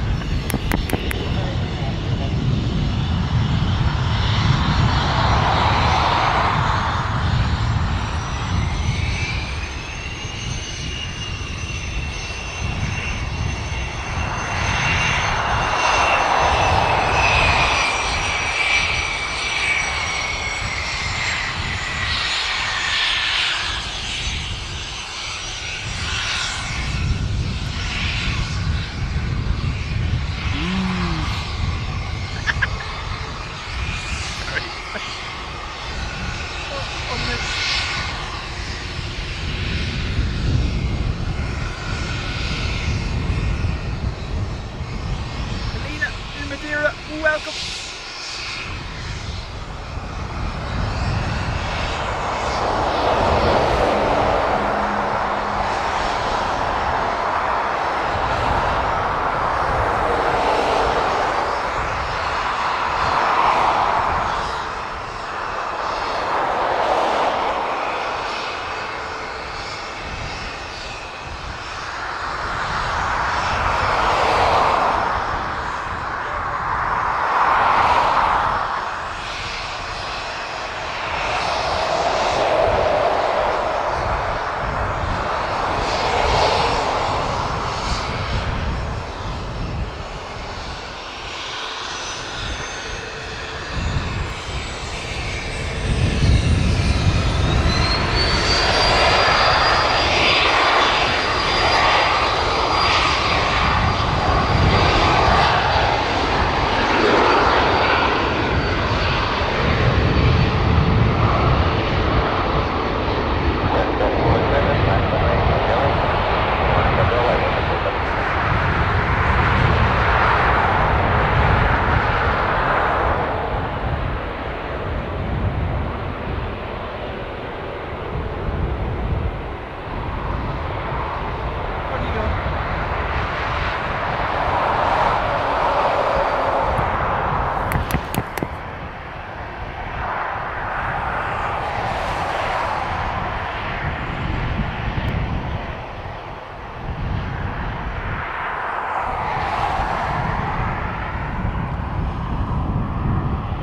S1: Welcome.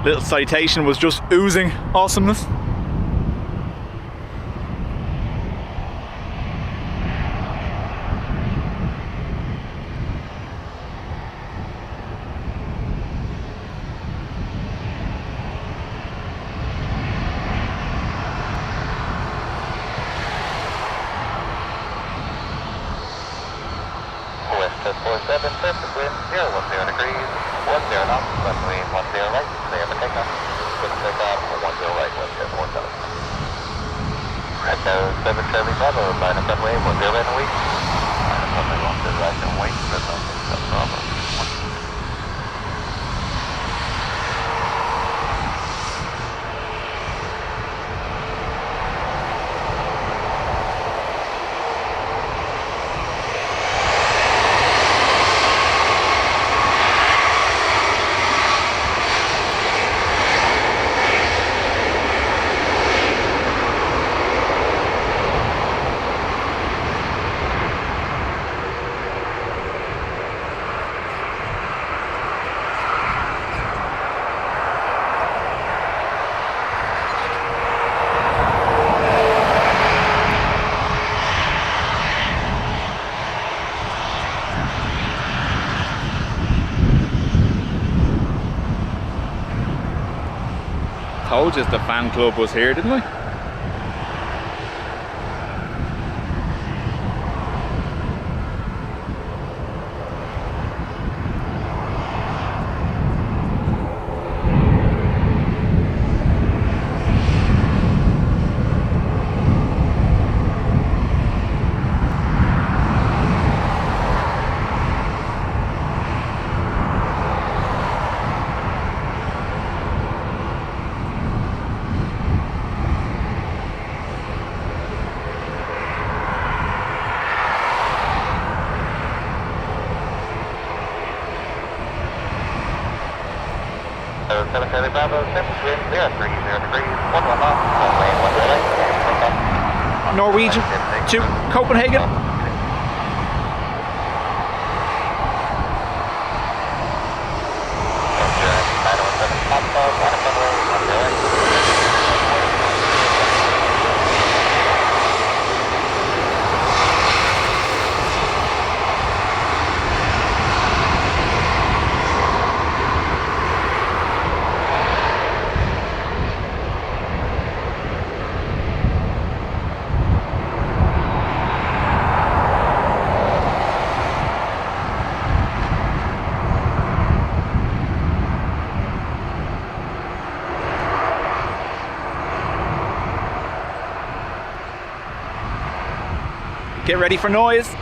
S1: Little citation was just oozing awesomeness.
S3: West 47, perfect wind, 010 degrees, 10 knots, runway 10 right, clear for takeoff. Good takeoff, 10 right, 110 north. Red nose 770 Bravo, line up runway 10 right and wait. Line up runway 10 right and wait, red nose 7 Bravo.
S1: Told you the fan club was here, didn't I?
S3: Cemetery Bravo, 7 wind, 030 degrees, 11 knots, runway 10 right, takeoff.
S1: Norwegian to Copenhagen. Get ready for noise.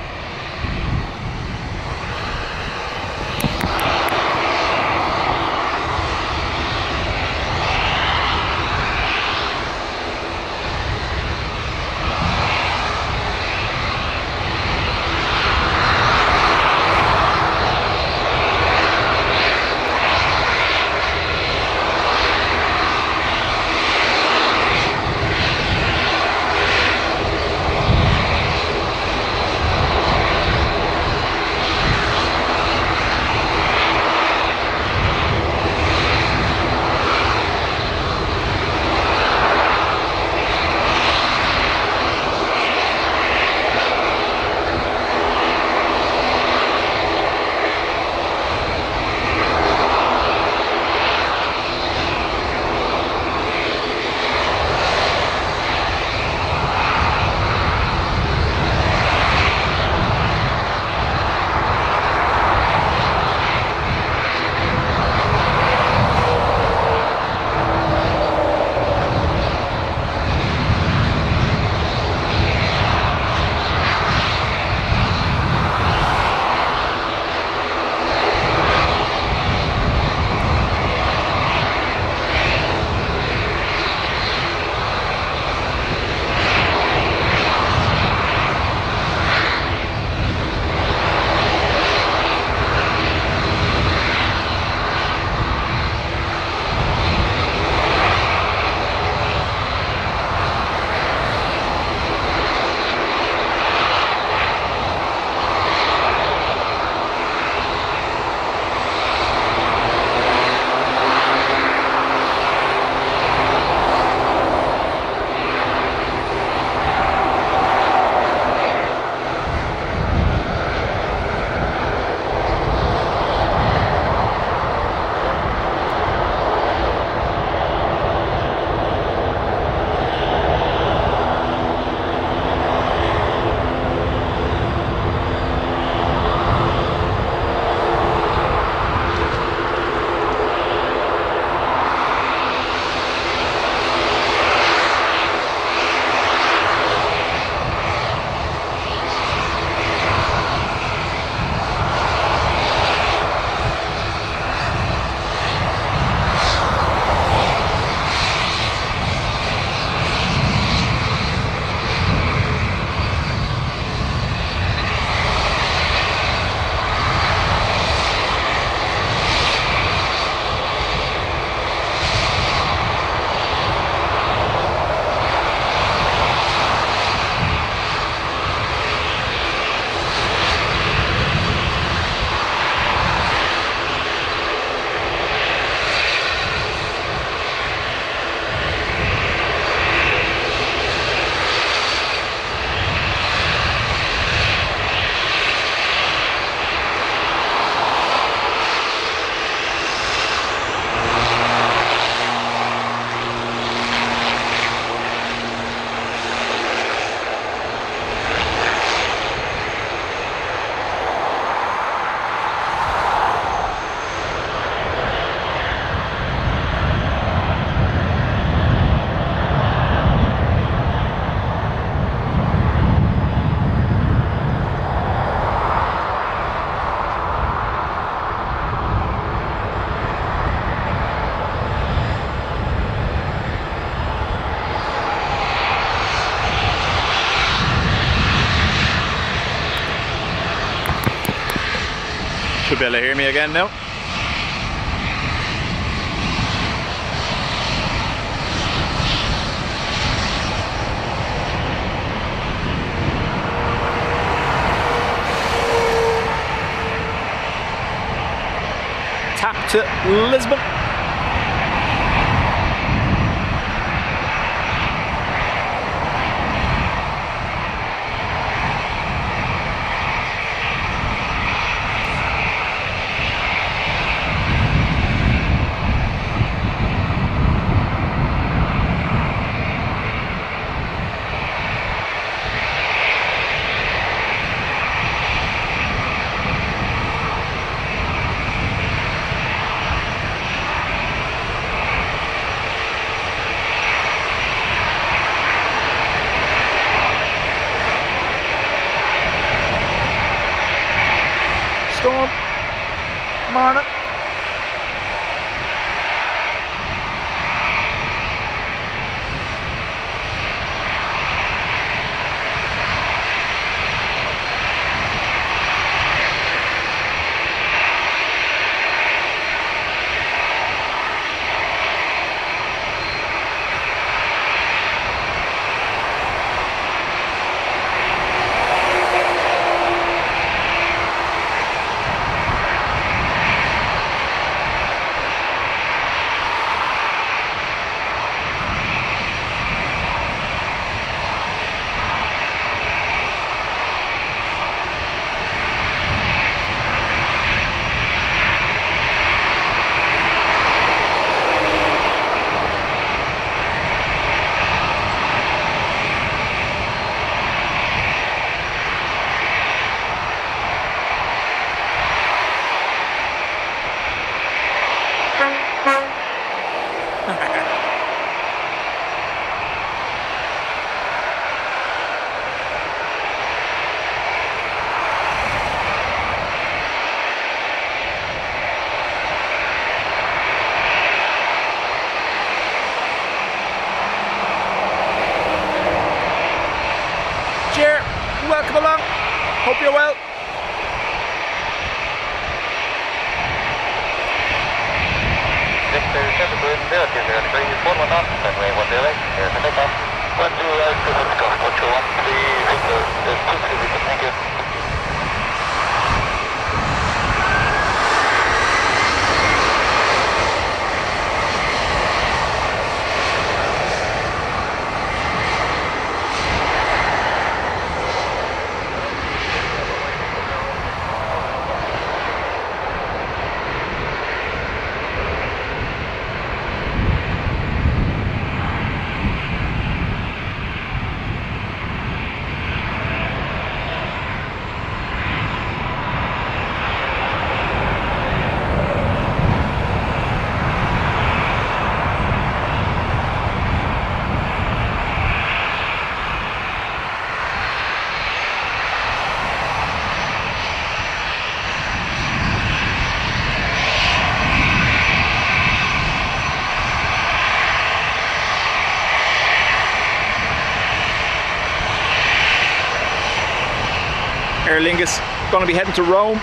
S1: Should be able to hear me again now. to Lisbon. Storm. Morning. Jer, welcome along. Hope you're well.
S3: Victor 7 Green 0 2 0 3 1 1 on runway 108 here for takeoff. 1 2 right to takeoff 1 2 1 3 Victor is 2 Victor, thank you.
S1: Aer Lingus going to be heading to Rome.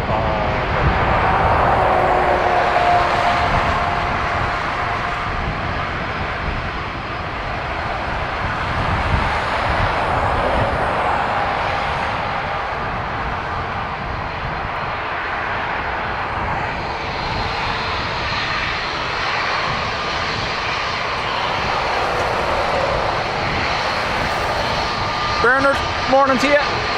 S3: Bye.
S1: Bernard, morning to you.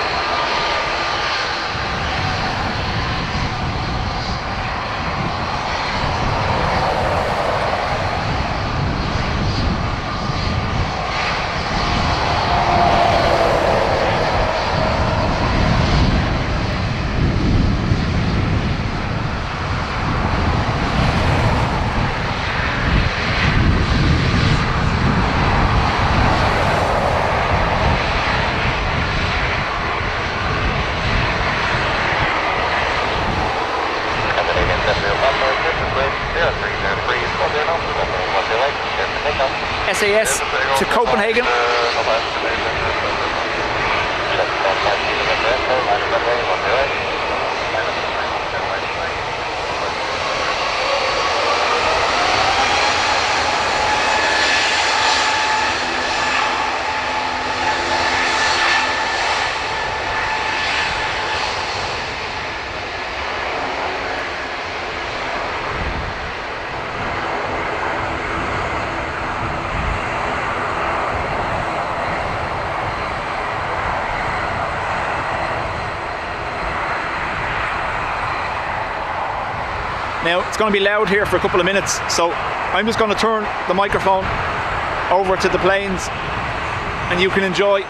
S1: SAS to Copenhagen. Now, it's going to be loud here for a couple of minutes, so I'm just going to turn the microphone over to the planes and you can enjoy.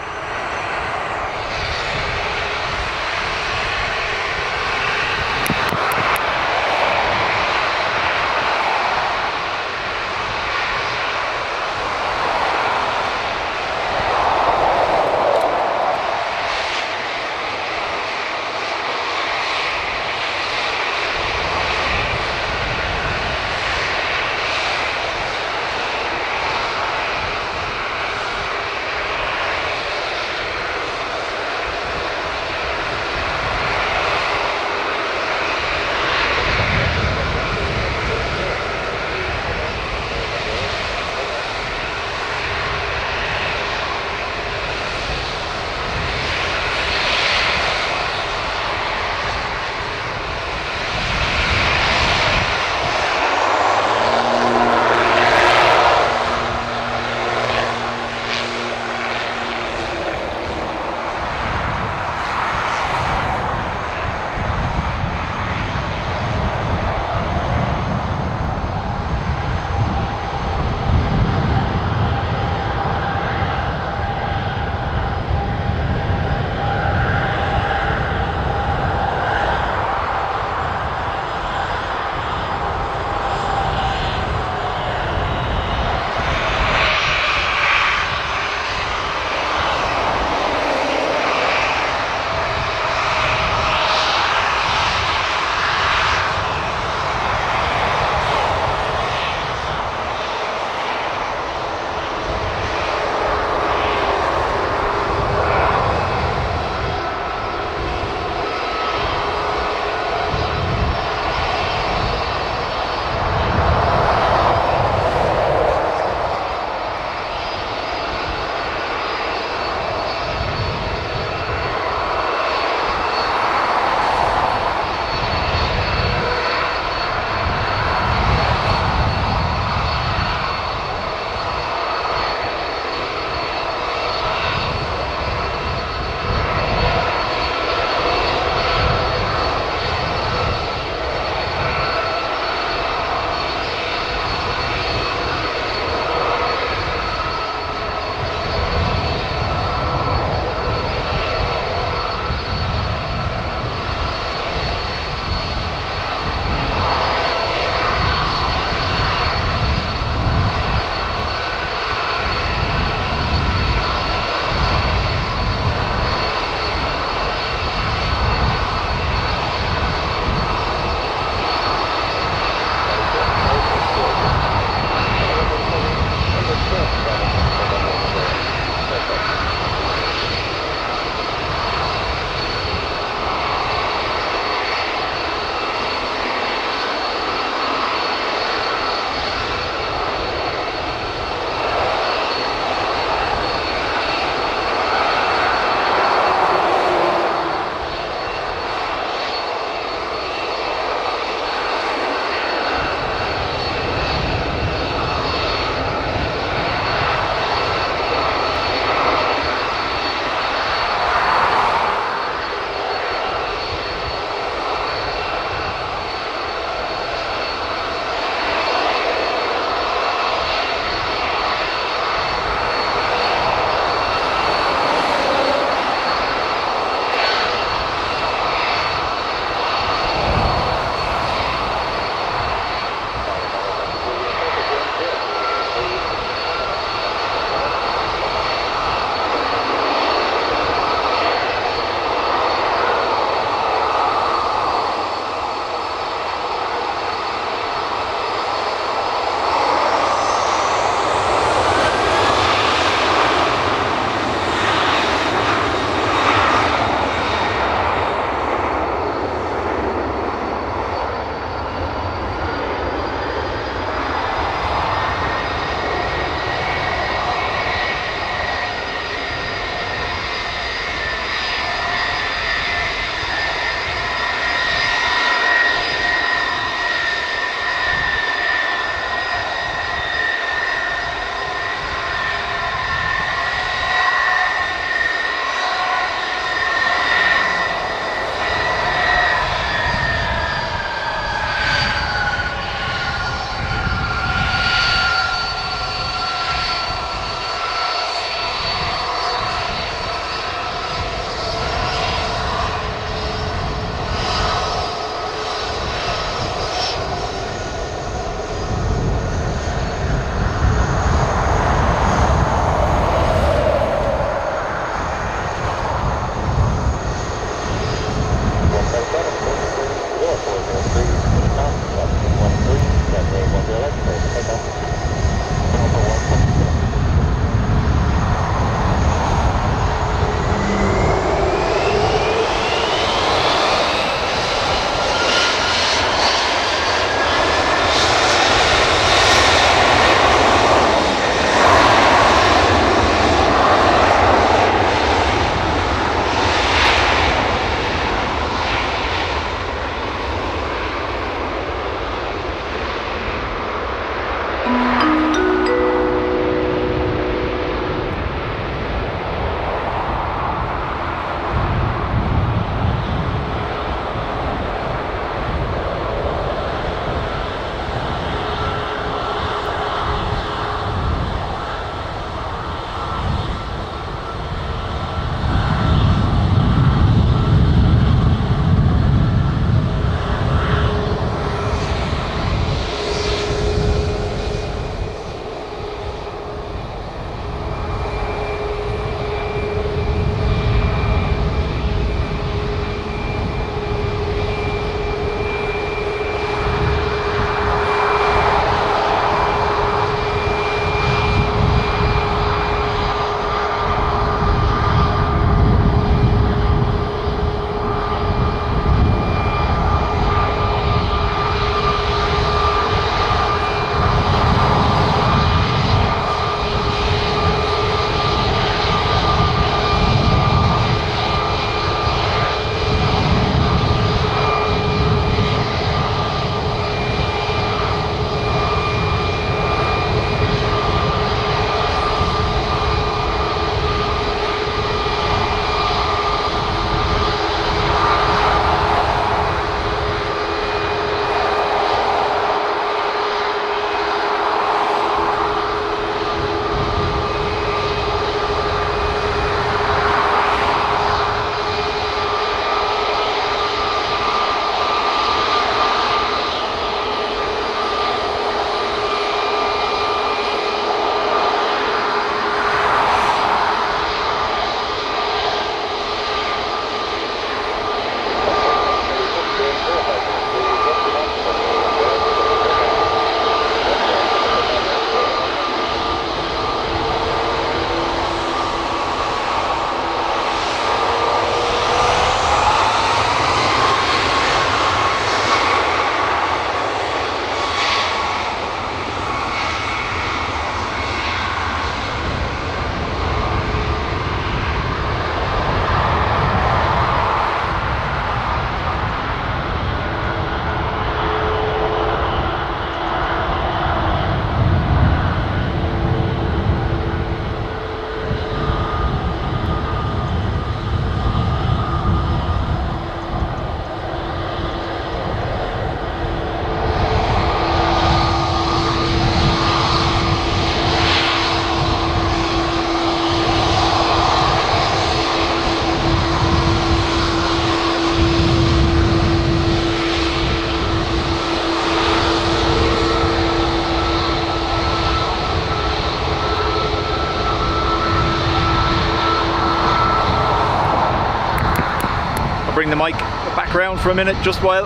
S1: mic back around for a minute just while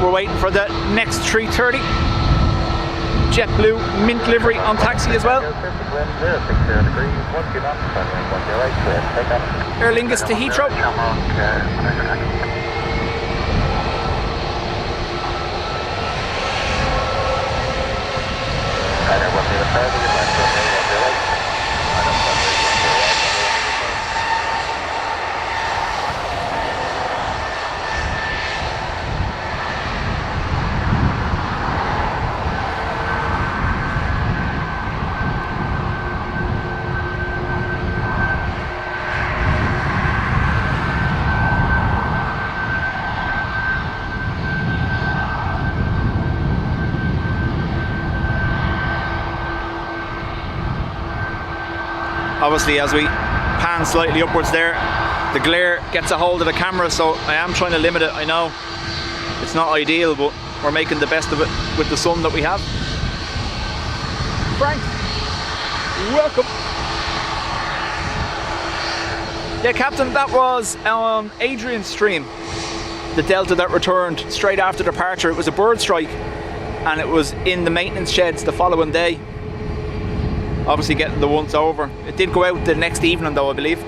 S1: we're waiting for the next 3:30. JetBlue mint livery on taxi as well. Aer Lingus to Heathrow. Obviously, as we pan slightly upwards there, the glare gets a hold of the camera, so I am trying to limit it. I know it's not ideal, but we're making the best of it with the sun that we have. Frank, welcome. Yeah, Captain, that was on Adrian's stream, the Delta that returned straight after departure. It was a bird strike, and it was in the maintenance sheds the following day. Obviously getting the once over. It did go out the next evening though, I believe.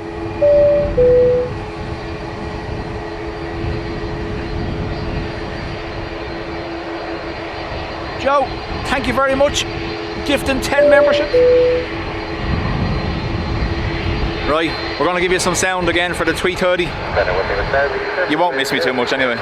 S1: Joe, thank you very much. Gifting 10 membership. Right, we're going to give you some sound again for the 3:30. You won't miss me too much anyway.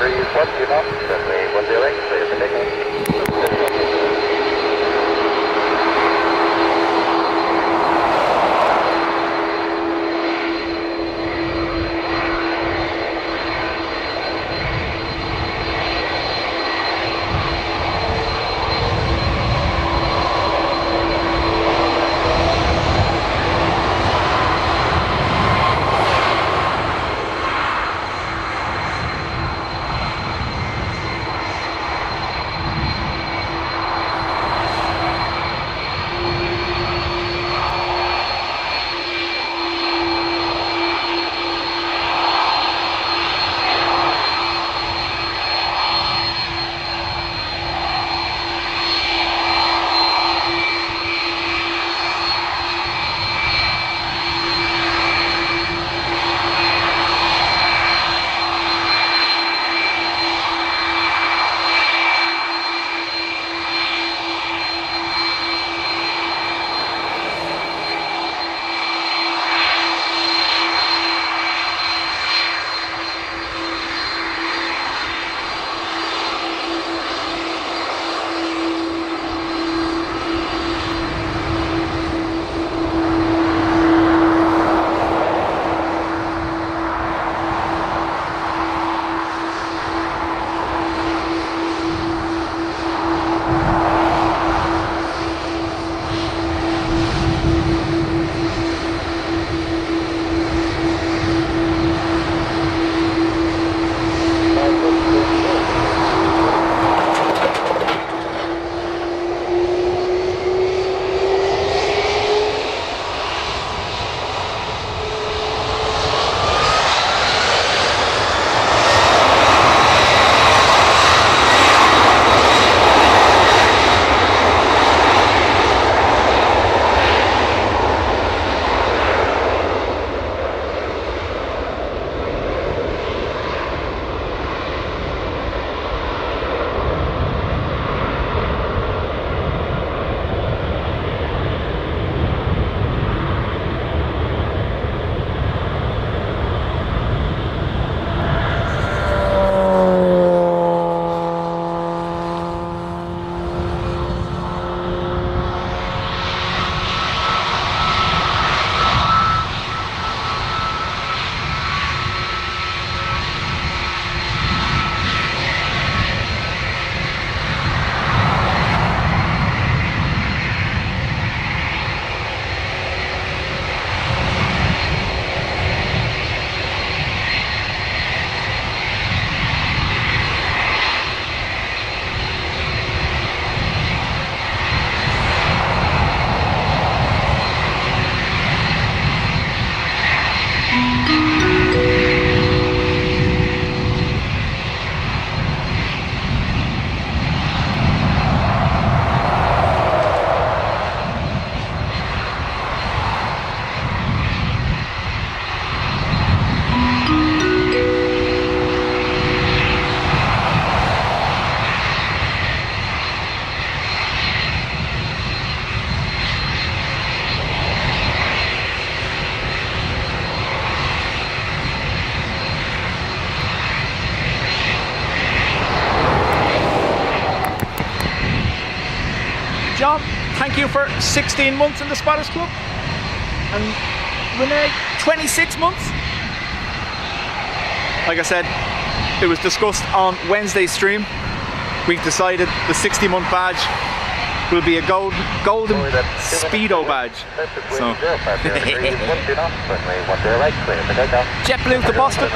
S1: thank you for 16 months in the Spotters Club. And Renee, 26 months. Like I said, it was discussed on Wednesday's stream. We've decided the 60-month badge will be a golden Speedo badge. So. JetBlue to Boston.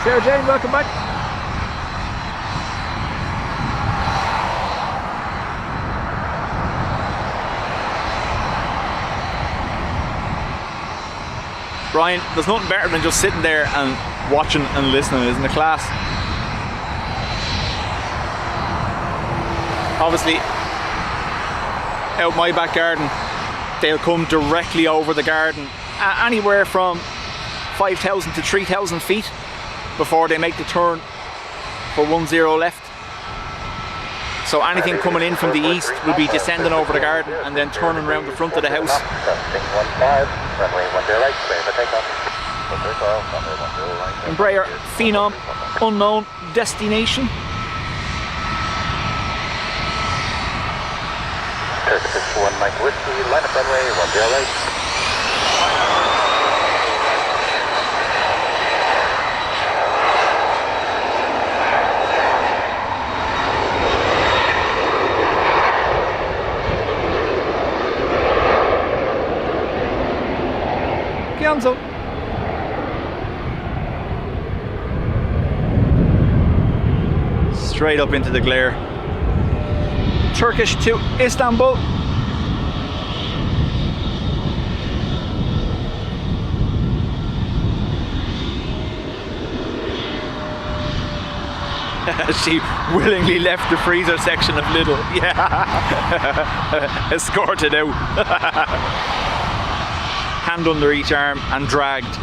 S1: Sarah Jane, welcome back. Brian, there's nothing better than just sitting there and watching and listening, isn't it, class? Obviously, out my back garden, they'll come directly over the garden, anywhere from 5,000 to 3,000 feet before they make the turn for 10 left. So anything coming in from the east will be descending over the garden and then turning around the front of the house. Embraer Phenom, unknown destination.
S3: Turkish 1 Mike Whiskey, line up runway 10
S1: Gianzo. Straight up into the glare. Turkish to Istanbul. She willingly left the freezer section of Lidl. Yeah. Escorted out. Hand under each arm and dragged.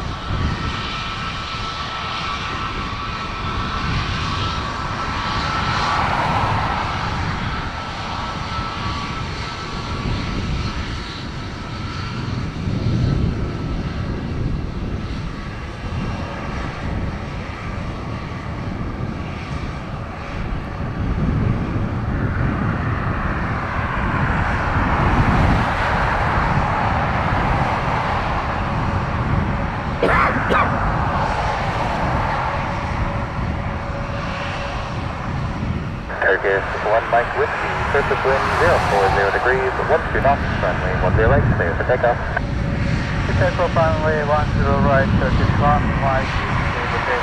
S3: Turkish 1 Mike Whiskey, surface wind 040 degrees, 12 knots, runway 10 right, clear for takeoff. Takeoff runway 10 right, Turkish 1 Mike Whiskey,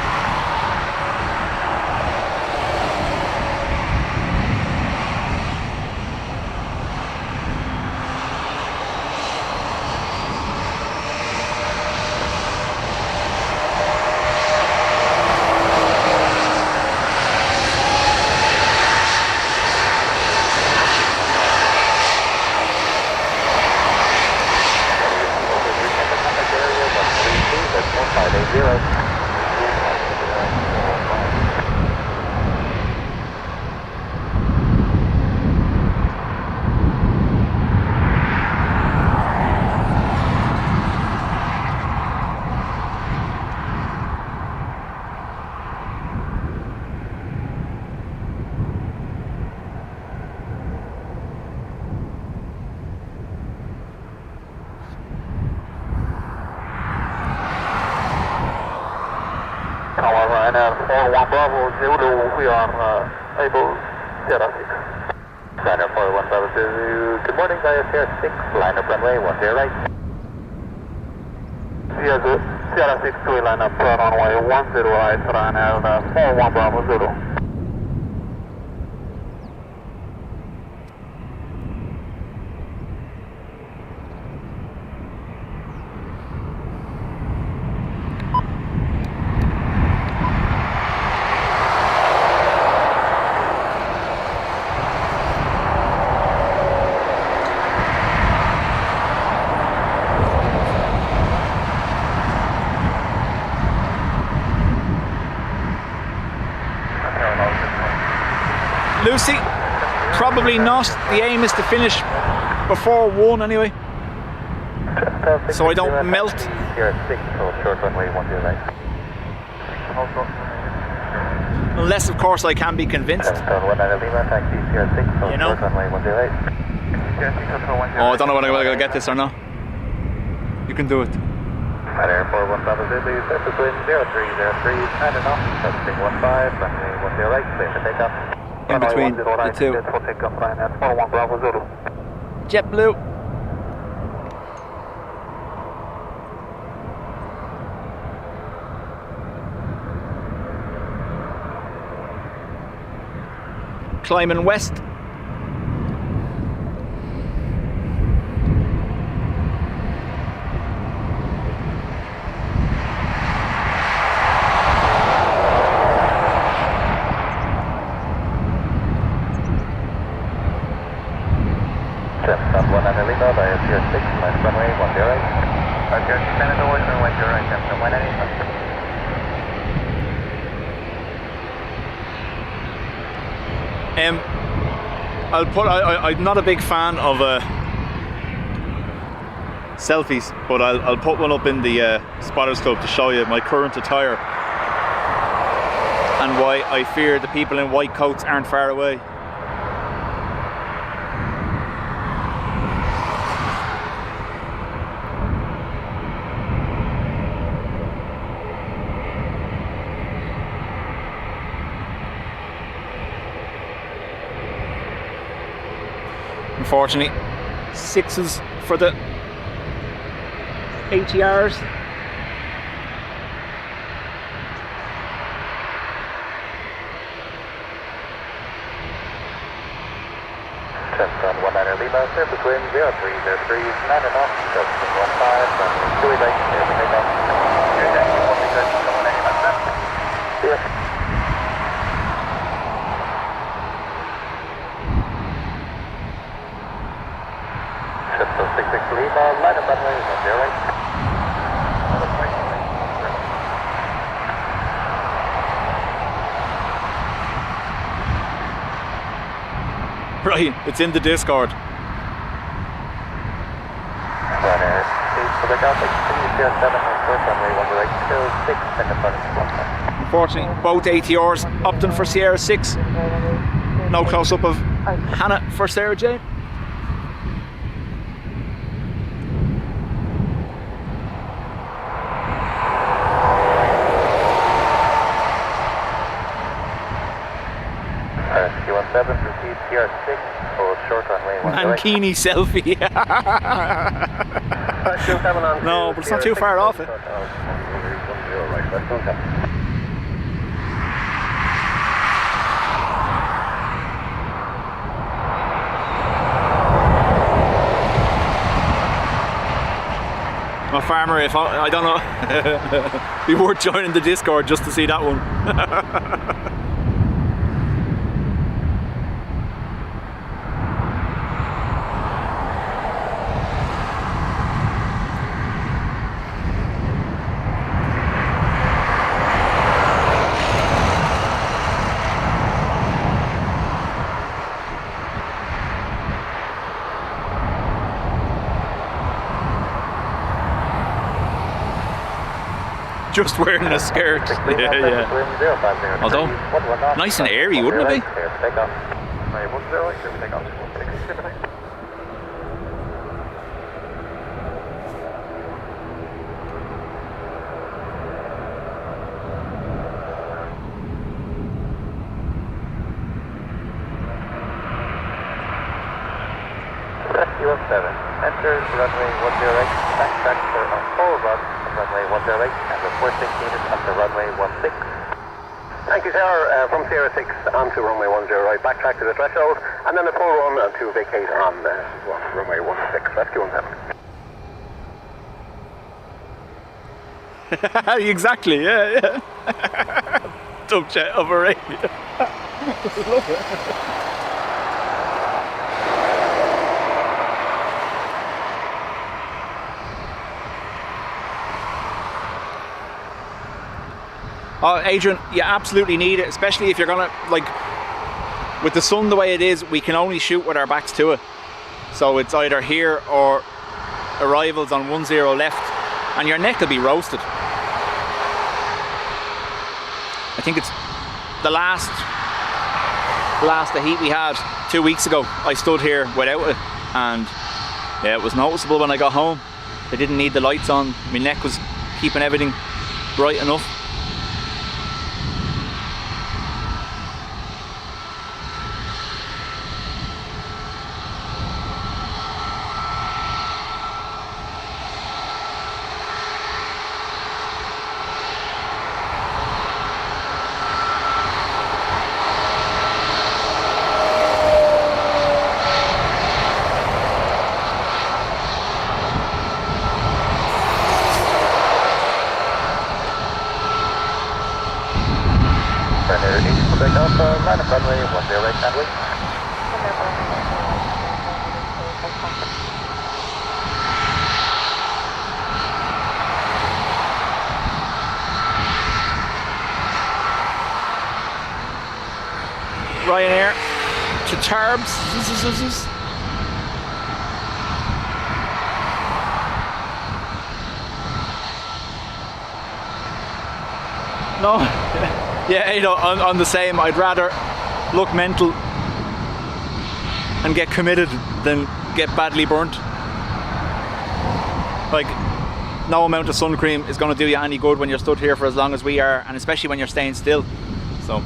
S3: Ryanair 41 Bravo Zulu, we are able Sierra 6. Ryanair 41 Bravo Zulu, good morning, Sierra 6, line up runway 10 right. Sierra 6 to line up runway 10 right, Ryanair 41 Bravo Zulu.
S1: Lucy, probably not. The aim is to finish before 1 anyway, so I don't melt. Unless, of course, I can be convinced. You know? Oh, I don't know whether I'm going to get this or not. You can do it.
S3: Air 41 Bravo Zulu, surface wind 0303, and enough, testing 15, runway 10 right, clear for takeoff.
S1: In between the two. JetBlue. Climbing west. I'm not a big fan of selfies, but I'll put one up in the Spotters Club to show you my current attire and why I fear the people in white coats aren't far away. Unfortunately, 6s for the ATRs.
S3: Chestnut 19 Lima, surface wind 0303, 9 enough, testing 15, runway 2 right, clear for takeoff. Your taxi will be good, 190 left. See ya. Line up runway 10 right.
S1: Right, it's in the Discord.
S3: Ryanair 8 for the Delta, 7 runway 10 right, till 6 in the front.
S1: Unfortunately, both ATRs opting for Sierra 6. No close-up of Hannah for Sarah Jane. Mankini selfie. No, but it's not too far off it. I'm a farmer, if I don't know, be worth joining the Discord just to see that one. Just wearing a skirt. Yeah. Although, nice and airy, wouldn't it be?
S3: Enter runway 10, backtrack for a full run on runway 10 and report 6 units onto runway 16. Thank you, sir. From Sierra 6 onto runway 10 right, backtrack to the threshold, and then a full run to vacate on runway 16. That's Q17.
S1: Exactly, yeah. Dubjet of Arabia. Love it. Oh, Adrian, you absolutely need it, especially if you're gonna, like, with the sun the way it is, we can only shoot with our backs to it. So it's either here or arrivals on 10 left, and your neck will be roasted. I think it's the last heat we had 2 weeks ago. I stood here without it, and yeah, it was noticeable when I got home. I didn't need the lights on. My neck was keeping everything bright enough.
S3: Line up runway 10 and wait.
S1: Ryanair to Tarbs. No. Yeah, you know, on the same, I'd rather look mental and get committed than get badly burnt. Like, no amount of sun cream is going to do you any good when you're stood here for as long as we are, and especially when you're staying still. So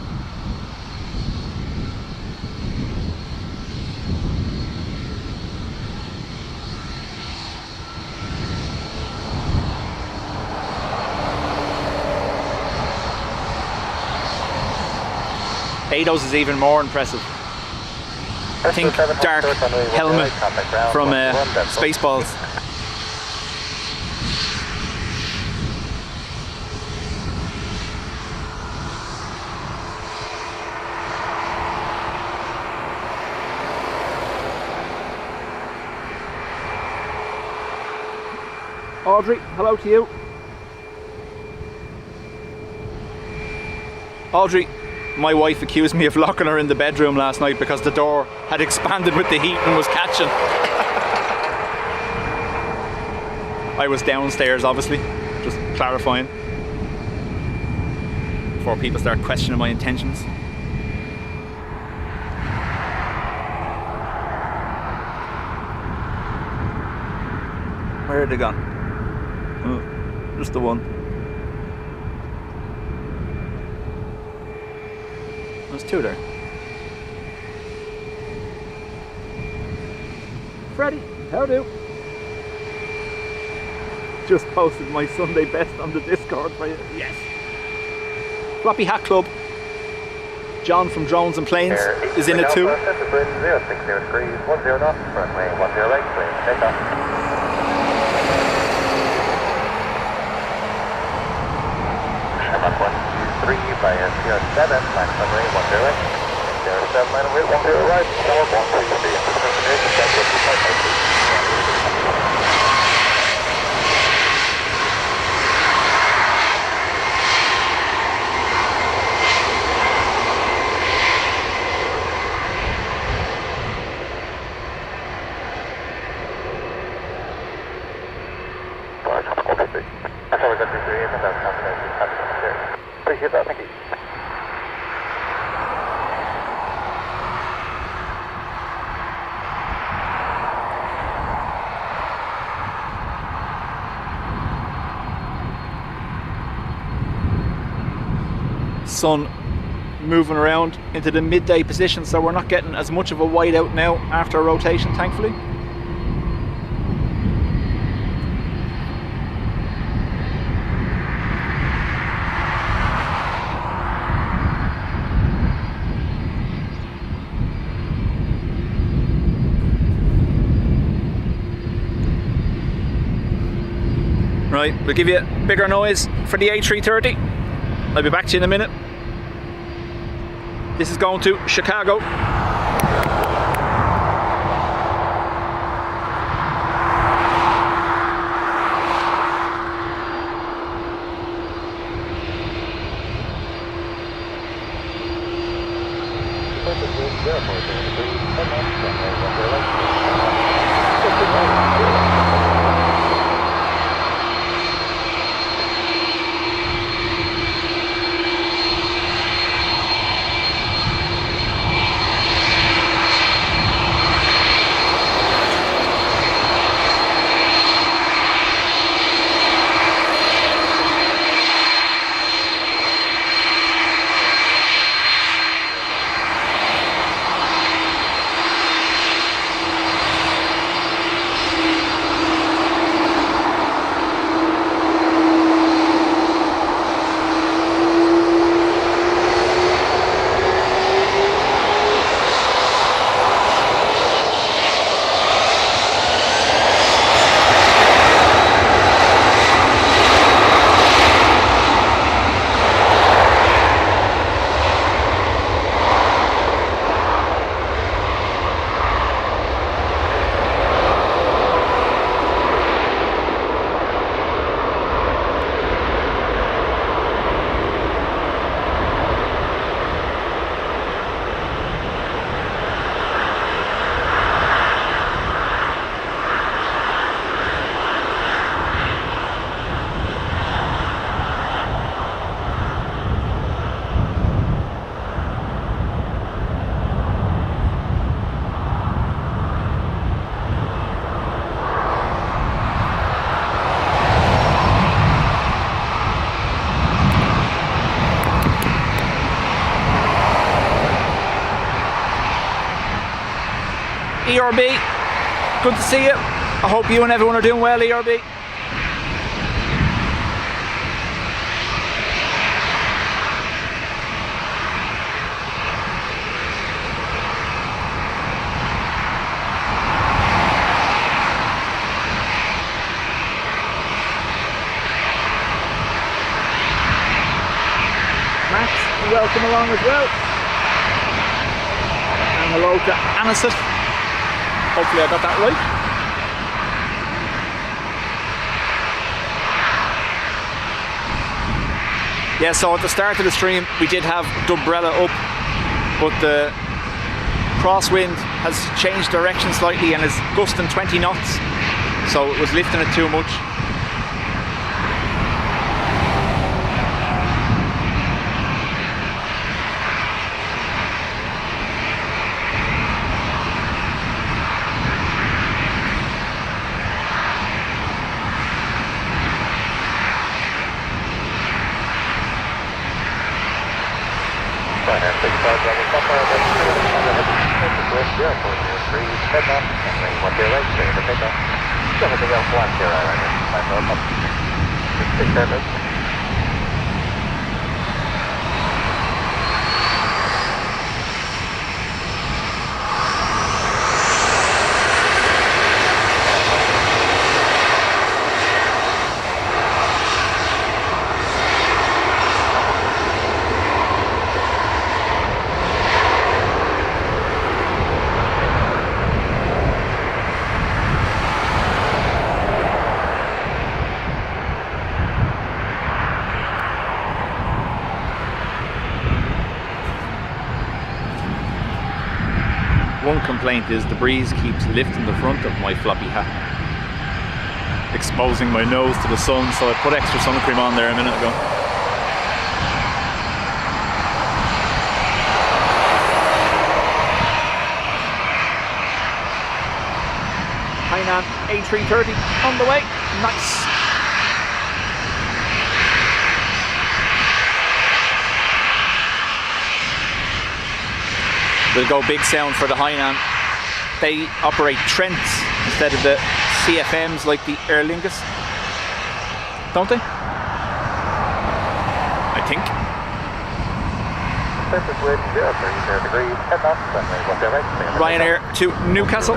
S1: Eidos is even more impressive. I think dark helmet from Spaceballs. Audrey, hello to you. Audrey, my wife accused me of locking her in the bedroom last night because the door had expanded with the heat and was catching. I was downstairs, obviously, just clarifying before people start questioning my intentions. Where are they gone? Oh, just the one. There's two there. Freddie, how do? Just posted my Sunday best on the Discord for you. Yes. Floppy Hat Club. John from Drones and Planes is in it too.
S3: 060 degrees, 10 knots, runway 10 right, take off. Shamrock 123 by Sierra 7, line runway 10 right. Sierra 7, line runway 10 right, 413 Appreciate that, thank you.
S1: Sun moving around into the midday position, so we're not getting as much of a whiteout now after a rotation, thankfully. Right, we'll give you bigger noise for the A330. I'll be back to you in a minute. This is going to Chicago. ERB, good to see you. I hope you and everyone are doing well, ERB. Max, welcome along as well. And hello to Aniset. Hopefully I got that right. Yeah, so at the start of the stream we did have Dubrella up, but the Crosswind has changed direction slightly and is gusting 20 knots, so it was lifting it too much. One complaint is the breeze keeps lifting the front of my floppy hat, exposing my nose to the sun, so I put extra sun cream on there a minute ago. Hainan A330 on the way, nice. We'll go big sound for the Hainan. They operate Trents instead of the CFMs like the Aer Lingus, don't they? I think. Ryanair to Newcastle.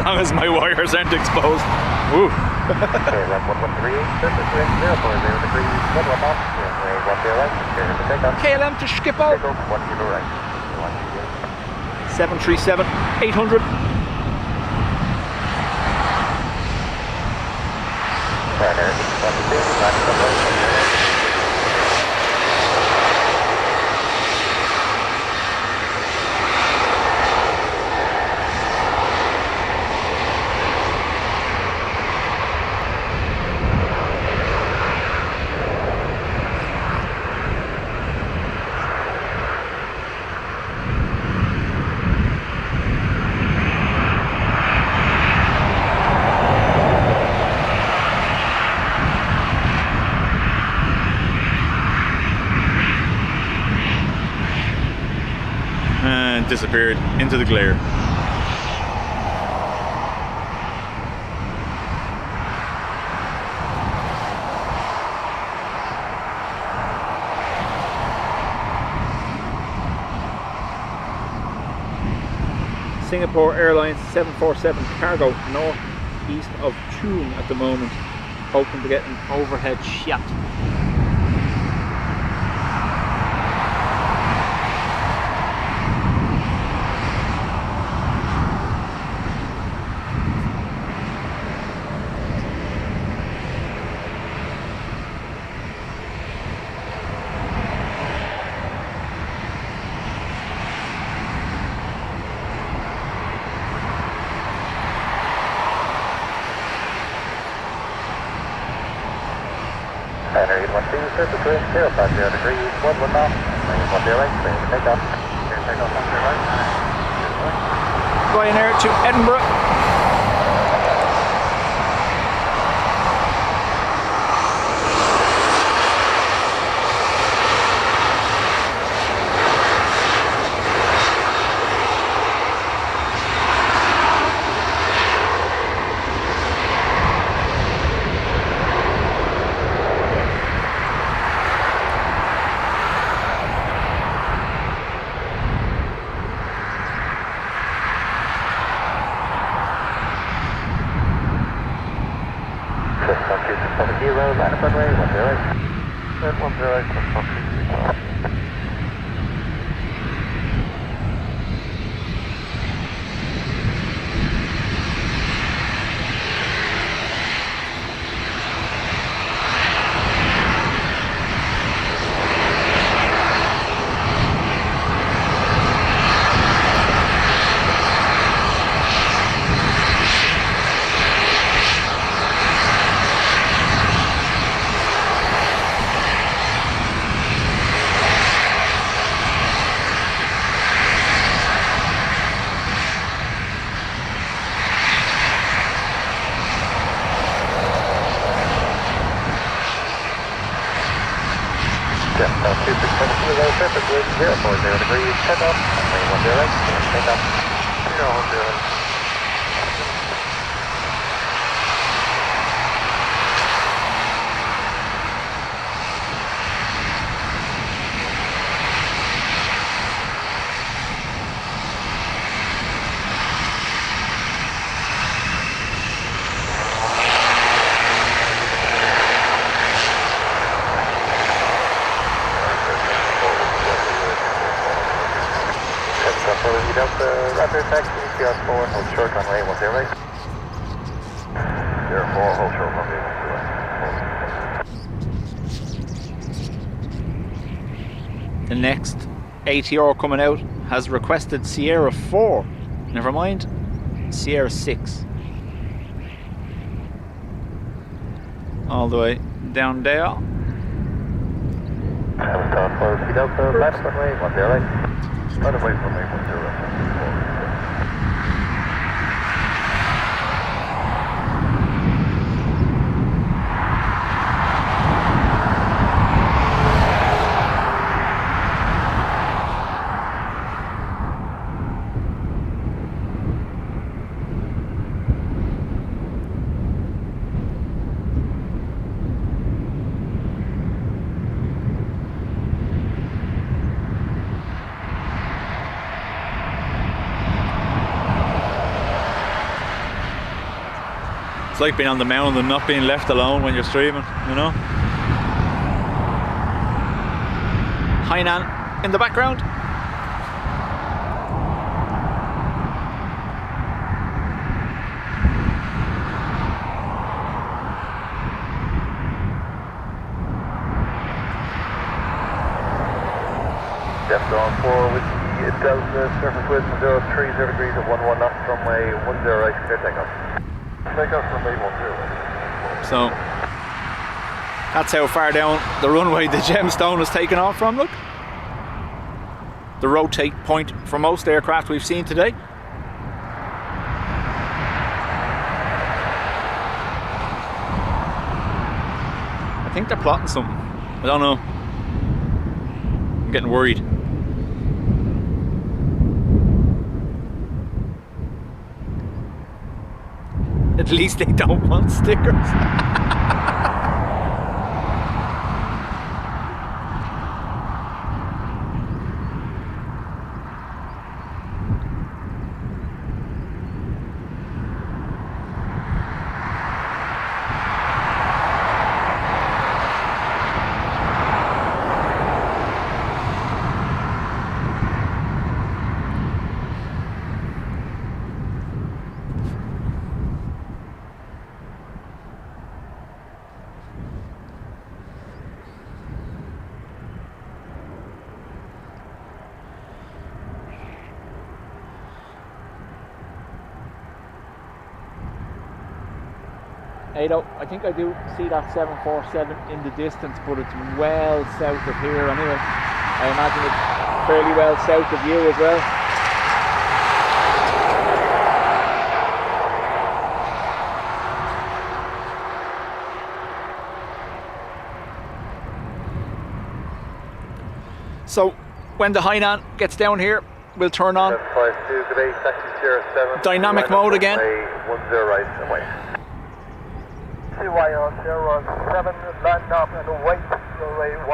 S1: long as my wires aren't exposed. Woo.
S3: KLM 113, surface wind 040 degrees, 1 off, runway 10 right, clear to take off.
S1: KLM to Schiphol.
S3: Take off 1 kilo right.
S1: 737 800.
S3: Ryanair 122, landing on right.
S1: Disappeared into the glare. Singapore Airlines 747 cargo north east of Tuam at the moment, hoping to get an overhead shot.
S3: Ryanair 812, surface wind 050 degrees, 1 off, runway 10 right, clear to take off. Clear to take off on your right.
S1: Ryanair to Edinburgh.
S3: Line up runway 10 right. 10 right, plus 1 surface wind 040 degrees, take off, runway 10 right, clear to take off. 010. Rapid taxi, PR4, hold short runway 10 right. PR4, hold short runway 10 right.
S1: The next ATR coming out has requested Sierra 4. Never mind, Sierra 6. All the way down there.
S3: Hamilton for Delta, left runway 10 right. Right away from me 10 right.
S1: It's like being on the mound and not being left alone when you're streaming, you know. Hainan in the background.
S3: Depth on 4 with the Delta, surface wind 030 degrees at 11 knots, runway 10 right, clear takeoff. Takeoff from 810.
S1: So that's how far down the runway the Gemstone has taken off from, look. The rotate point for most aircraft we've seen today. I think they're plotting something. I don't know. I'm getting worried. At least they don't want stickers. Ado, I think I do see that 747 in the distance, but it's well south of here anyway. I imagine it's fairly well south of you as well. So when the Hainan gets down here, we'll turn on
S3: 52, good day, taxi 07.
S1: dynamic mode again.
S3: 10 right, away. CY07, land up and wait, runway 10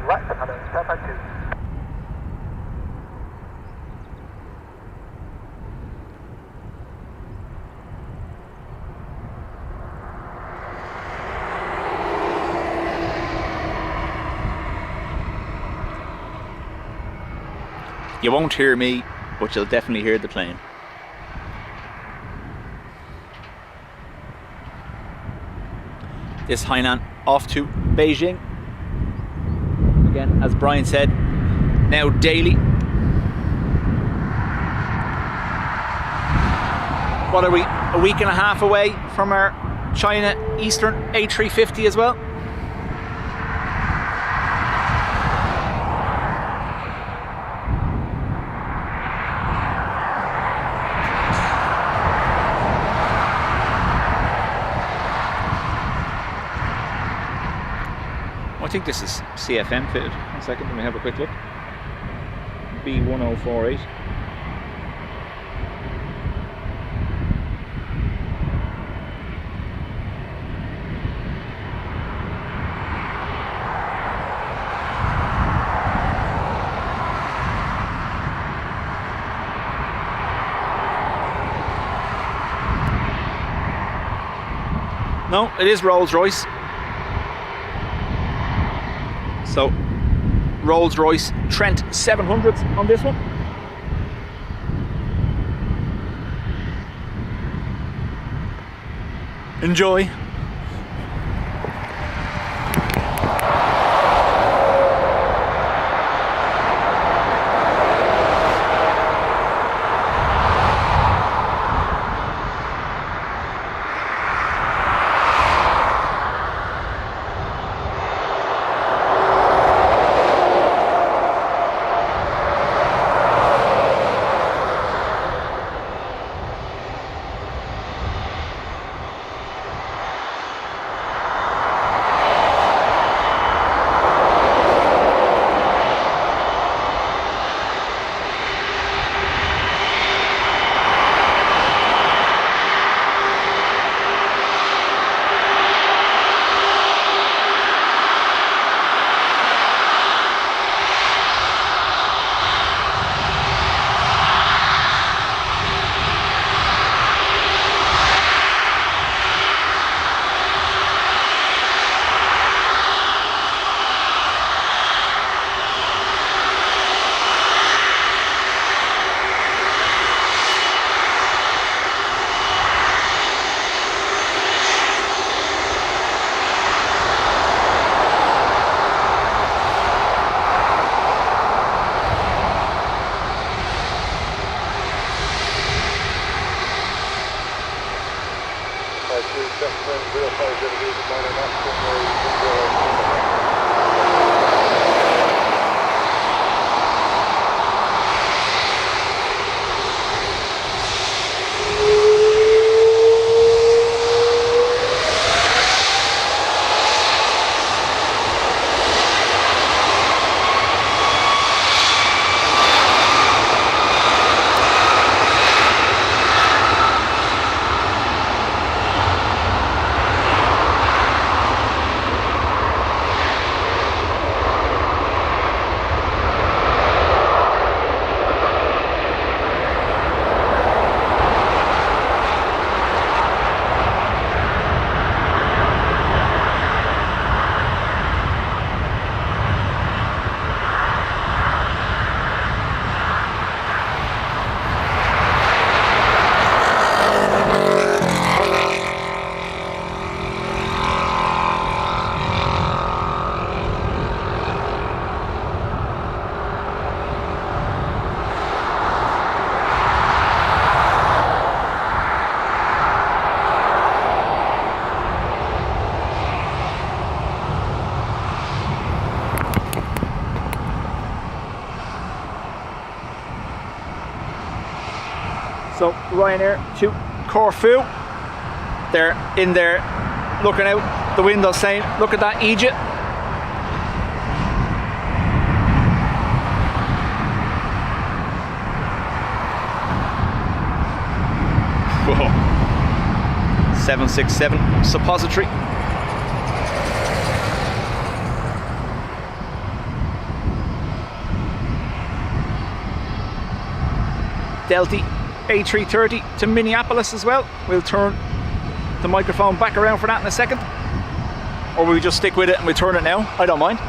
S3: right, and 72.
S1: You won't hear me, but you'll definitely hear the plane. This Hainan off to Beijing. Again, as Brian said, now daily. What are we? A week and a half away from our China Eastern A350 as well. I think this is CFM fitted. 1 second, let me have a quick look. B1048. No, it is Rolls-Royce. So, Rolls-Royce Trent 700s on this one. Enjoy. So Ryanair to Corfu. They're in there looking out the window saying, look at that Etihad. Whoa. 767 suppository. Delta A330 to Minneapolis as well. We'll turn the microphone back around for that in a second. Or will we just stick with it and we turn it now? I don't mind.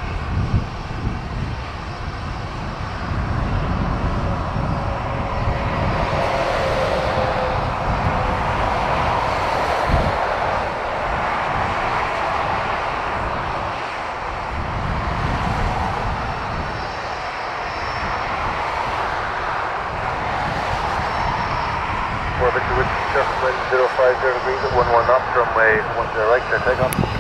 S3: With 050 degrees at 11 knots from 10 right, clear takeoff.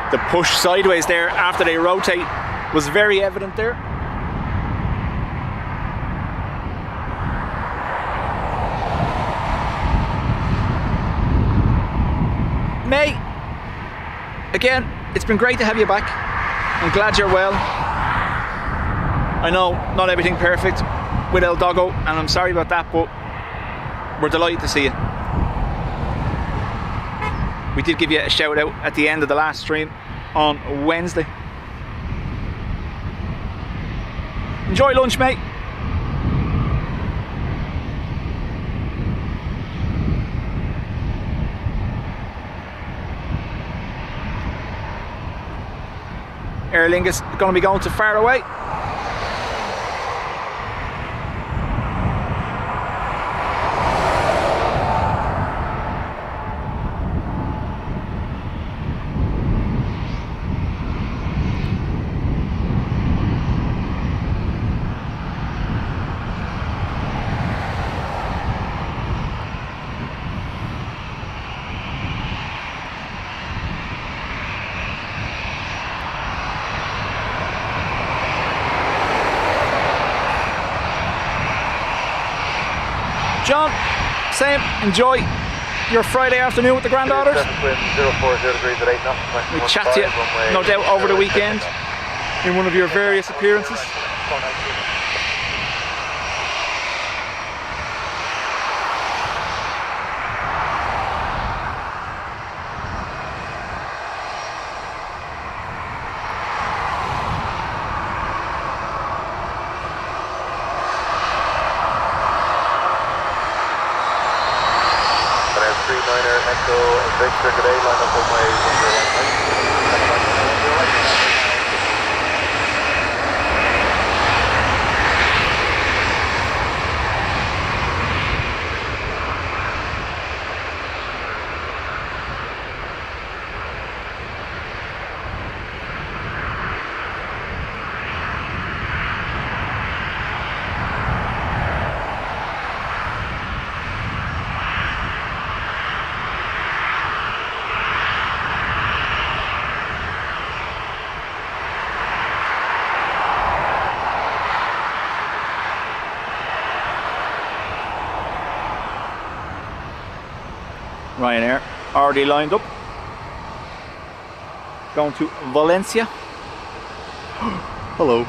S1: The push sideways there after they rotate was very evident there. May, again, it's been great to have you back. I'm glad you're well. I know not everything perfect with El Doggo, and I'm sorry about that, but we're delighted to see you. We did give you a shout out at the end of the last stream on Wednesday. Enjoy lunch, mate. Aer Lingus going to be going to far away. John, same. Enjoy your Friday afternoon with the granddaughters.
S3: 040 degrees at 8 knots.
S1: We chat to you, no doubt, over the weekend in one of your various appearances.
S3: Greenliner, Echo, Victor, good day, line up on my 101.
S1: Ryanair already lined up, going to Valencia. Hello.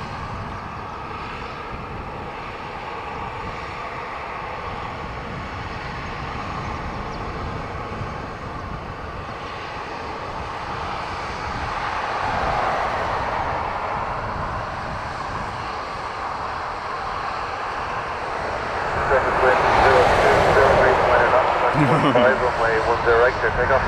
S3: Runway 10 right, clear takeoff.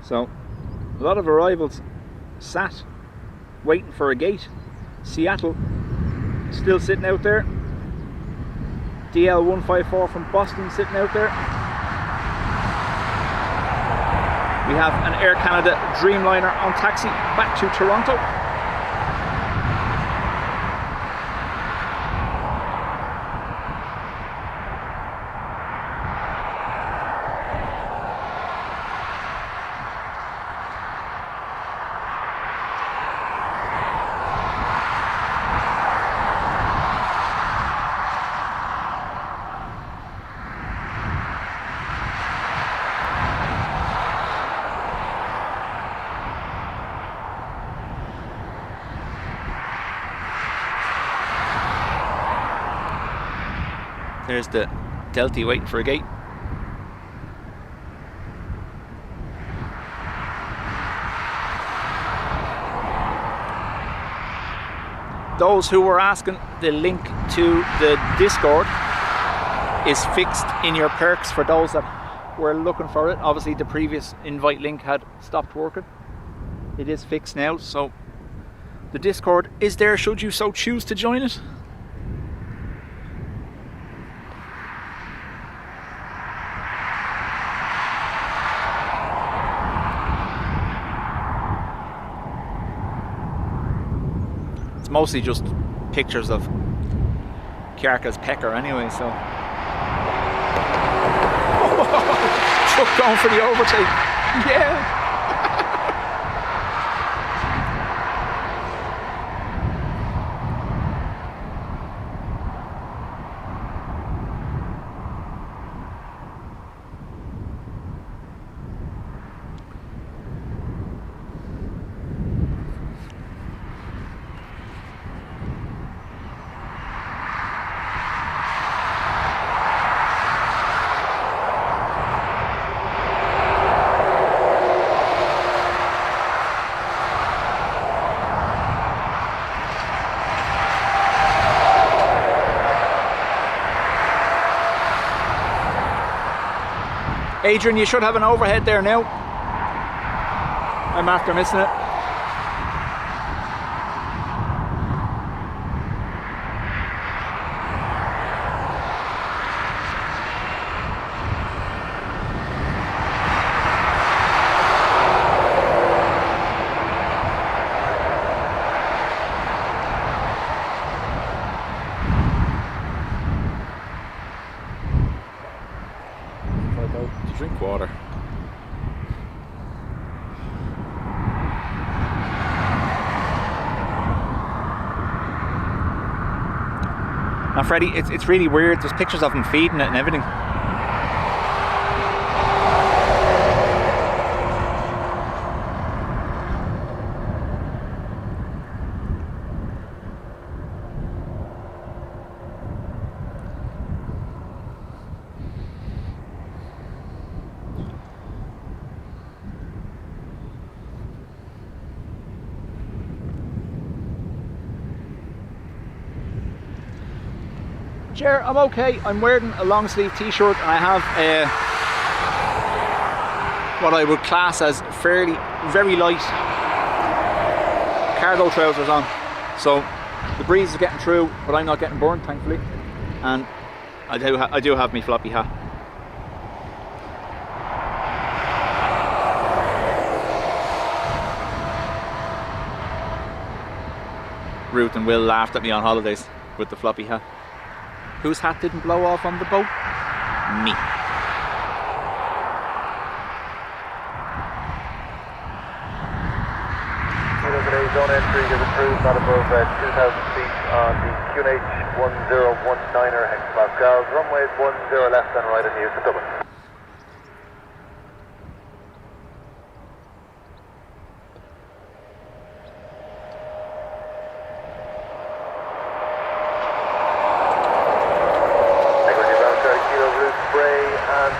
S3: So, a lot of arrivals sat waiting for a gate. Seattle still sitting out there. DL154 from Boston sitting out there. We have an Air Canada Dreamliner on taxi back to Toronto. There's the Delta waiting for a gate. Those who were asking, the link to the Discord is fixed in your perks for those that were looking for it. Obviously the previous invite link had stopped working. It is fixed now, so the Discord is there should you so choose to join it. It's mostly just pictures of Kjarka's pecker anyway, so. Truck going for the overtake. Yeah.
S1: Adrian, you should have an overhead there now. I'm after missing it. Drink water. Now Freddie, it's really weird, there's pictures of him feeding it and everything. Chair, I'm okay. I'm wearing a long sleeve t-shirt and I have what I would class as very light cargo trousers on. So the breeze is getting through, but I'm not getting burned, thankfully. And I do have my floppy hat. Ruth and Will laughed at me on holidays with the floppy hat. Whose hat didn't blow off on the boat? Me.
S3: Zone entry is approved not above 2,000 feet on the QNH 1019er hectopascals. Runways 10 left and right in use to Dublin.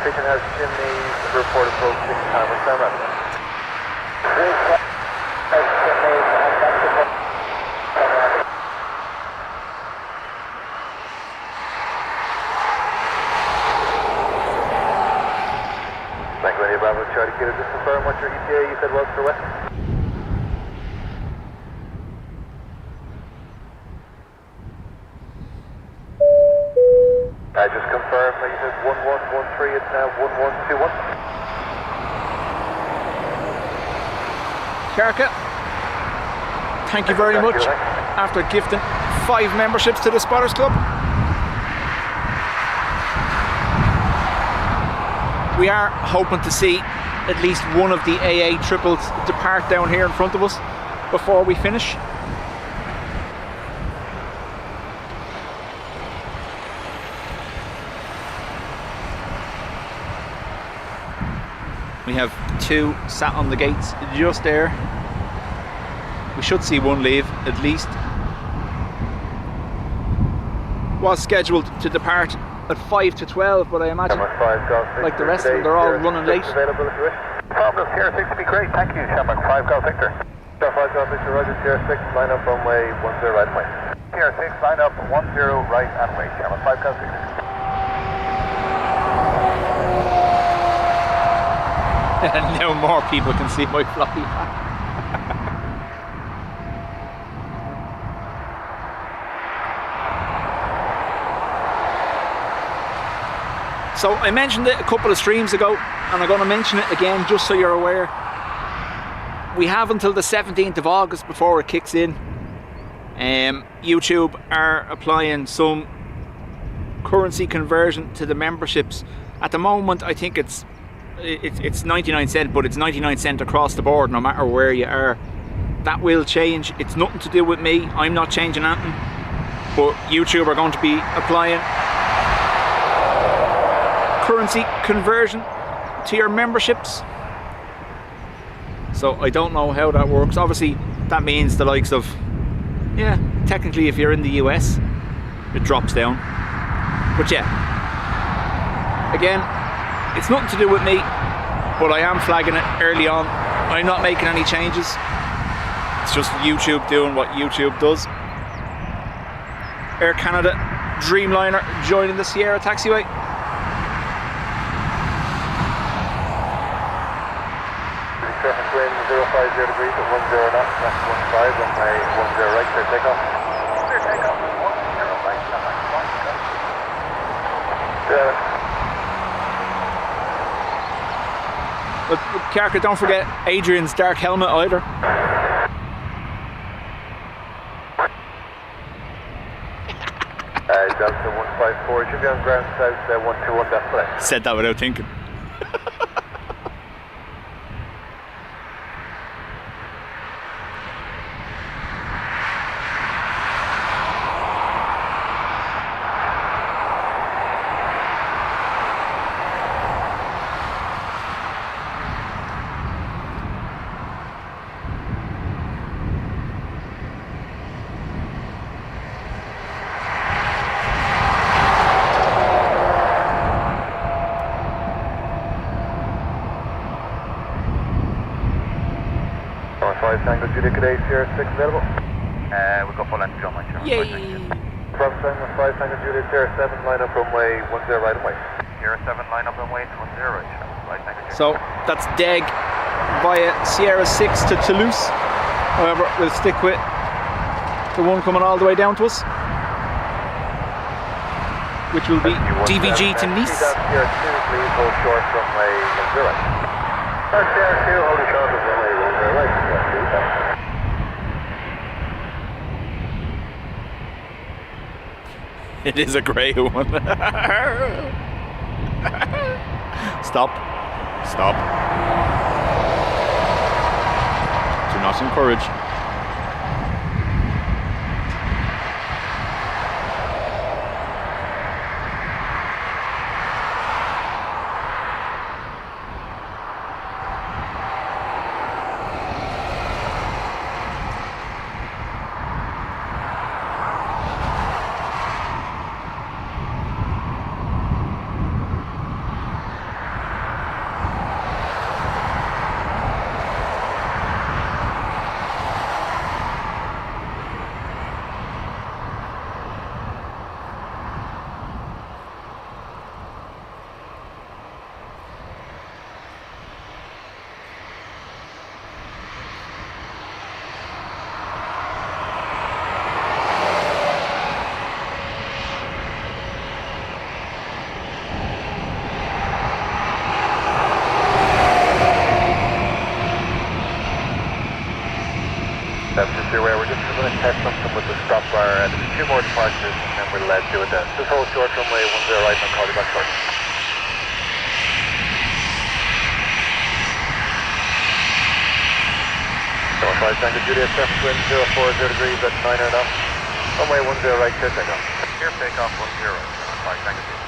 S3: Kitchen has chimneys, report approaching Hammer Summer. Thank you, India Bravo, Charlie Kilo. Just confirm what your ETA you said was for West. I just confirmed that you said 1113, it's now 1121.
S1: Karka, thank you very much. After gifting 5 memberships to the Spotters Club. We are hoping to see at least one of the AA triples depart down here in front of us before we finish. We have 2 sat on the gates just there. We should see one leave at least. Was scheduled to depart at 5 to 12, but I imagine like the rest of them, they're all running late.
S3: Problems, Sierra 6 would be great, thank you. Shamrock 5 Golf Victor. Sierra 5 Golf Victor, Roger, Sierra 6, line up runway 10 right and way. Sierra 6, line up 10 right and way. Shamrock 5 Golf Victor.
S1: And now more people can see my floppy hat. So I mentioned it a couple of streams ago, and I'm going to mention it again just so you're aware. We have until the 17th of August before it kicks in. YouTube are applying some currency conversion to the memberships. At the moment, I think it's 99 cent, but it's 99 cent across the board, no matter where you are. That will change. It's nothing to do with me. I'm not changing anything. But YouTube are going to be applying currency conversion to your memberships. So I don't know how that works. Obviously, that means the likes of, yeah, technically if you're in the US, it drops down. But yeah, again, it's nothing to do with me, but I am flagging it early on. I'm not making any changes. It's just YouTube doing what YouTube does. Air Canada Dreamliner joining the Sierra taxiway.
S3: wind 050 degrees at 10 knots, that's 15, runway 10 right, clear takeoff. Clear takeoff, 10 right,
S1: But Carker, don't forget Adrian's dark helmet either.
S3: Delta 154, should be on ground south 121, that's correct.
S1: Said that without thinking.
S3: Tango Juliet Cadet, Sierra 6 available. We'll go full length to runway.
S1: Yay!
S3: From Tango 5 Tango Juliet, Sierra 7, line up runway 10 right away. Sierra 7, line up runway 10 right. Right, Tango Juliet.
S1: So that's Deg via Sierra 6 to Toulouse. However, we'll stick with the one coming all the way down to us, which will be DVG to Nice.
S3: Sierra 2, please hold short runway 10 right. Sierra 2, hold short of runway 10 right.
S1: It is a grey one. Stop. Stop. Do not encourage.
S3: Just your way, we're just going to test something with the stop bar. There's 2 more departures and then we'll do it then. Just hold short runway 10 right and I'll call you back short. So 5 Tango Juliet, surface wind 040 degrees at 9 knots. Runway 10 right, clear takeoff. Clear takeoff 10, 5 Tango Juliet.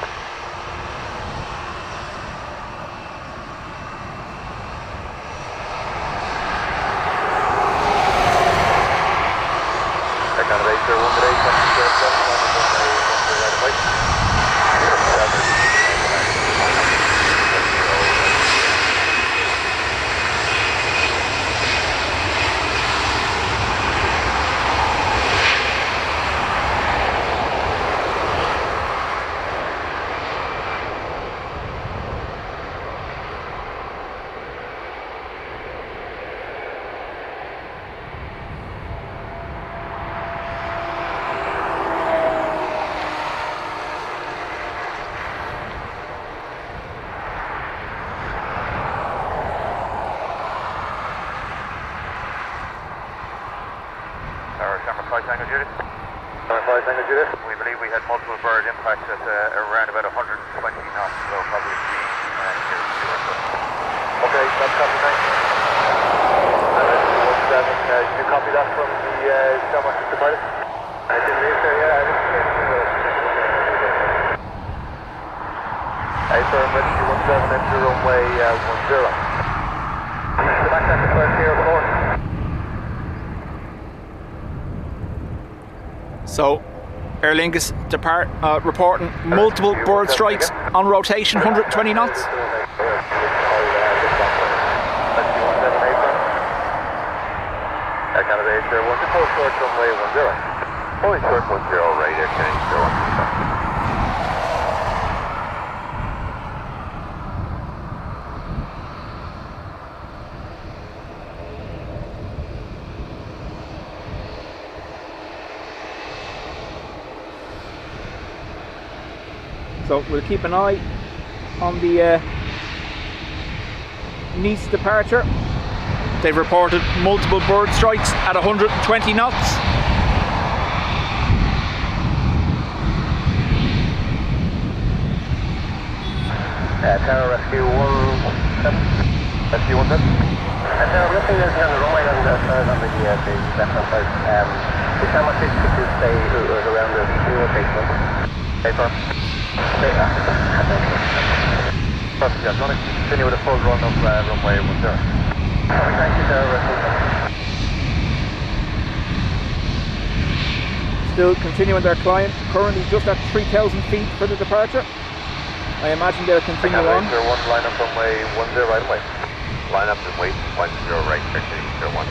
S3: We believe we had multiple bird impacts at around about 120 knots, so probably okay, that's copy, thanks. And then 17, did you copy that from the Downmaster pilot? I didn't leave there, yeah, I didn't see it. Hey, sir, I'm ready to 17 into runway 10. The back that's the first here, of course.
S1: So, Aer Lingus reporting multiple bird strikes on rotation, 120 knots.
S3: Canada Air 1, just hold short runway 10. Only short 10 right, Air Canada.
S1: So we'll keep an eye on the Nice departure. They've reported multiple bird strikes at 120 knots.
S3: Tower Rescue 1-7. Rescue 1-7. Tower Rescue is on the runway on the left-hand side. The camera 6 to stay around the fuel station. Paper. Perfect, I'm going to continue with a full run of runway 10. Thank you, Tower Rescue.
S1: Still continuing their climb, currently just at 3,000 feet for the departure. I imagine they'll continue on.
S3: One line up runway 10 right away. Line up and wait 10 right, 01.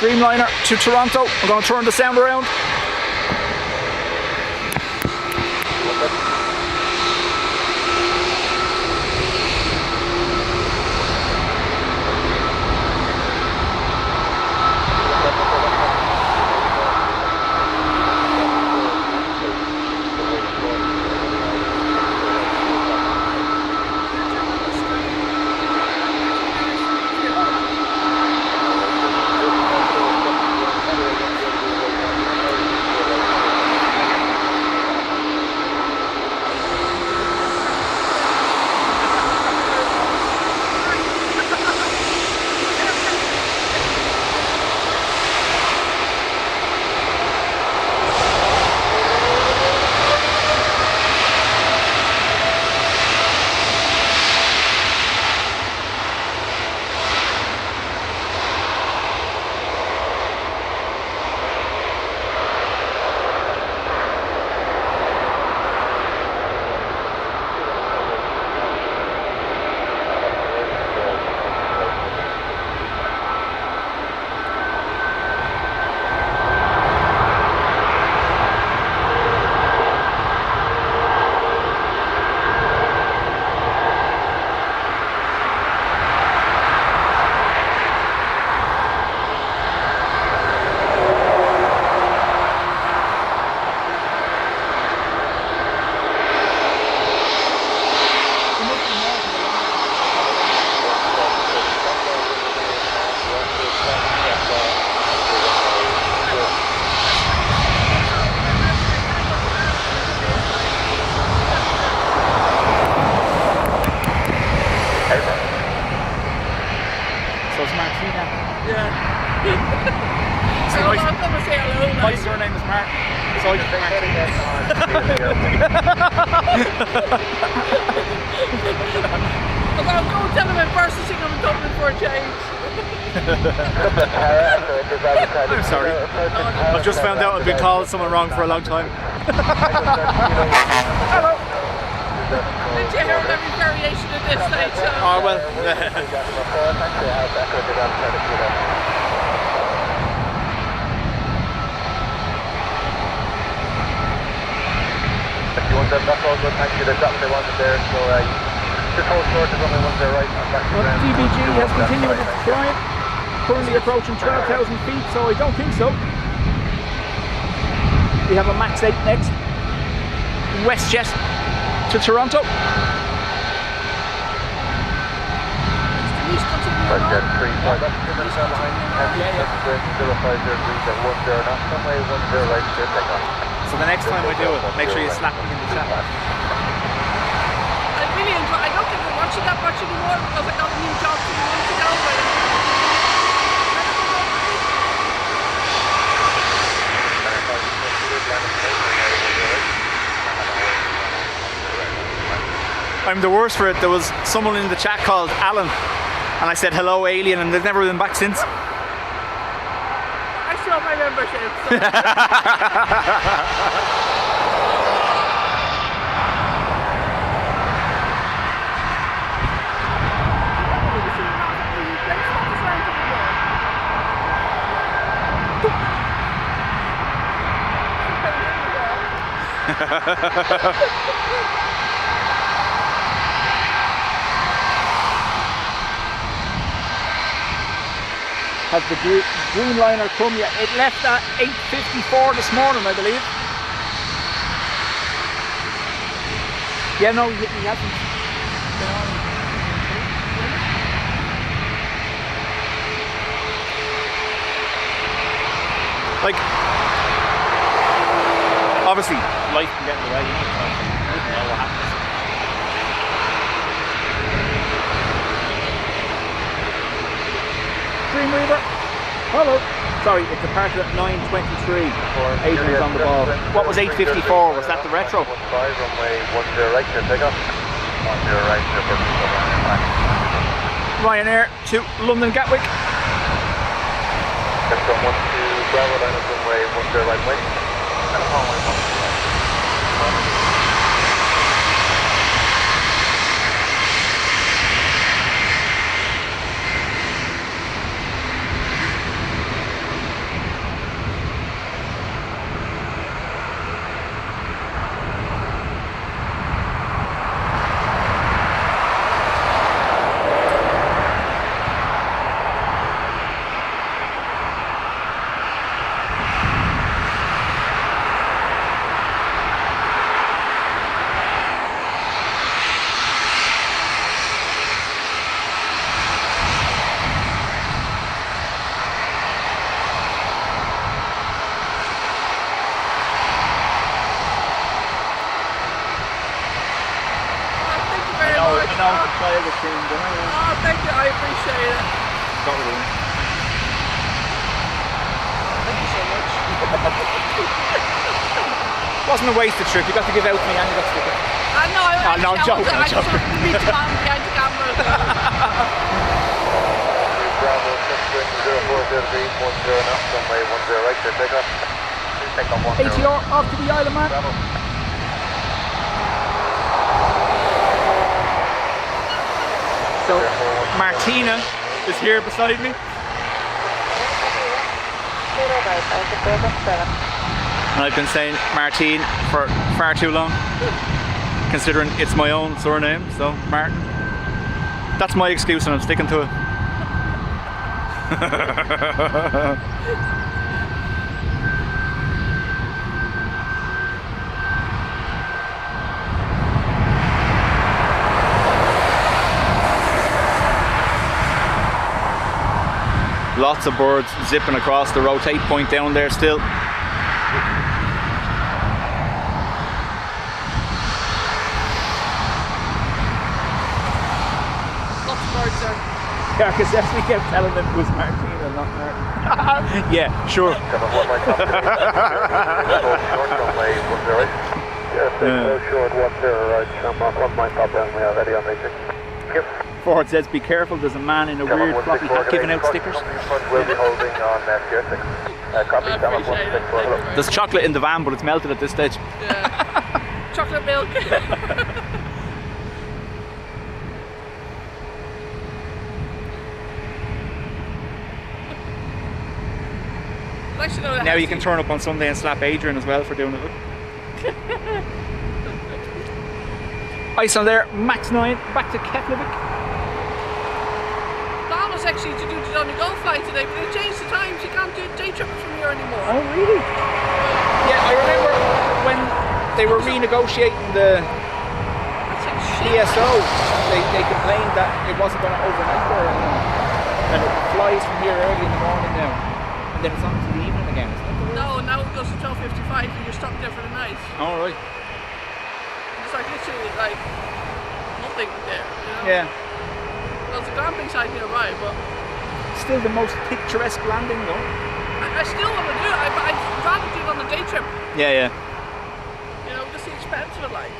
S1: Greenliner to Toronto. I'm going to turn the sound around. My surname is Martin. So I just
S4: Go tell him in first to sing him in Dublin for a change.
S1: I'm sorry. I've just found out I've been called someone wrong for a long time. Hello.
S4: Did you hear every variation of this stage?
S1: Oh, well.
S3: That's all good, thank you. They've got what they wanted there, so just hold short, there's only one there right on back to ground.
S1: DBG has continued its climb, currently approaching 12,000 feet, so I don't think so. We have a Max 8 next, WestJet to Toronto.
S3: WestJet 3, that's the minutes behind. Still a 5 there, 3, then 1 there, not some way, 1 there, right, there, take off.
S1: So the next time I do it, make sure you slap me in the chat.
S4: I'd be anymore because I got a new job 3 months ago.
S1: I'm the worst for it. There was someone in the chat called Alan, and I said hello alien, and they've never been back since.
S4: I still have my membership.
S1: Has the Greenliner come yet? It left at 8:54 this morning, I believe. Yeah, no, he hasn't been on. Like, obviously, life can get in the way, you know what happens. Dreamweaver, hello. Sorry, it departed at 9:23. Adrian's on the ball. What was 8:54? Was that the retro?
S3: 15 runway 10 right, your takeoff. 10 right, your
S1: Ryanair to London Gatwick.
S3: From 1 to Bravo line of runway 10 right, wait. And runway 10 right.
S4: Oh, thank you, I appreciate it.
S1: Got rid of him. Thank you so much. Wasn't a wasted trip. You got to give out to me and you got to stick it.
S4: No,
S1: I'm joking.
S4: I just need to man behind the camera.
S3: Bravo 0403 10 knots, runway 10 right, your takeoff. Please take off 10.
S1: ATR off to the Isle of Man.
S3: Bravo.
S1: So Martina is here beside me. And I've been saying Martine for far too long, considering it's my own surname, so Martin. That's my excuse and I'm sticking to it. Lots of birds zipping across the rotate point down there still.
S4: Lots of birds there.
S1: Yeah, because we kept telling them it was Martina, not Martin. Yeah, sure.
S3: Short 10 right, I'm off on my top down, we are ready on matrix.
S1: Ford says, be careful, there's a man in a weird floppy hat giving out stickers.
S3: We'll be holding on tier 6. Copy,
S4: I appreciate it. Thank you very
S1: There's chocolate in the van, but it's melted at this stage.
S4: Yeah. Chocolate milk. Nice to know that
S1: Now you can turn up on Sunday and slap Adrian as well for doing it. Ice on there, Max 9, back to Keflavik.
S4: Plan was actually to do the Donegal flight today, but they changed the times. You can't do day tripping from here anymore.
S1: Oh, really? Yeah, I remember when they were renegotiating the ESO, they complained that it wasn't going to overnight there anymore. And it flies from here early in the morning now, and then it's on to the evening again, isn't it?
S4: No, now it goes to 12:55 and you're stuck there for the night.
S1: Oh, right.
S4: It's like literally like nothing there, you know?
S1: Yeah.
S4: a damping site nearby, but
S1: Still the most picturesque landing though.
S4: I still want to do it. I'd rather do it on a day trip.
S1: Yeah.
S4: You know, just the expense of it, like.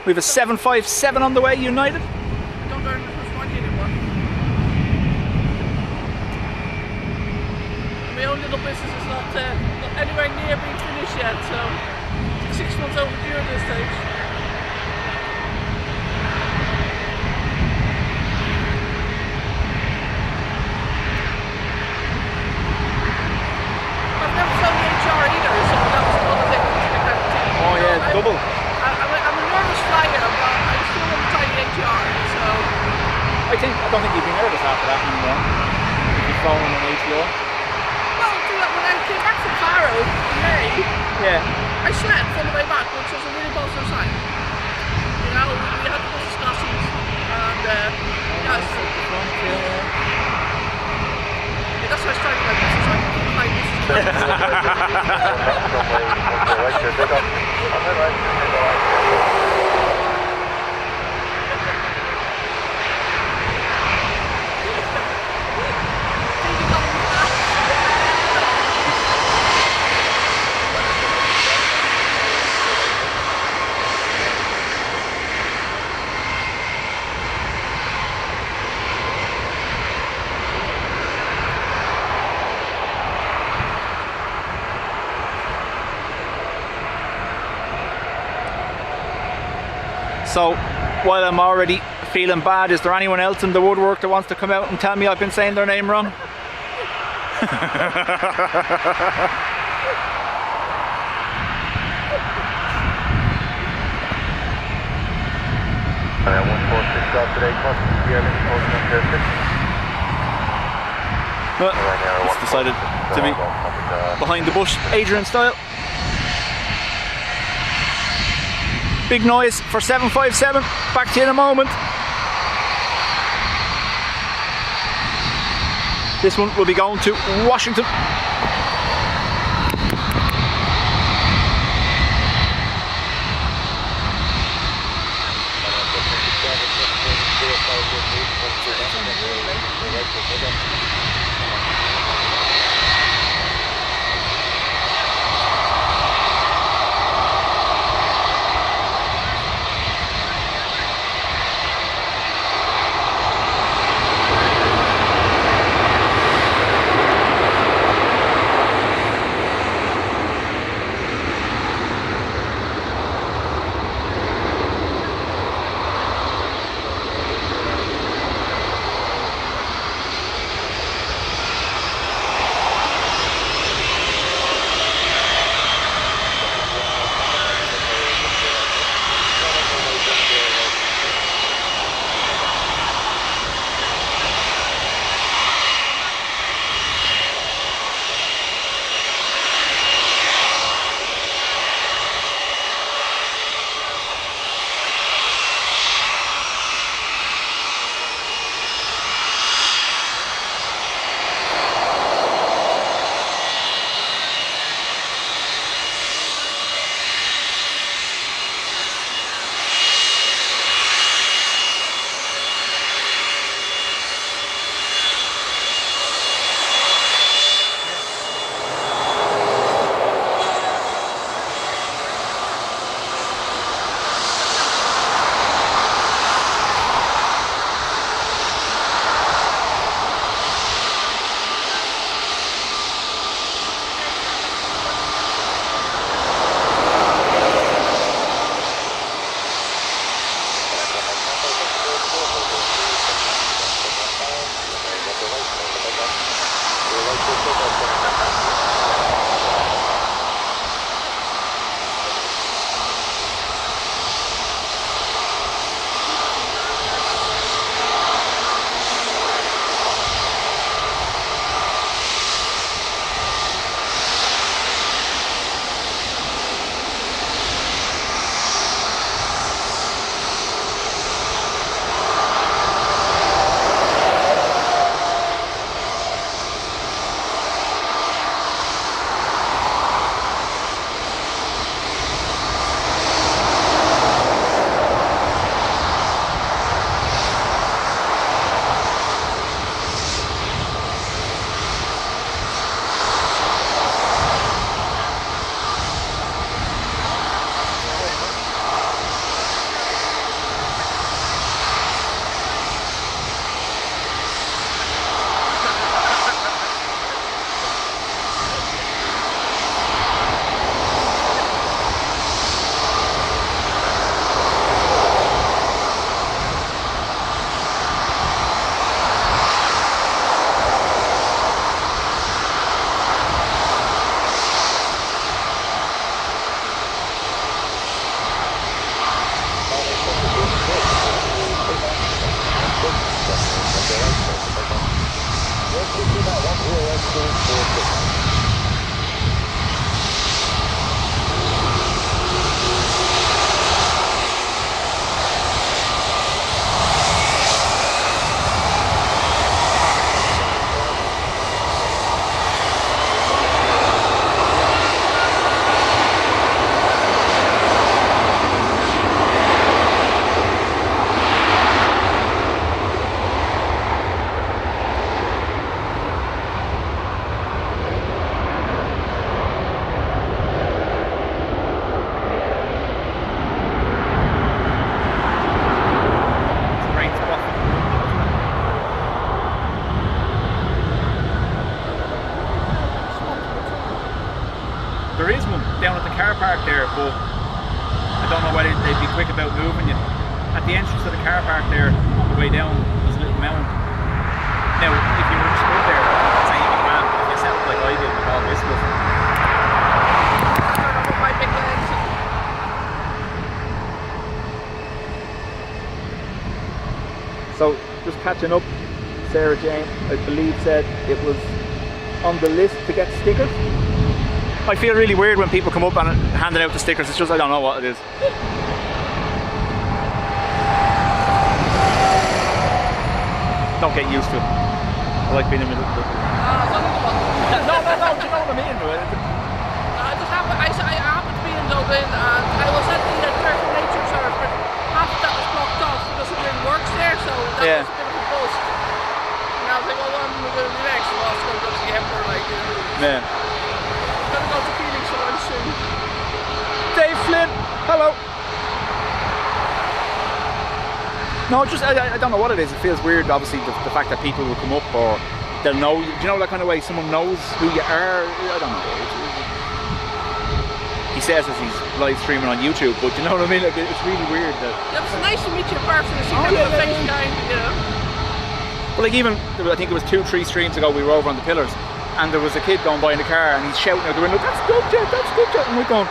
S1: We have a 757 on the way, United.
S4: I don't earn as much money anymore. My own little business is not anywhere near being finished yet, so it's 6 months overdue at this stage. I've never flown the HR either, so that was another thing I kind of take.
S1: Oh yeah, double.
S4: I'm a nervous flyer, but I still want to try the HR, so...
S1: I don't think you'd be nervous after that anymore. If you've flown on an ATR.
S4: Well, when I came back from Faro in May,
S1: Yeah.
S4: I slept on the way back, which was a really positive sign. You know, we had to go to Scottie's, and yeah, that's why I started my business, so I can keep my
S1: So, while I'm already feeling bad, is there anyone else in the woodwork that wants to come out and tell me I've been saying their name wrong? It's decided to be behind the bush, Adrian style. Big noise for 757. Back to you in a moment. This one will be going to Washington. but I don't know whether they'd be quick about moving you. At the entrance to the car park there, on the way down, there's a little mound. Now, if you were to stood there, say you be grand, if you set up like I did with all this stuff.
S4: My big legs.
S1: So, just catching up, Sarah Jane, I believe, said it was on the list to get stickers. I feel really weird when people come up and handing out the stickers. It's just, I don't know what it is. Don't get used to it. I like being in the middle of it.
S4: No,
S1: No, do you know what I mean?
S4: I happened to be in Dublin and I was at the Turkish Nature Reserve, but half of that was blocked off because it really works there, so that
S1: Yeah.
S4: was a bit of a bust. And I was like, well, what am I going to do next? Well, I was going to go to the airport, like, you know.
S1: Yeah.
S4: I'm going to go to Phoenix so soon.
S1: Dave Flynn, hello. No, just I don't know what it is. It feels weird, obviously, the fact that people will come up or they'll know you. Do you know that kind of way? Someone knows who you are. I don't know. He says as he's live streaming on YouTube, but you know what I mean? Like, it's really weird that.
S4: Yeah, it's nice to meet you in person and see
S1: Oh,
S4: kind
S1: yeah,
S4: of a
S1: yeah,
S4: face kind, you know.
S1: Well, like even I think it was 2-3 streams ago, we were over on the Pillars, and there was a kid going by in the car, and he's shouting out the window, "That's Dubjet, that's Dubjet," and we're going.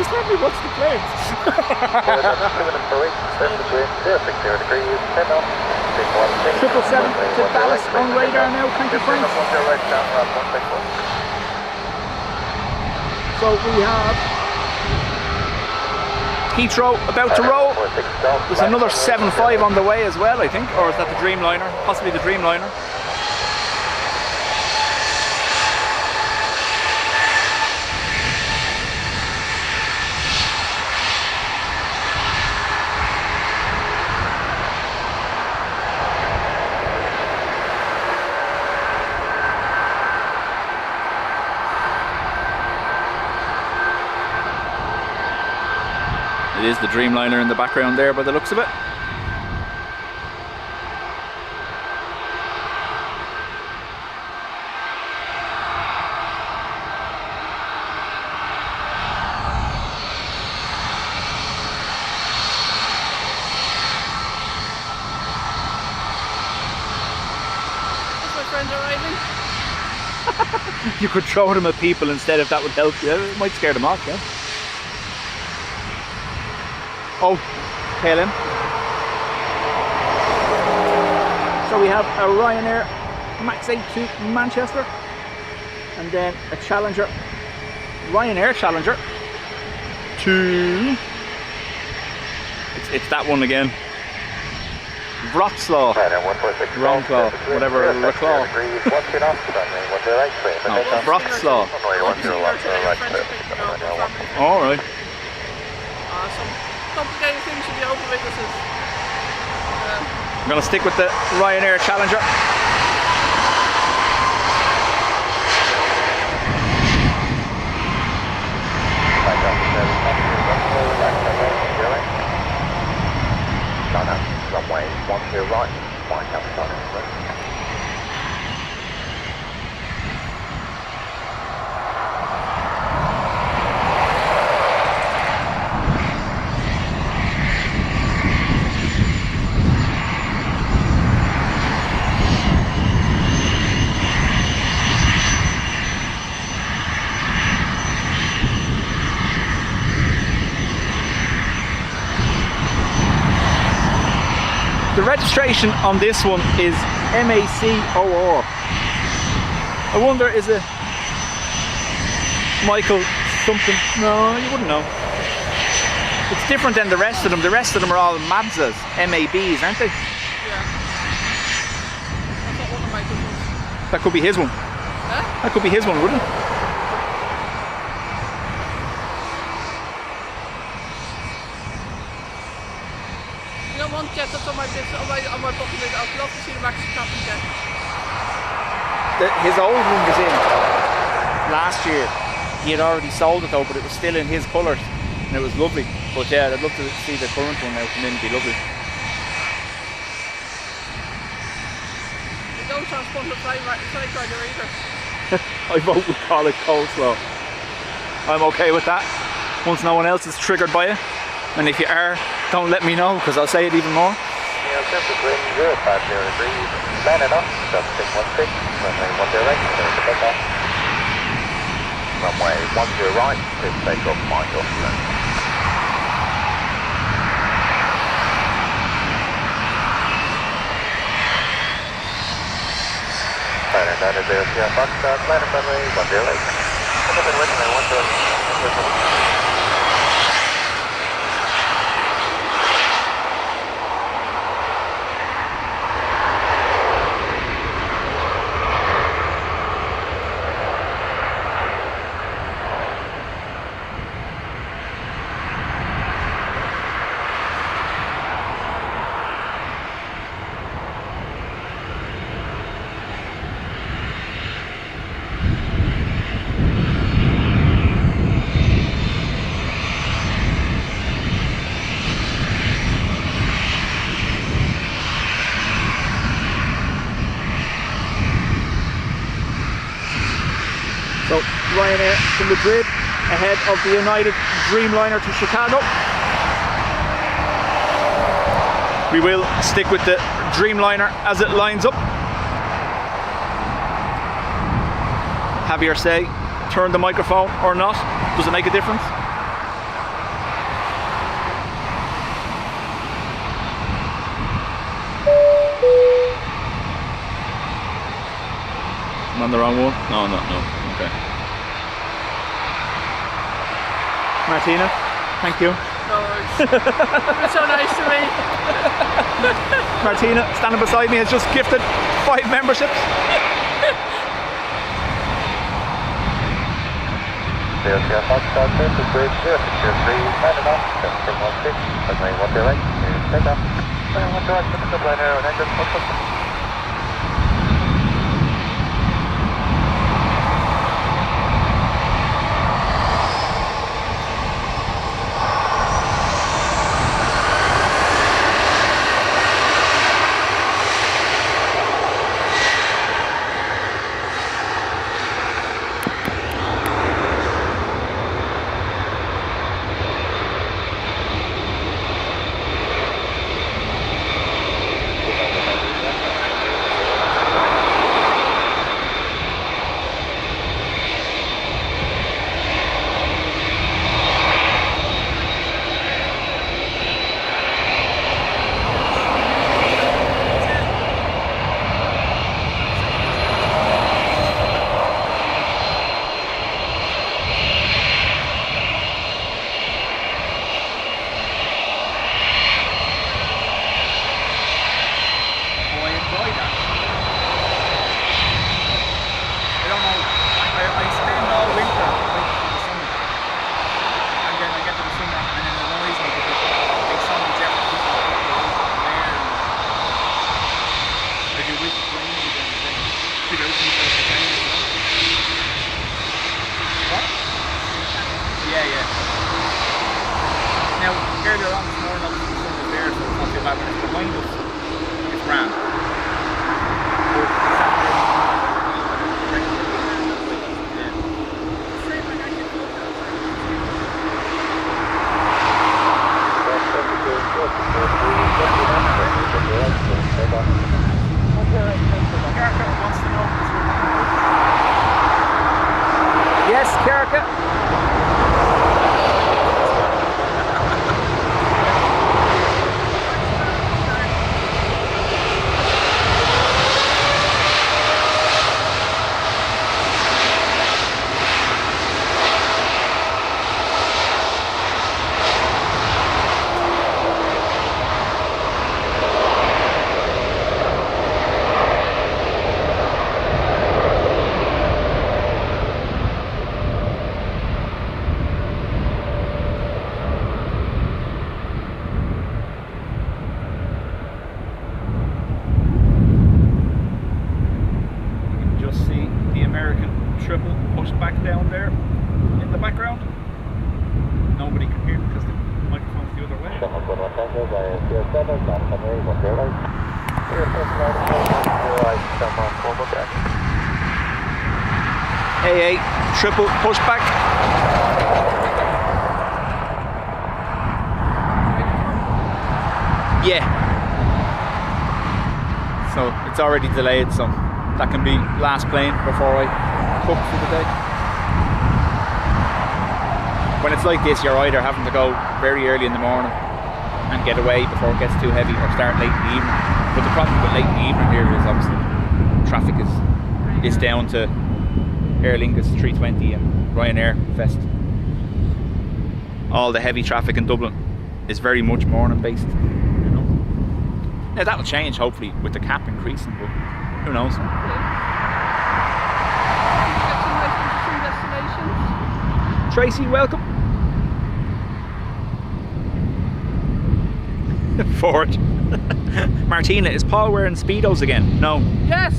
S1: Just let me watch the planes. 777 to Dallas on radar now, thank you friends. So we have Heathrow about to roll. There's another 7.5 on the way as well, I think, or is that the Dreamliner? Possibly the Dreamliner. It is the Dreamliner in the background there by the looks of it.
S4: Is my friend arriving?
S1: You could throw them at people instead if that would help you. It might scare them off, yeah. Oh, KLM. So we have a Ryanair Max 8 to Manchester, and then a Challenger, Ryanair Challenger to, it's that one again, Wroclaw, Wroclaw, whatever, Wroclaw. No, Wroclaw. Alright.
S4: Awesome. Complicated things with the open weaknesses.
S1: I'm going to stick with the Ryanair Challenger.
S3: Runway 10 right, flying outside Express.
S1: The registration on this one is MACOR. I wonder, is it Michael something? No, you wouldn't know. It's different than the rest of them. The rest of them are all MABSAs, MABs, aren't they?
S4: Yeah. That's not one of my good ones.
S1: That could be his one.
S4: Huh?
S1: That could be his one, wouldn't it?
S4: You don't want jets that's on my bucket list. I'd love to see the Max Chopper jet.
S1: His old one was in last year. He had already sold it though, but it was still in his colours, and it was lovely. But yeah, I'd love to see the current one now come in. It'd be lovely.
S4: You don't transport the fly tracker either.
S1: I vote we call it coleslaw. I'm okay with that. Once no one else is triggered by it. And if you are, don't let me know, because I'll say it even more.
S3: Yeah, just a wind 050 degrees. Line it up, just 616, runway 10 right, clear to take off. Runway 10 right, clear to take off, mind your left. Liner 90 Sierra Foxtrot, liner runway 10 right. Come up and wait, runway 10.
S1: So Ryanair from Madrid ahead of the United Dreamliner to Chicago. We will stick with the Dreamliner as it lines up. Have your say, turn the microphone or not. Does it make a difference? I'm on the wrong one? No. Okay. Martina, thank you.
S4: No worries. You're so nice to me.
S1: Martina, standing beside me, has just gifted 5 memberships.
S3: Sierra Foxtrot, clear to bridge 063, line it up, just 616, runway 10 right, clear to take off. Runway 10 right, the Dublin Airport, and just 1
S1: Now, earlier on this morning, obviously the sun was there, so it's not too bad. When it's behind us, it's grand. Yes, Kerka. Pushed back down there in the background. Nobody can hear because the microphone's the other way. AA triple pushback. Yeah. So it's already delayed, so that can be last plane before I cook for the day. When it's like this, you're either having to go very early in the morning and get away before it gets too heavy, or start late in the evening. But the problem with late in the evening here is obviously traffic is down to Aer Lingus 320 and Ryanair Fest. All the heavy traffic in Dublin is very much morning based. Now that'll change hopefully with the cap increasing, but who knows?
S4: Get some nice interesting destinations.
S1: Tracy, welcome. Ford. Martina, is Paul wearing Speedos again? No.
S4: Yes!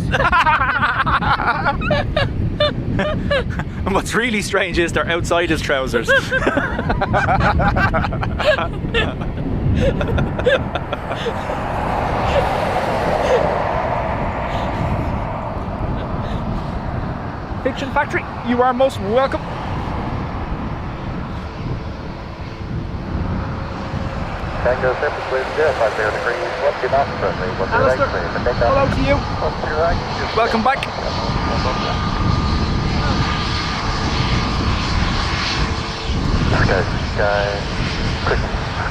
S1: And what's really strange is they're outside his trousers. Fiction Factory, you are most welcome.
S3: Tango 7, please, 050 degrees, 1 knots, friendly, 1
S1: Alistair, hello to you. Welcome back.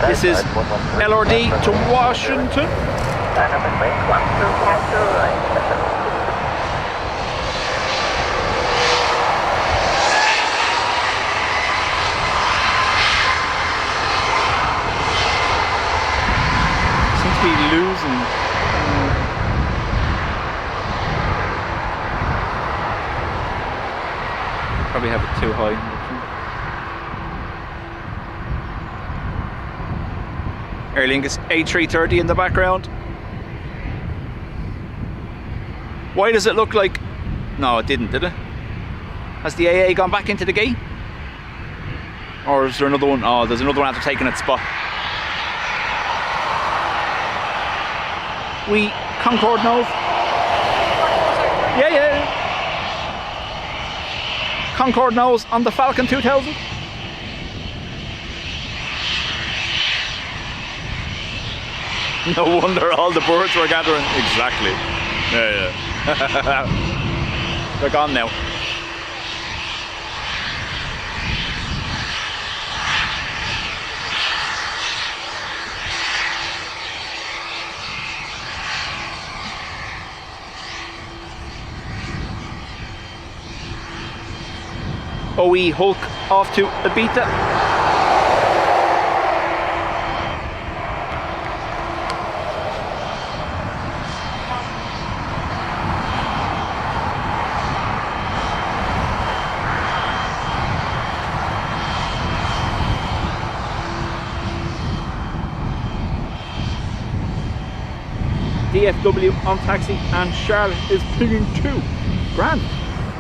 S1: This is LRD to Washington.
S2: Dynamic range 1240 right.
S1: Seems to be losing. Probably have it too high. Aer Lingus A330 in the background. Why does it look like... No, it didn't, did it? Has the AA gone back into the gate? Or is there another one? Oh, there's another one after taking its spot. We Concorde nose. Yeah. Concorde nose on the Falcon 2000. No wonder all the birds were gathering. Exactly. Yeah. They're gone now. OE Hulk off to Ibiza. DFW on taxi, and Charlotte is pinging 2. Grand.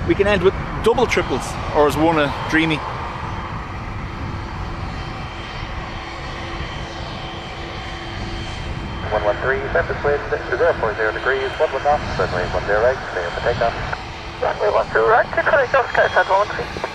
S1: We can end with double triples, or is one a dreamy?
S3: One 113, Memphis wind, 040 degrees, 11 knots, runway 10 right, clear for takeoff.
S2: Runway 12 right, clear for takeoff, SkySat 13.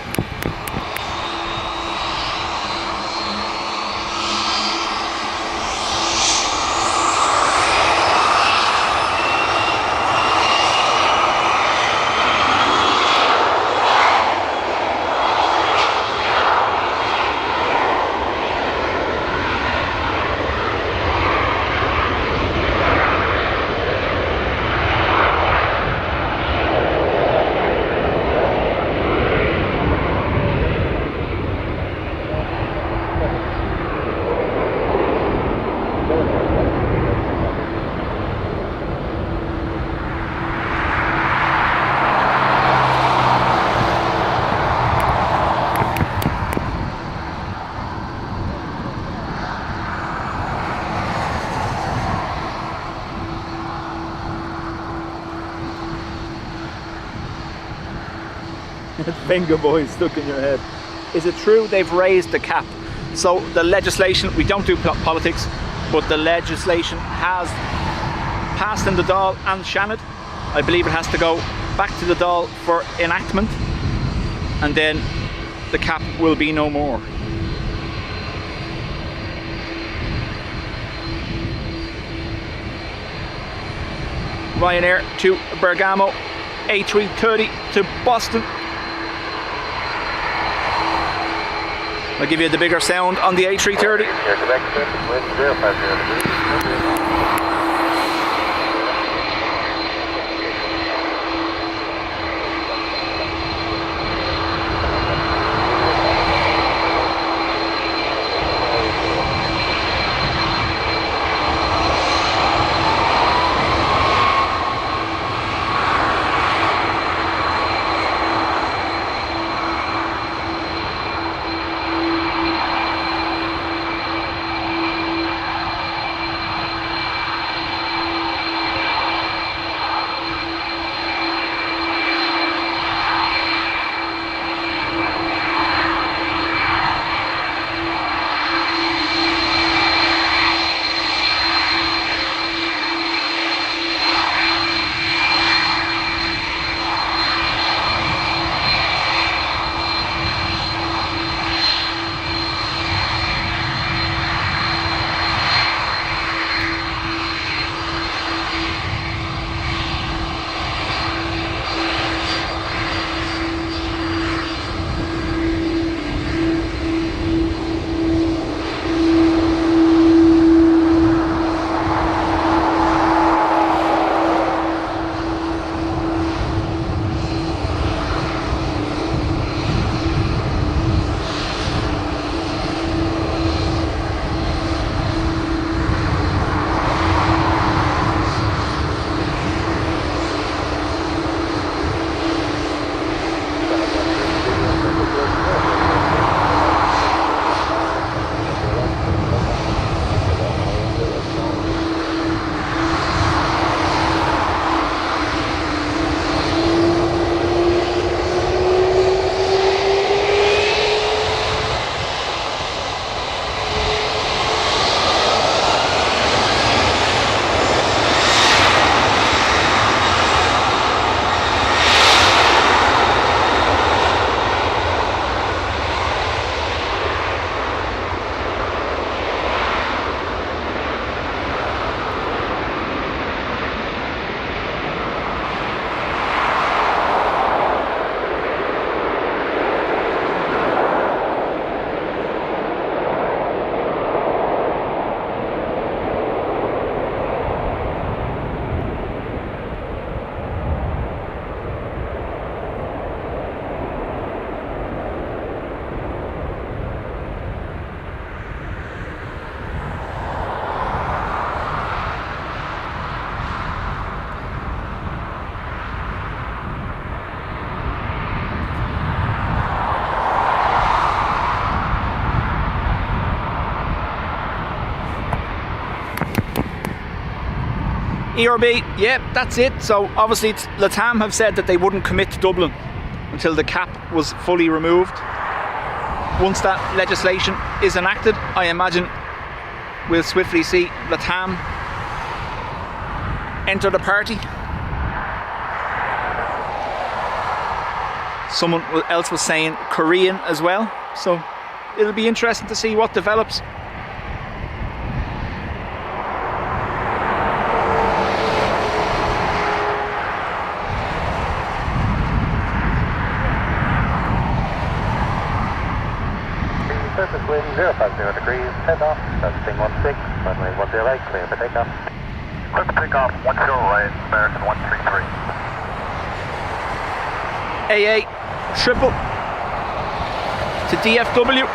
S1: Finger boys stuck in your head. Is it true they've raised the cap? So the legislation, we don't do politics, but the legislation has passed in the Dáil and Shannon. I believe it has to go back to the Dáil for enactment. and then the cap will be no more. Ryanair to Bergamo, A330 to Boston. I'll give you the bigger sound on the A330. ERB, yeah, that's it. So obviously LATAM have said that they wouldn't commit to Dublin until the cap was fully removed. Once that legislation is enacted, I imagine we'll swiftly see LATAM enter the party. Someone else was saying Korean as well, so it'll be interesting to see what develops.
S3: Surface wind 050 degrees, head off, servicing 16, runway 10 right, clear for takeoff.
S5: Clear for takeoff, 10 right, American 133.
S1: AA triple to DFW.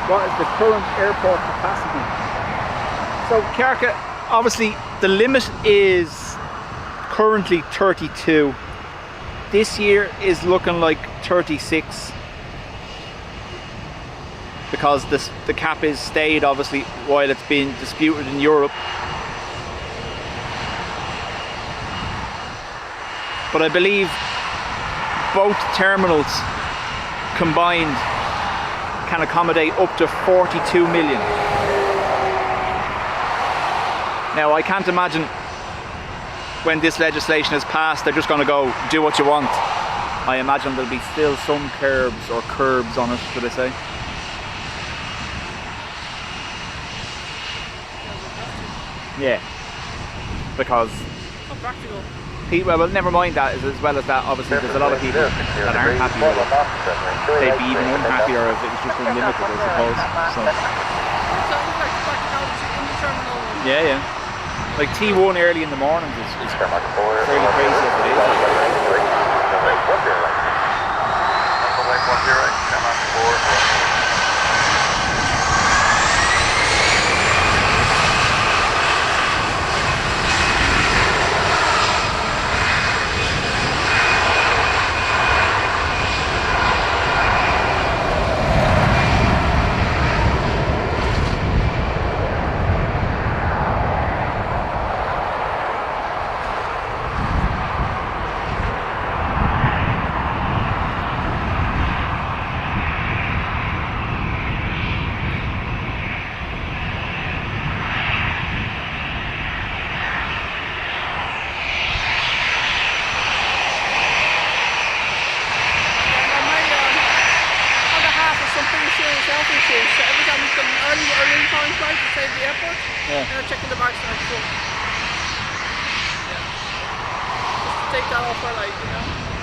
S1: What is the current airport capacity? So Carca, obviously the limit is currently 32. This year is looking like 36 because the cap is stayed obviously while it's been disputed in Europe. But I believe both terminals combined can accommodate up to 42 million. Now I can't imagine when this legislation is passed they're just going to go do what you want. I imagine there'll be still some curbs on it, should I say. Yeah, because
S4: practical.
S1: well, never mind that. As well as that, obviously, there's a lot of people that aren't happy with it. They'd be even unhappier if it was just unlimited, I suppose. So. Yeah. Like T1 early in the mornings is fairly crazy as it is.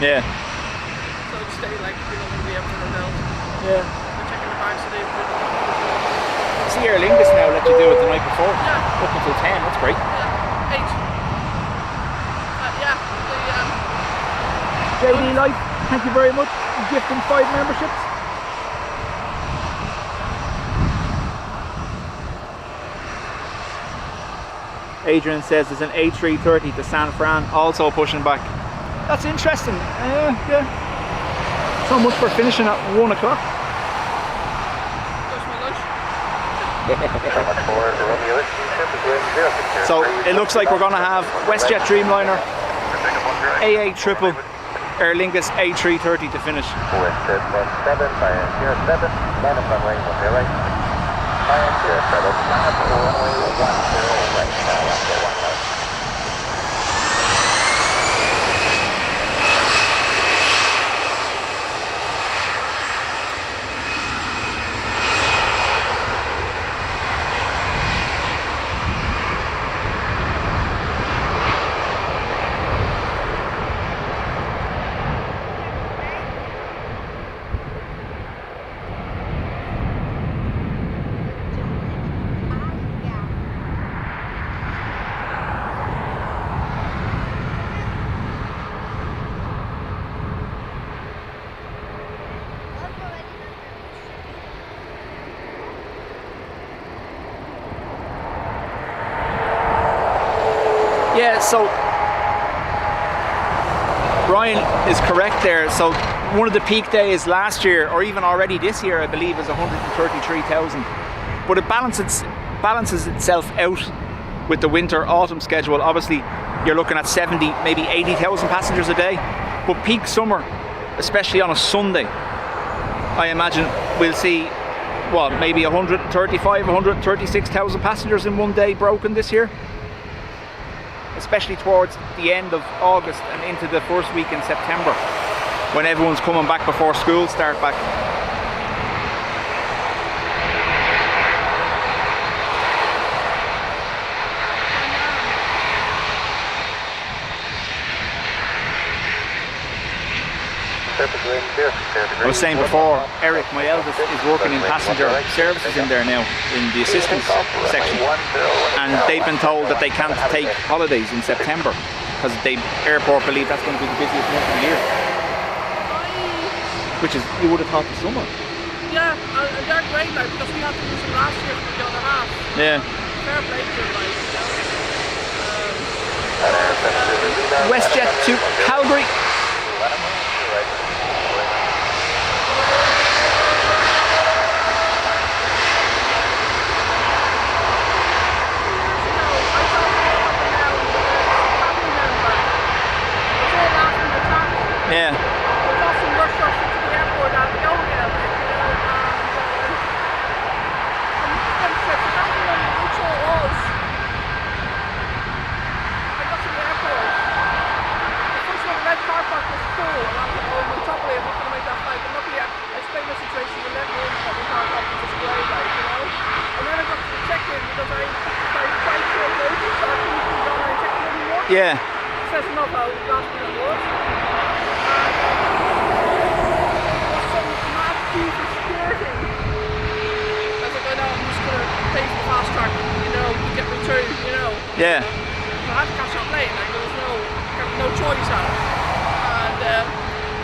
S1: Yeah.
S4: So just stay like, you know, maybe up to the belt.
S1: Yeah.
S4: We're checking the bags today.
S1: See, Aer Lingus now let you do it the night before.
S4: Yeah.
S1: Up until 10, that's great.
S4: Yeah. 8.
S1: JD Life, thank you very much. Gifting 5 memberships. Adrian says there's an A330 to San Fran also pushing back. That's interesting. Yeah. So much for finishing at 1 o'clock.
S4: That's my lunch.
S1: So it looks like we're going to have WestJet Dreamliner, AA Triple, Aer Lingus A330 to finish.
S3: WestJet 17 by 07, line up on runway 10 right. By 07, line up on runway 10 right, now after 1 right.
S1: Yeah, so Brian is correct there. So one of the peak days last year, or even already this year, I believe, is 133,000. But it balances itself out with the winter-autumn schedule. Obviously, you're looking at 70, maybe 80,000 passengers a day. But peak summer, especially on a Sunday, I imagine we'll see, well, maybe 135, 136,000 passengers in one day broken this year. Especially towards the end of August and into the first week in September, when everyone's coming back before schools start back. I was saying before, Eric, my eldest, is working in passenger services in there now, in the assistance section, and they've been told that they can't take holidays in September because the airport believe that's going to be the busiest month of the year. Which is, you would have thought, the summer.
S4: Yeah, and they're great, like, because we had to use them last year for the other half.
S1: Yeah.
S4: Fair play to them, like, you know.
S1: WestJet to Calgary. Yeah.
S4: There's often rush us into the airport out of Doha, you know, and I can't remember which one it was. I got to the airport. The first one, the red car park was full, and I was like, oh, on top of it, I'm not going to make that flight. But luckily, I explained the situation, they let me in from the car park, which is great, like, you know. And then I got to the check-in because I quite short notice, so I couldn't go down and check in anymore.
S1: Yeah.
S4: It says enough how last minute was. Fast track, you know, to get me through, you know.
S1: Yeah.
S4: So I had to catch that plane, like, there was no choice out. And the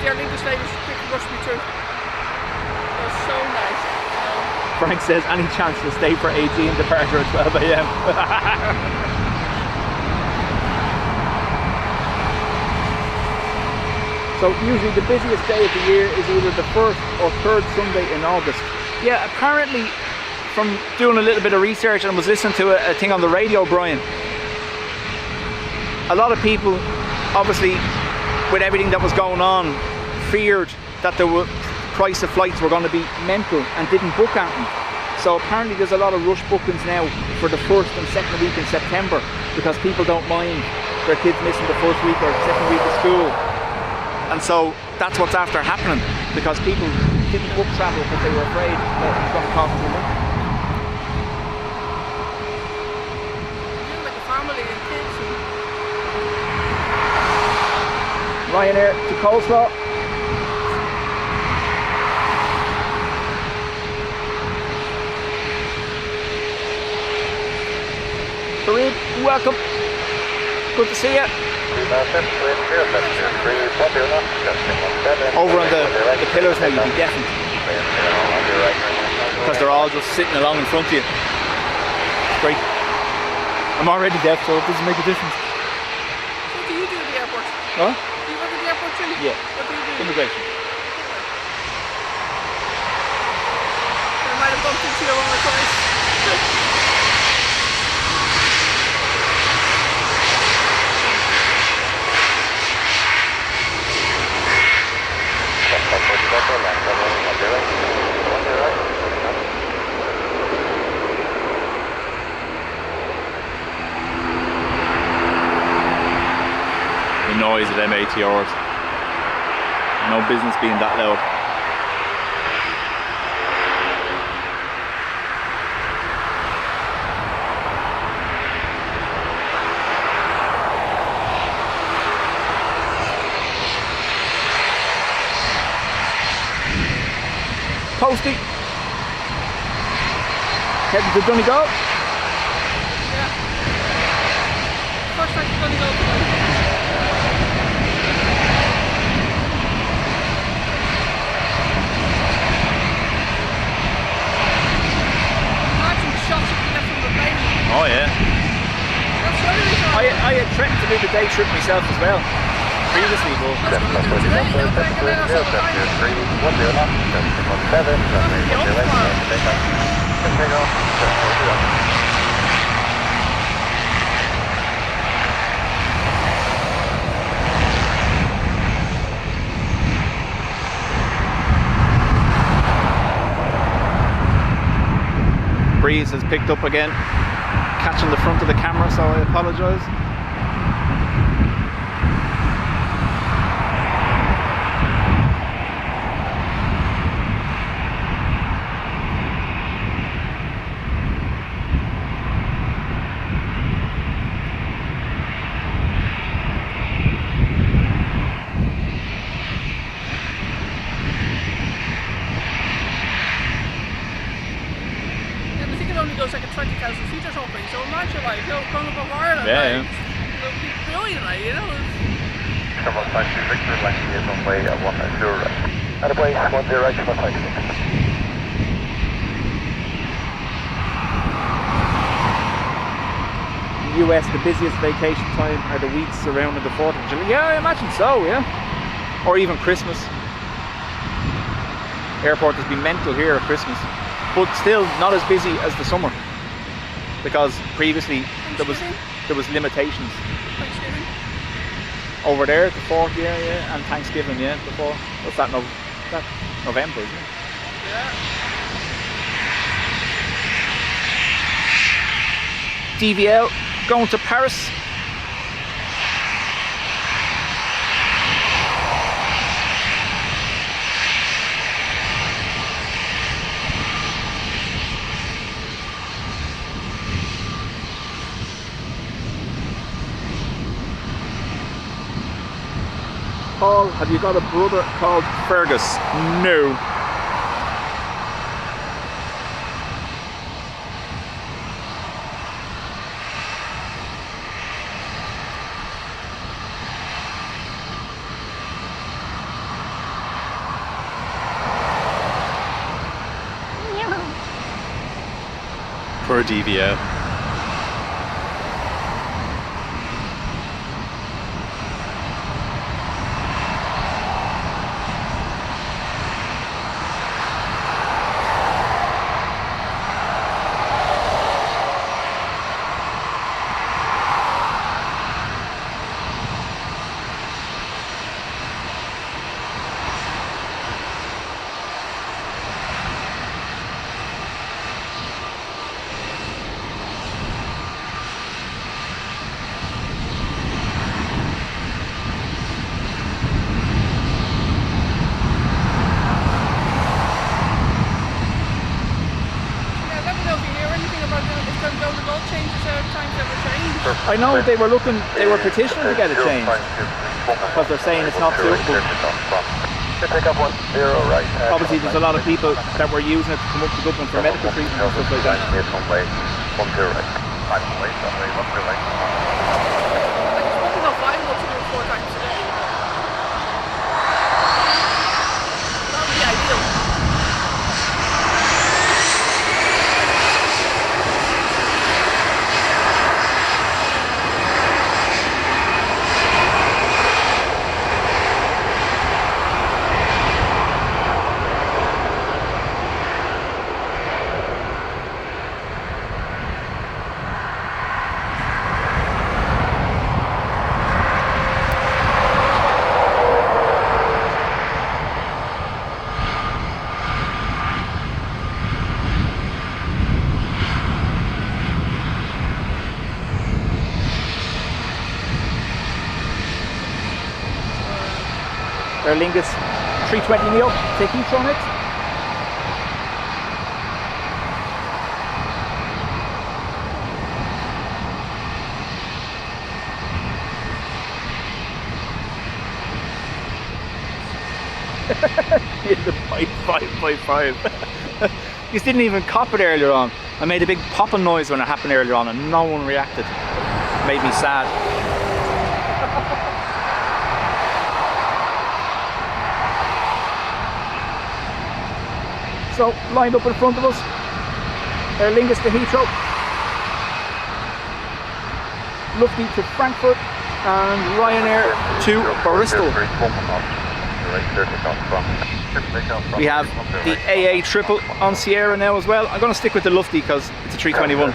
S4: Aer Lingus lady quickly rushed me through. It was so nice, you know.
S1: Frank says, any chance to stay for 18 departure at 12 a.m. So usually the busiest day of the year is either the first or third Sunday in August. Yeah, apparently, from doing a little bit of research and was listening to a thing on the radio, Brian, a lot of people, obviously, with everything that was going on, feared that the price of flights were going to be mental and didn't book anything. So apparently there's a lot of rush bookings now for the first and second week in September because people don't mind their kids missing the first week or second week of school. And so that's what's after happening because people didn't book travel because they were afraid that it was going to cost too much.
S4: Like a family and kids.
S1: Ryanair to Coleslaw. Fareed, welcome. Good to see you. Over on the pillars now, you'll be deafened. Because they're all just sitting along in front of you. It's great. I'm already deaf, so it doesn't make a difference.
S4: What do you do at the airport?
S1: Huh?
S4: Do you work at the airport too?
S1: Yeah.
S4: What do you do?
S1: Immigration.
S4: I might have bumped into you once or twice.
S1: The noise of them ATRs. No business being that loud. Posty. Heading to Donegal.
S4: Yeah. First time to Donegal today. Imagine the shots you can get from the plane.
S1: Oh yeah.
S4: That's the only reason
S1: I had threatened to do the day trip myself as well. Previously, but
S4: that's what we do today. You know, like, and then also the time.
S1: breeze has picked up again, catching the front of the camera, so I apologise.
S4: Goes like a 20,000 feet or something, so imagine like, you know, going above Ireland,
S1: yeah,
S4: like, it'll be brilliant, like, you know.
S3: Several taxi Victor, Lanky is on way at 190. At a way, 10 direction, taxi.
S1: US, the busiest vacation time are the weeks surrounding the 4th of July. Yeah, I imagine so, yeah. Or even Christmas. Airport has been mental here at Christmas. But still not as busy as the summer. Because previously there was limitations.
S4: Thanksgiving.
S1: Over there, the 4th, yeah, and Thanksgiving, yeah, before. What's that, that November, isn't it?
S4: Yeah.
S1: DVL going to Paris. Paul, have you got a brother called Fergus? No.
S6: For a DVO.
S1: I know they were petitioning to get a change because they're saying it's not suitable. Obviously there's a lot of people that were using it to come up to Dublin for medical treatment and stuff like that.
S4: Like it's probably not viable to do it 4 times a day. That would be ideal.
S1: Aer Lingus 320 Neo, take Heathrow next. In the 555. You didn't even cop it earlier on. I made a big popping noise when it happened earlier on and no one reacted. Made me sad. So, lined up in front of us, Aer Lingus to Heathrow, Lufthansa to Frankfurt, and Ryanair to Bristol. We have the AA triple on Sierra now as well. I'm going to stick with the Lufthansa because it's a 321.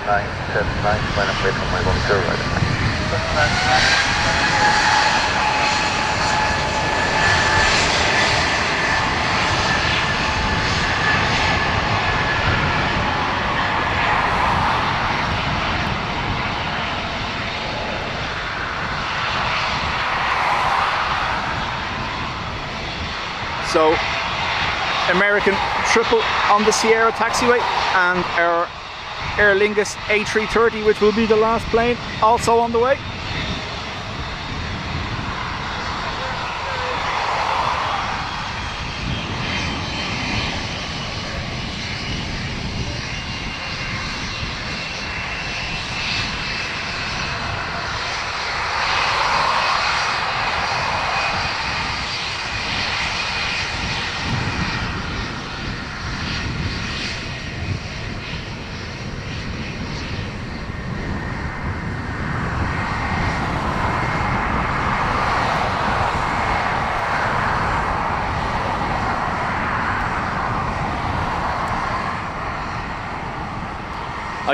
S1: So, American triple on the Sierra taxiway, and our Aer Lingus A330, which will be the last plane, also on the way.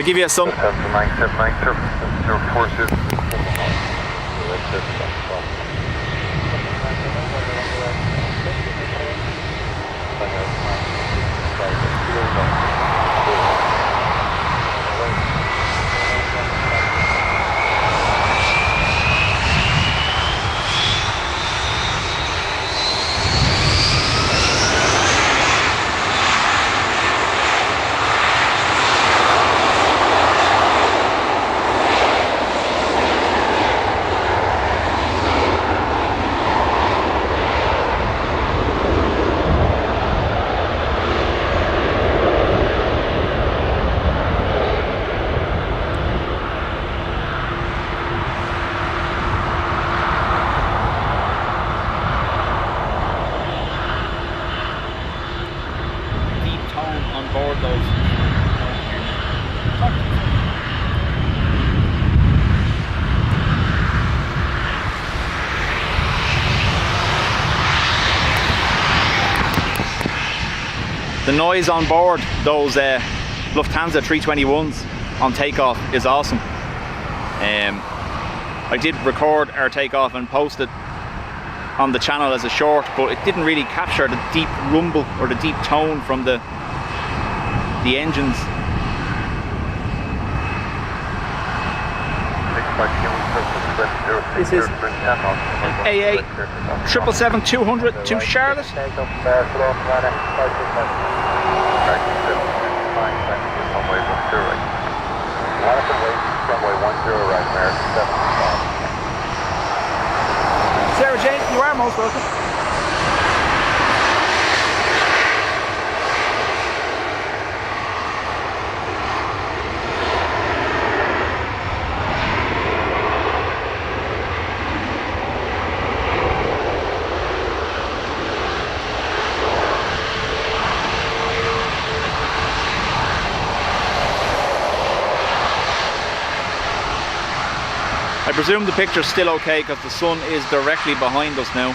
S1: I'll give you some.
S3: 797 046.
S1: The noise on board those Lufthansa 321s on takeoff is awesome. I did record our takeoff and post it on the channel as a short, but it didn't really capture the deep rumble or the deep tone from the engines. This is AA 777-200 to Charlotte. Sarah Jane, you are most welcome. I presume the picture's still okay because the sun is directly behind us now.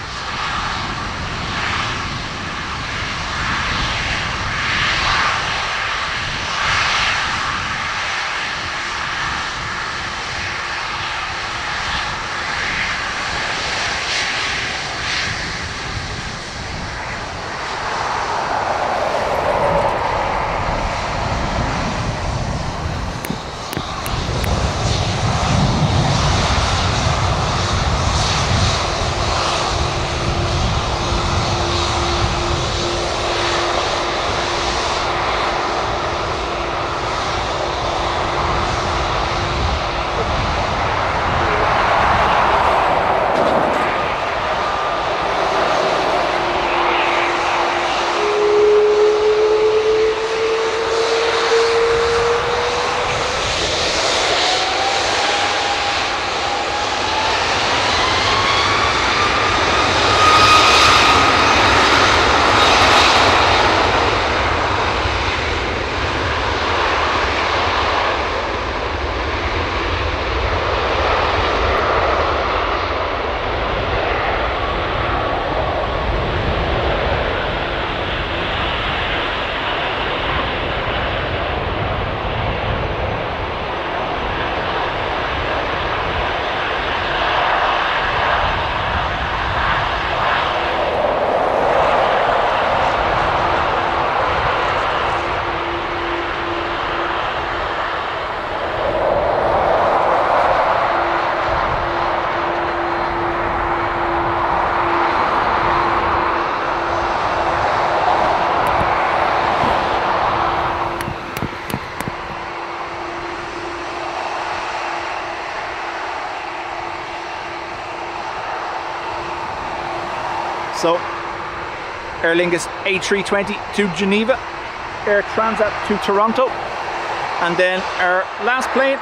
S1: So, Aer Lingus A320 to Geneva, Air Transat to Toronto, and then our last plane,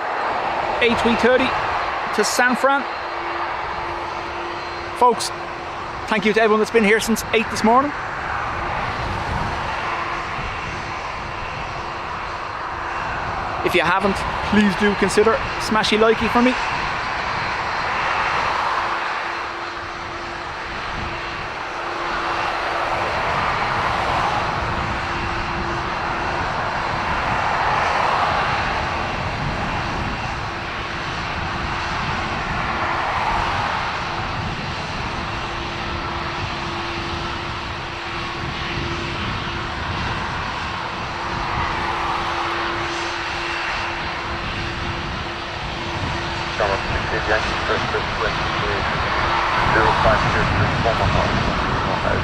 S1: A330 to San Fran. Folks, thank you to everyone that's been here since 8 this morning. If you haven't, please do consider smashy likey for me.
S3: Summer 60 Yankee Express 0523 to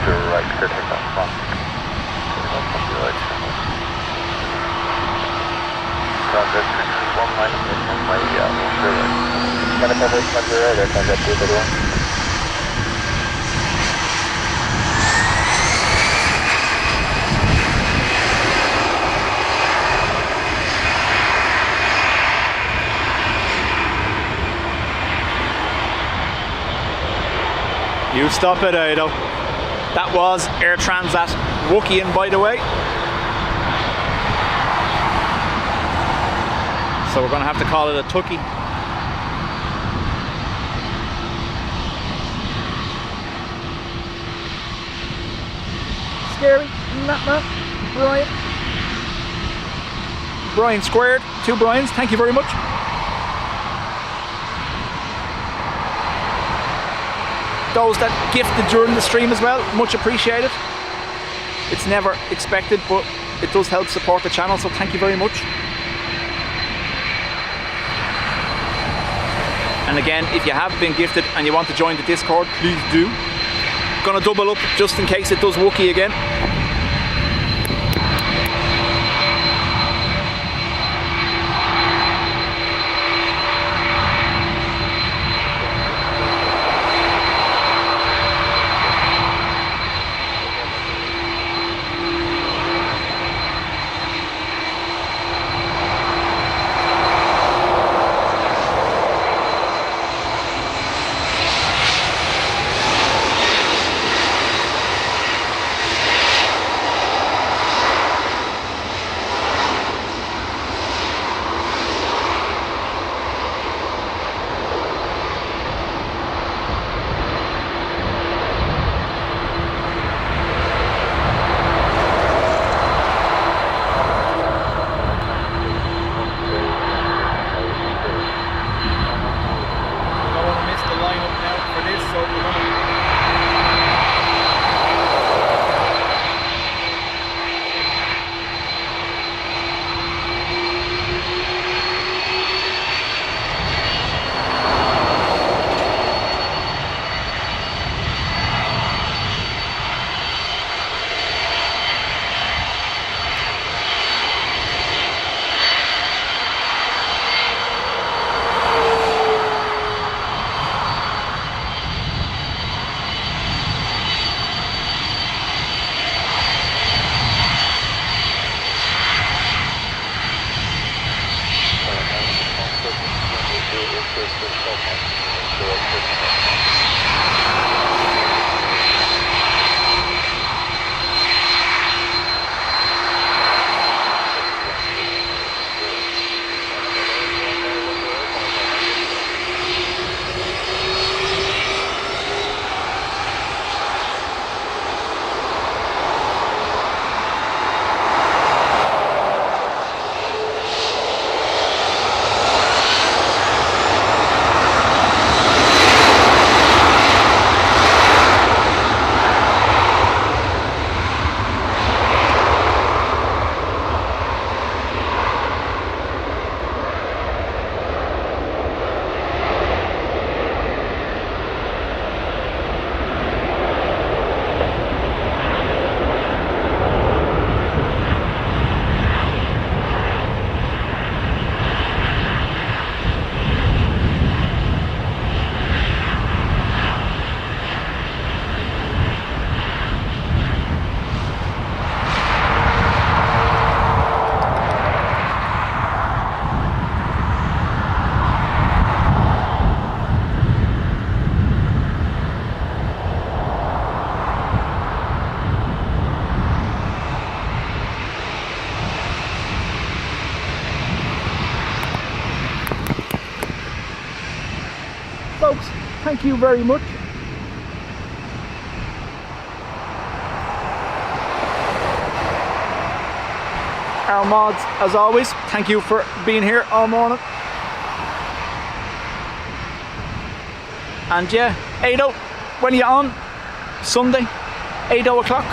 S3: your right, clear takeoff from. From your right, Transat 319, on my clear right. Can I cover it from your right, or Transat 231?
S6: You stop it, Ado.
S1: That was Air Transat Wookiean, by the way. So we're going to have to call it a Tookie. Scary, isn't that, man? Brian. Brian squared. 2 Brians. Thank you very much. Those that gifted during the stream as well, much appreciated. It's never expected, but it does help support the channel, so thank you very much. And again, if you have been gifted and you want to join the Discord, please do. Gonna double up just in case it does Wookie again. Folks, thank you very much. Our mods, as always, thank you for being here all morning. And yeah, 8:00, when are you on? Sunday, 8:00 o'clock.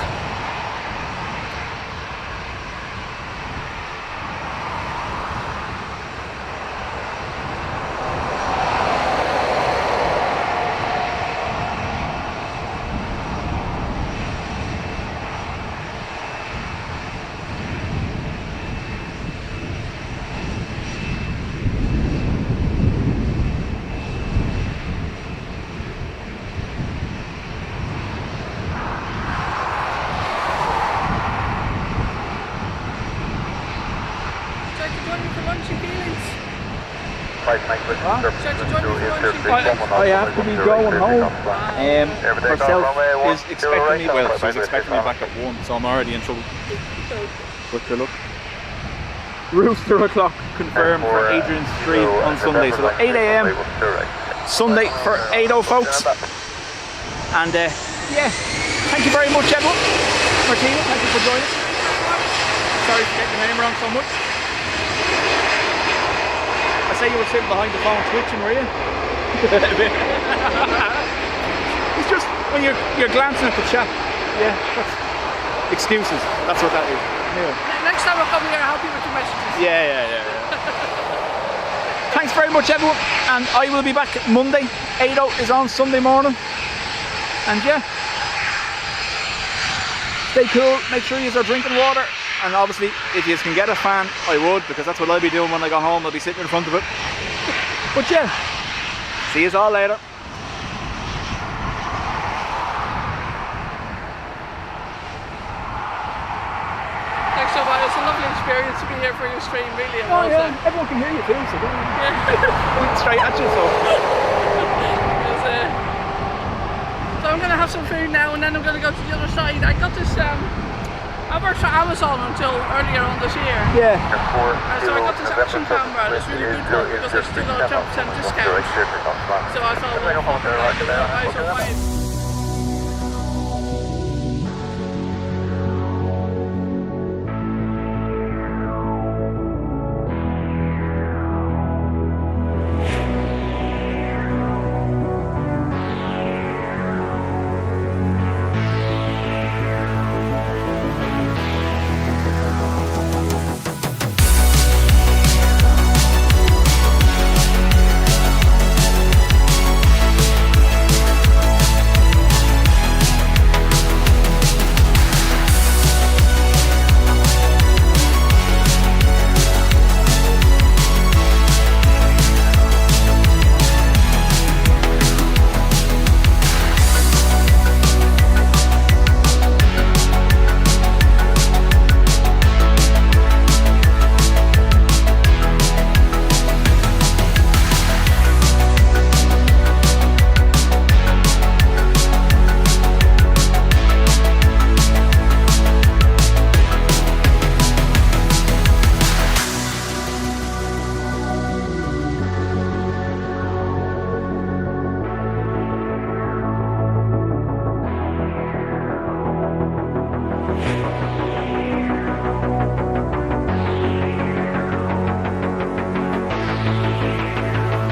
S1: What?
S4: So to join me for lunch,
S1: I have to be going home. Herself is expecting me, well, she's expecting me back at 1, so I'm already in trouble. But look. Rooster o'clock confirmed for Adrian's stream on Sunday, so 8 AM Sunday for 8:00 folks. And yeah, thank you very much everyone. Martina, thank you for joining us. Sorry for getting your name wrong so much. I say you were sitting behind the phone twitching, were you? It's just when you're glancing at the chat. Yeah, that's excuses. That's what that is. Yeah.
S4: next time I'll come here, I'll help you with your messages.
S1: Yeah. Thanks very much everyone, and I will be back Monday. 8:00 is on Sunday morning. And yeah, stay cool, make sure you are drinking water, and obviously if you can get a fan, I would, because that's what I'll be doing when I go home. I'll be sitting in front of it. But yeah, see you all later.
S4: Thanks so much, it's a lovely experience to be here for your stream, really.
S1: Oh yeah, everyone can hear you too, so don't straight at you, so.
S4: So I'm going to have some food now, and then I'm going to go to the other side. I got this, I worked for Amazon until earlier on this year.
S1: Yeah.
S4: So I got this action camera, and it's really good for because I still got a 10% discount. So I thought, well, I might as well buy it.